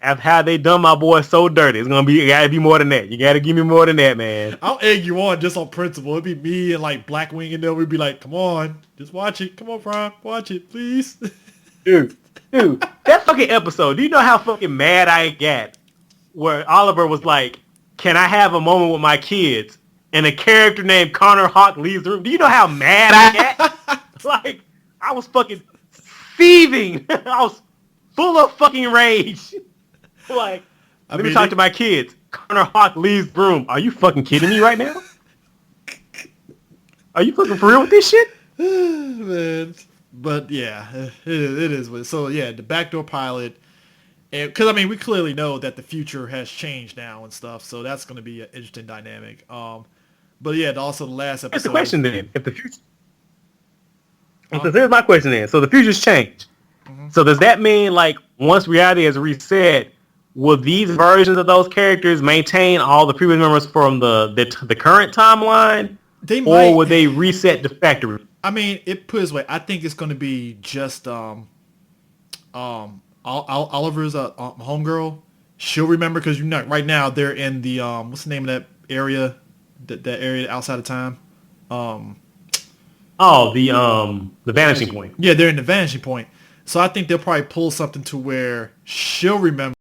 S2: I've had they done my boy so dirty. It's gonna be, it gotta be more than that. You gotta give me more than that, man.
S1: I'll egg you on just on principle. It'd be me and like Blackwing in there. We'd be like, "Come on, just watch it. Come on, Prime, watch it, please."
S2: Dude, that fucking episode. Do you know how fucking mad I got where Oliver was like, "Can I have a moment with my kids?" And a character named Connor Hawk leaves the room. Do you know how mad I got? Like, I was fucking seething. I was full of fucking rage. Like, let me talk to my kids. Connor Hawk leaves the room. Are you fucking kidding me right now? Are you fucking for real with this shit?
S1: Man. But yeah, it is. So yeah, the backdoor pilot, and because I mean we clearly know that the future has changed now and stuff, so that's going to be an interesting dynamic. But yeah, also the last episode.
S2: Here's the question then: if the future, here's my question then. So the future's changed. Mm-hmm. So does that mean like once reality is reset, will these versions of those characters maintain all the previous members from the current timeline, or would they reset the factory?
S1: I mean, it put this way. I think it's going to be just Oliver's homegirl. She'll remember because right now they're in the what's the name of that area? That area outside of time.
S2: The vanishing point.
S1: Yeah, they're in the vanishing point. So I think they'll probably pull something to where she'll remember,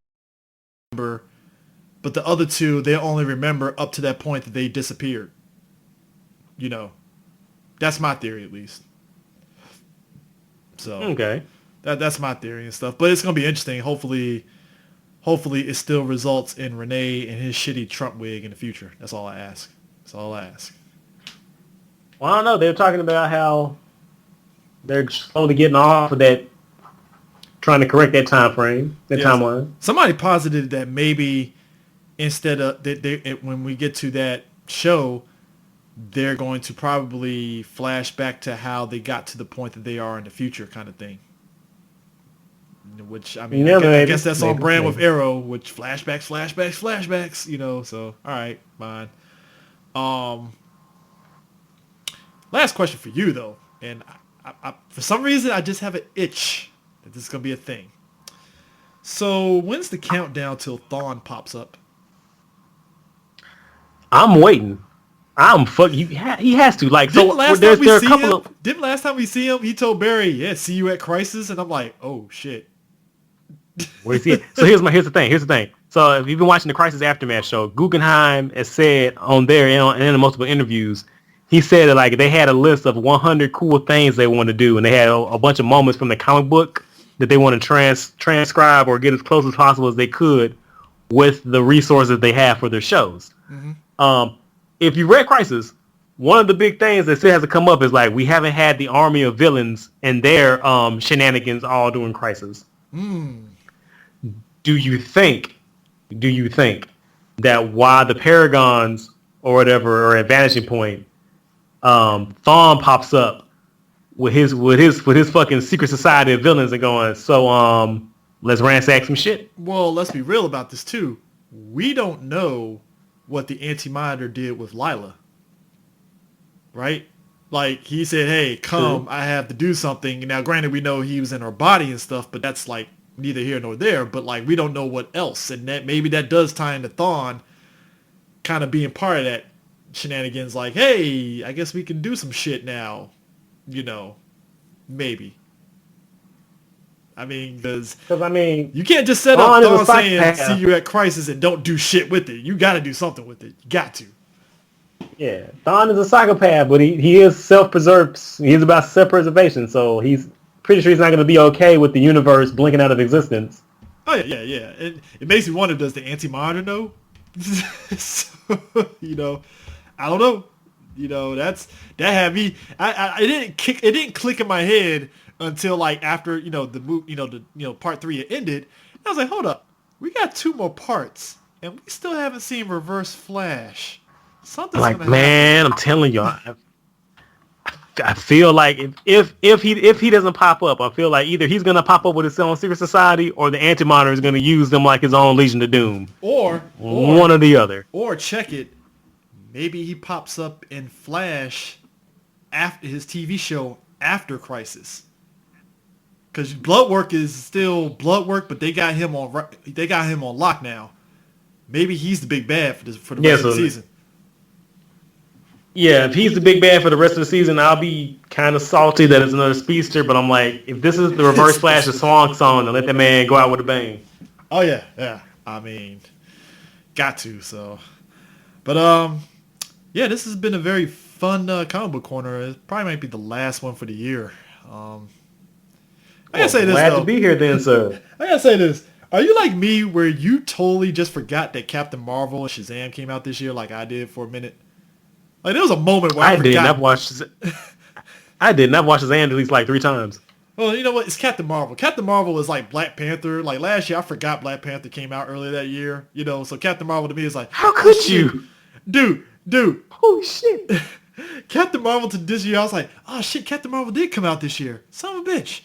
S1: but the other two they'll only remember up to that point that they disappeared. You know. That's my theory, at least. So
S2: okay,
S1: that's my theory and stuff. But it's gonna be interesting. Hopefully, it still results in Renee and his shitty Trump wig in the future. That's all I ask.
S2: Well, I don't know. They were talking about how they're slowly getting off of that, trying to correct that time frame, timeline.
S1: Somebody posited that maybe instead of when we get to that show, they're going to probably flash back to how they got to the point that they are in the future kind of thing. Which, I mean, I guess that's on brand with Arrow, which flashbacks, you know, so, all right, fine. Last question for you, though, and I for some reason, I just have an itch that this is going to be a thing. So, when's the countdown till Thawne pops up?
S2: I'm waiting. He has to. Like,
S1: didn't last time we see him, he told Barry, "Yeah, see you at Crisis," and I'm like, "Oh shit."
S2: Where is he? So here's the thing. So if you've been watching the Crisis Aftermath show, Guggenheim has said on there and in multiple interviews, he said that like they had a list of 100 cool things they want to do, and they had a bunch of moments from the comic book that they want to transcribe or get as close as possible as they could with the resources they have for their shows. Mm-hmm. If you read Crisis, one of the big things that still has to come up is like we haven't had the army of villains and their shenanigans all during Crisis.
S1: Mm.
S2: Do you think that while the Paragons or whatever are at Vanishing Point, Thawne pops up with his fucking secret society of villains and going, so let's ransack some shit?
S1: Well, let's be real about this too. We don't know what the Anti-Monitor did with Lila, right? Like, he said, "Hey, come, I have to do something." Now, granted, we know he was in her body and stuff, but that's like neither here nor there. But like, we don't know what else, and that maybe that does tie into Thawne kind of being part of that shenanigans. Like, hey, I guess we can do some shit now, you know, maybe. I mean, because you can't just set up Thawne saying "see you at Crisis" and don't do shit with it. You got to do something with it. You got to.
S2: Yeah, Thawne is a psychopath, but he is self-preserved. He's about self-preservation, so he's pretty sure he's not going to be okay with the universe blinking out of existence.
S1: Oh yeah. It makes me wonder: does the Anti-Monitor know? So, you know, I don't know. You know, that had me. It didn't click in my head until like after the part 3 had ended. And I was like, hold up, we got 2 more parts, and we still haven't seen Reverse Flash. Something's
S2: Like,
S1: gonna happen.
S2: man, I'm telling you, I feel like if he doesn't pop up, I feel like either he's gonna pop up with his own secret society, or the Anti-Monitor is gonna use them like his own Legion of Doom.
S1: Or
S2: One or the other.
S1: or check it. Maybe he pops up in Flash after his TV show after Crisis. Because blood work is still blood work, but they got him on lock now. Maybe he's the big bad for the rest of the season.
S2: Yeah, if he's the big bad for the rest of the season, I'll be kind of salty that it's another speedster. But I'm like, if this is the Reverse Flash of Swan Song, then let that man go out with a bang.
S1: Oh yeah. I mean, got to. So, but yeah, this has been a very fun comic book corner. It probably might be the last one for the year. I gotta say this,
S2: glad
S1: though.
S2: to be here then, sir.
S1: I gotta say this. Are you like me where you totally just forgot that Captain Marvel and Shazam came out this year like I did for a minute? Like, there was a moment where I forgot.
S2: I did not watch Shazam at least like 3 times.
S1: Well, you know what? It's Captain Marvel. Captain Marvel is like Black Panther. Like, last year, I forgot Black Panther came out earlier that year. You know, so Captain Marvel to me is like...
S2: How could you?
S1: Dude.
S2: Holy shit.
S1: Captain Marvel to this year, I was like, oh shit, Captain Marvel did come out this year. Son of a bitch.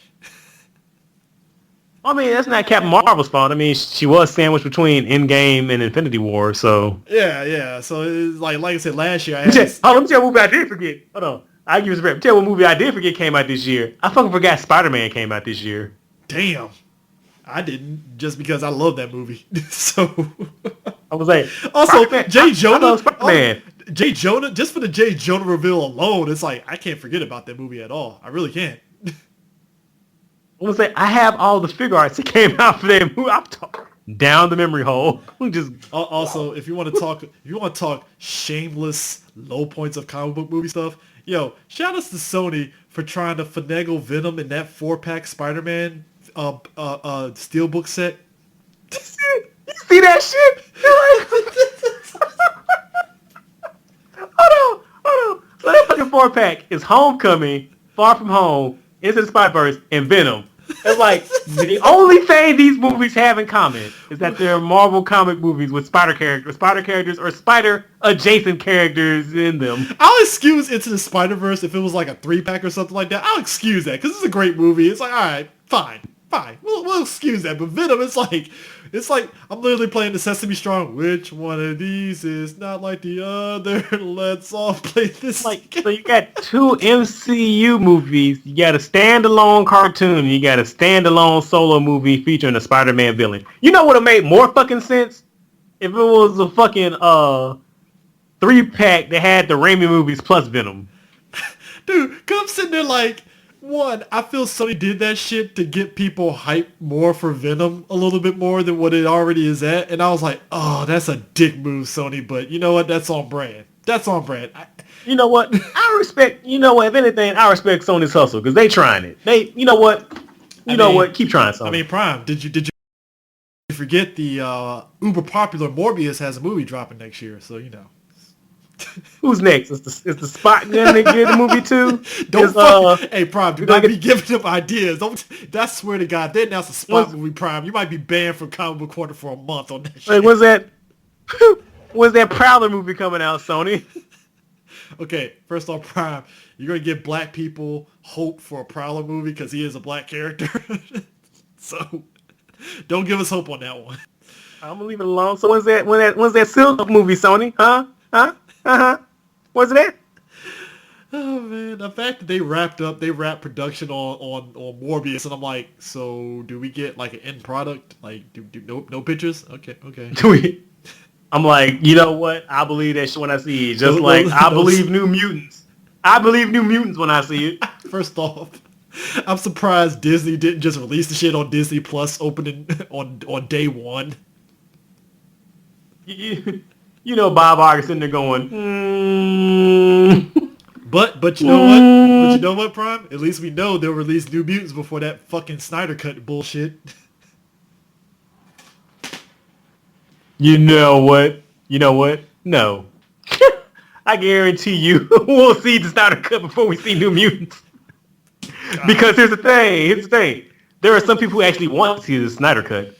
S2: I mean, that's not Captain Marvel's fault. I mean, she was sandwiched between Endgame and Infinity War, so...
S1: Yeah. So, it's like I said, last year, I had...
S2: Let me tell you what movie I did forget. Hold on. I'll give you some rep. Tell you what movie I did forget came out this year. I fucking forgot Spider-Man came out this year.
S1: Damn. I didn't, just because I love that movie. So...
S2: I was like...
S1: Also, Jay Jonah...
S2: Spider-Man.
S1: Jay Jonah, just for the Jay Jonah reveal alone, it's like, I can't forget about that movie at all. I really can't.
S2: I was like, I have all the figure arts that came out for that movie. I'm talking down the memory hole. Just
S1: also, if you want to talk shameless low points of comic book movie stuff, yo, shout outs to Sony for trying to finagle Venom in that 4-pack Spider-Man steelbook set.
S2: You see that shit? Hold on. So that fucking 4-pack is Homecoming, Far From Home, Into the Spider-Verse, and Venom. It's like, the only thing these movies have in common is that they're Marvel comic movies with spider characters, or spider-adjacent characters in them.
S1: I'll excuse Into the Spider-Verse if it was like a 3-pack or something like that. I'll excuse that, because it's a great movie. It's like, alright, fine. We'll excuse that. But Venom, it's like I'm literally playing the Sesame Strong. Which one of these is not like the other? Let's all play this.
S2: Like, so you got 2 MCU movies. You got a standalone cartoon. You got a standalone solo movie featuring a Spider-Man villain. You know what would have made more fucking sense? If it was a fucking 3-pack that had the Raimi movies plus Venom.
S1: Dude, cause I'm sitting there like, one, I feel Sony did that shit to get people hyped more for Venom a little bit more than what it already is at. And I was like, oh, that's a dick move, Sony. But you know what? That's on brand.
S2: You know what? If anything, I respect Sony's hustle because they trying it. You know what? Keep trying something.
S1: I mean, Prime, did you forget the uber popular Morbius has a movie dropping next year? So, you know.
S2: Who's next? Is the Spot gonna get a movie too?
S1: Hey, Prime, do not be giving them ideas. That's swear to God. They announced a Spot movie, Prime. You might be banned from Comic Book Corner for a month on that shit.
S2: Was that Prowler movie coming out, Sony?
S1: Okay, first off, Prime, you're gonna give black people hope for a Prowler movie because he is a black character. So, don't give us hope on that one.
S2: I'm gonna leave it alone. So when's that Silk movie, Sony? Huh? What's that?
S1: Oh man, the fact that they wrapped production on Morbius, and I'm like, so do we get like an end product? Like, no pictures? Okay.
S2: I'm like, you know what? I believe that shit when I see it. Just like I believe New Mutants. I believe New Mutants when I see it.
S1: First off, I'm surprised Disney didn't just release the shit on Disney Plus opening on day one.
S2: You know Bob Iger sitting there going,
S1: But you know what? But you know what, Prime? At least we know they'll release New Mutants before that fucking Snyder Cut bullshit.
S2: You know what? No. I guarantee you we'll see the Snyder Cut before we see New Mutants. Because here's the thing. There are some people who actually want to see the Snyder Cut.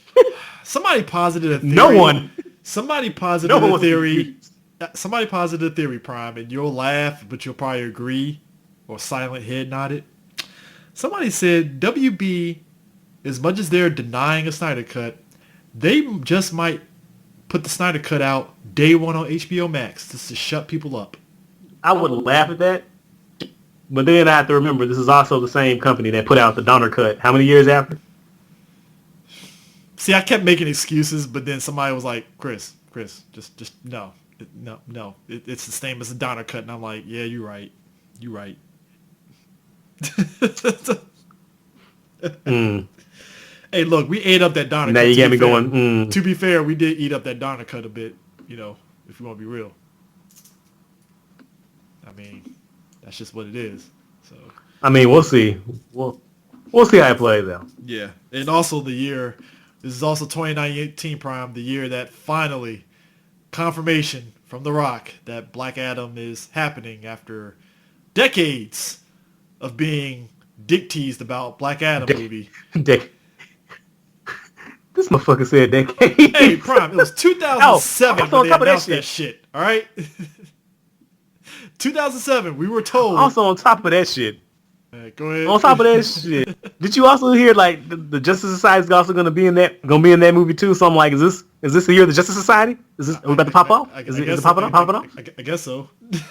S1: Somebody posited a theory.
S2: No one.
S1: Somebody
S2: No
S1: posited
S2: one
S1: a
S2: wants to be
S1: theory.
S2: confused.
S1: Somebody posited a theory, Prime, and you'll laugh, but you'll probably agree, or silent head nod it. Somebody said WB, as much as they're denying a Snyder Cut, they just might put the Snyder Cut out day one on HBO Max just to shut people up.
S2: I would laugh at that. But then I have to remember this is also the same company that put out the Donner Cut. How many years after?
S1: See, I kept making excuses, but then somebody was like, Chris, just no. No. It's the same as the Donner Cut. And I'm like, yeah, you're right. You're right. Hey, look, we ate up that Donner
S2: Now
S1: Cut.
S2: you got me going,
S1: To be fair, we did eat up that Donner Cut a bit, if you want to be real. I mean, that's just what it is. So.
S2: I mean, we'll see. We'll see how it plays out.
S1: Yeah. And also this is also 2018 Prime, the year that finally confirmation from The Rock that Black Adam is happening after decades of being dick teased about Black Adam movie.
S2: This motherfucker said decade.
S1: Hey, Prime, it was 2007 when they announced that shit. All right? 2007, we were told.
S2: Also on top of that shit.
S1: Go ahead.
S2: On top of that shit, did you also hear like the Justice Society is also gonna be in that movie too? So I'm like, is this the year of the Justice Society? Are we about to pop up? Is it popping up?
S1: I guess so.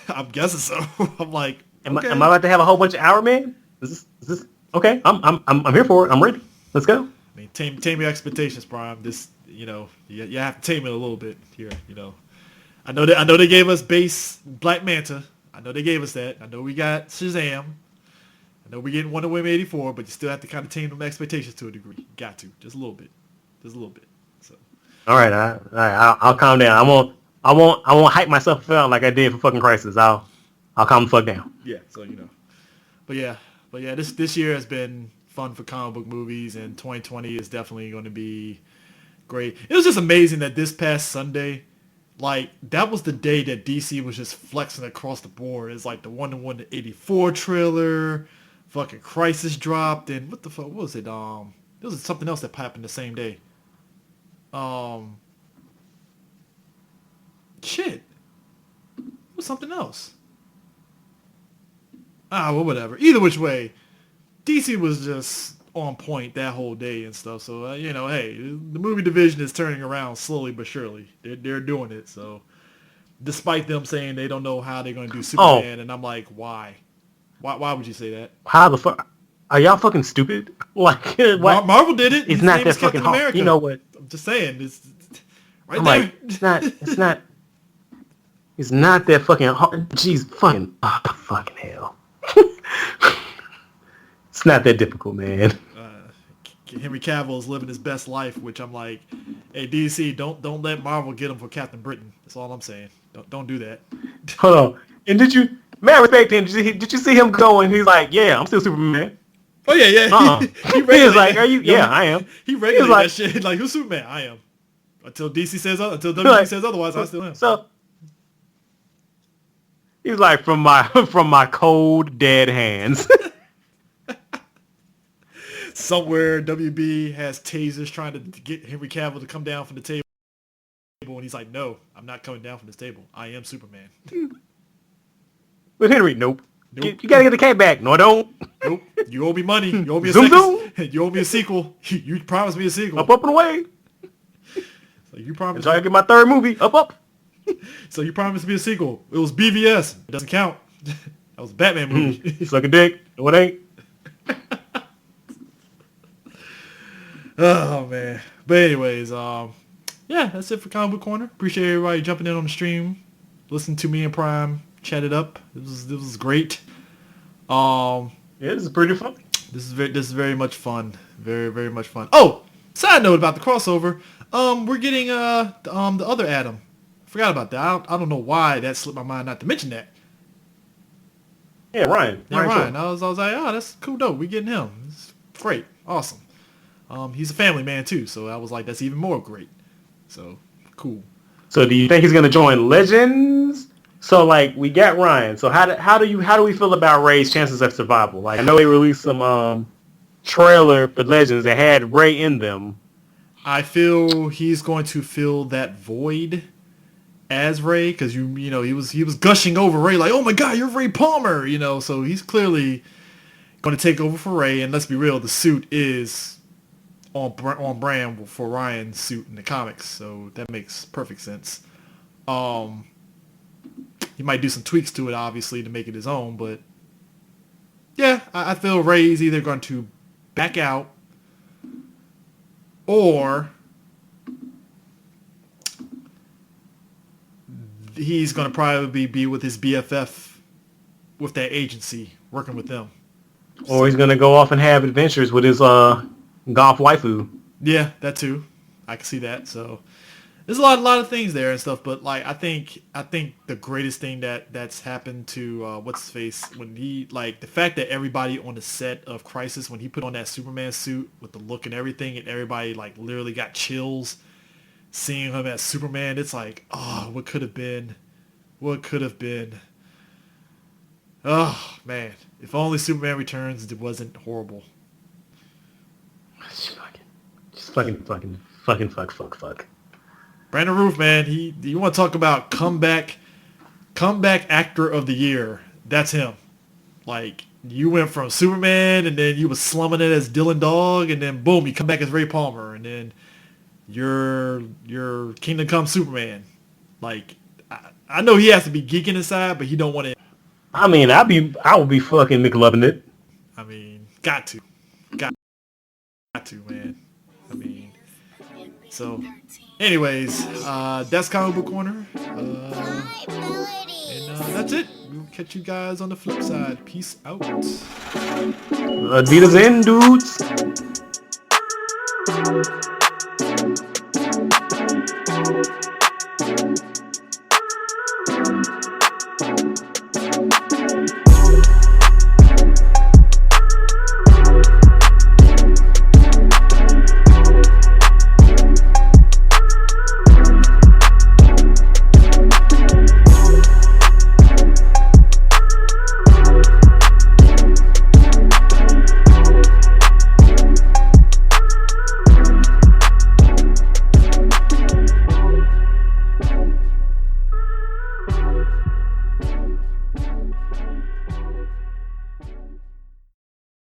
S1: I'm guessing so. I'm like, okay.
S2: Am I about to have a whole bunch of Iron Man? Is this okay? I'm here for it. I'm ready. Let's go.
S1: I mean, tame your expectations, Prime. This, you have to tame it a little bit here. I know they gave us base Black Manta. I know they gave us that. I know we got Shazam. I know we're getting Wonder Woman 84, but you still have to kind of tame them expectations to a degree. You got to, just a little bit. So.
S2: All right, I'll calm down. I won't hype myself out like I did for fucking Crisis. I'll calm the fuck down.
S1: Yeah, so but yeah, this year has been fun for comic book movies, and 2020 is definitely going to be great. It was just amazing that this past Sunday, like, that was the day that DC was just flexing across the board. It's like the Wonder Woman 84 trailer, fucking Crisis dropped, and what the fuck, what was it? There was something else that happened the same day. Shit. It was something else. Well, whatever. Either which way, DC was just on point that whole day and stuff. So, hey, the movie division is turning around slowly but surely. They're doing it. So, despite them saying they don't know how they're going to do Superman, and I'm like, why? Why would you say that?
S2: How the fuck? Are y'all fucking stupid? Like, what?
S1: Marvel did it.
S2: It's not that fucking hard.
S1: America.
S2: You know what?
S1: I'm just saying. It's right
S2: I'm
S1: there.
S2: like, it's not that fucking hard. Jeez, fucking hell. It's not that difficult, man.
S1: Henry Cavill is living his best life, which I'm like, hey, DC, don't let Marvel get him for Captain Britain. That's all I'm saying. Don't do that.
S2: Hold on. And man, respect him. Did you see him going? He's like, yeah, I'm still Superman.
S1: Oh yeah.
S2: He was like, are you? Yeah, I am.
S1: He regulated that shit. Like, who's Superman? I am. Until DC says WB says otherwise, I still am.
S2: So he's like, from my cold dead hands.
S1: Somewhere WB has tasers trying to get Henry Cavill to come down from the table, and he's like, no, I'm not coming down from this table. I am Superman.
S2: But Henry, nope. You gotta get the cape back. No, I don't.
S1: Nope. You owe me money. You owe me You owe me a sequel. You promised me a sequel.
S2: Up and away.
S1: So you promised.
S2: So I get my third movie. Up.
S1: So you promised me a sequel. It was BVS. It doesn't count. That was a Batman movie.
S2: Suck a dick. No, it ain't.
S1: Oh man. But anyways, yeah, that's it for Comic Book Corner. Appreciate everybody jumping in on the stream, listening to me and Prime chat it up. It was great.
S2: Yeah, this is pretty fun.
S1: This is very much fun. Very, very much fun. Oh, side note about the crossover. We're getting the other Adam. Forgot about that. I don't know why that slipped my mind not to mention that.
S2: Yeah, Ryan.
S1: Yeah, Ryan. I was like, oh, that's cool, dope. We getting him. It's great. Awesome. He's a family man too, so I was like, that's even more great. So cool.
S2: So do you think he's gonna join Legends So like we got Ryan. So how do we feel about Ray's chances of survival? Like I know they released some trailer for Legends that had Ray in them.
S1: I feel he's going to fill that void as Ray, because you know he was gushing over Ray like, oh my god, you're Ray Palmer, you know. So he's clearly going to take over for Ray, and let's be real, the suit is on brand for Ryan's suit in the comics, so that makes perfect sense. He might do some tweaks to it, obviously, to make it his own, but yeah, I feel Ray's either going to back out or he's going to probably be with his BFF with that agency, working with them.
S2: Or he's gonna go off and have adventures with his golf waifu.
S1: Yeah, that too. I can see that. So there's a lot of things there and stuff, but like I think the greatest thing that's happened to what's his face, when he, like, the fact that everybody on the set of Crisis, when he put on that Superman suit with the look and everything, and everybody like literally got chills seeing him as Superman. It's like, oh, what could have been. Oh man, if only Superman Returns it wasn't horrible.
S2: Just fuck.
S1: Brandon Roof, man, you want to talk about comeback actor of the year? That's him. Like, you went from Superman, and then you was slumming it as Dylan Dog, and then boom, you come back as Ray Palmer, and then you're Kingdom Come Superman. Like, I know he has to be geeking inside, but he don't want to.
S2: I mean, I would be fucking McLovin it.
S1: I mean, got to, man. I mean, so, anyways, that's Comic Book Corner, and that's it. We'll catch you guys on the flip side. Peace out.
S2: Adidas in, dudes.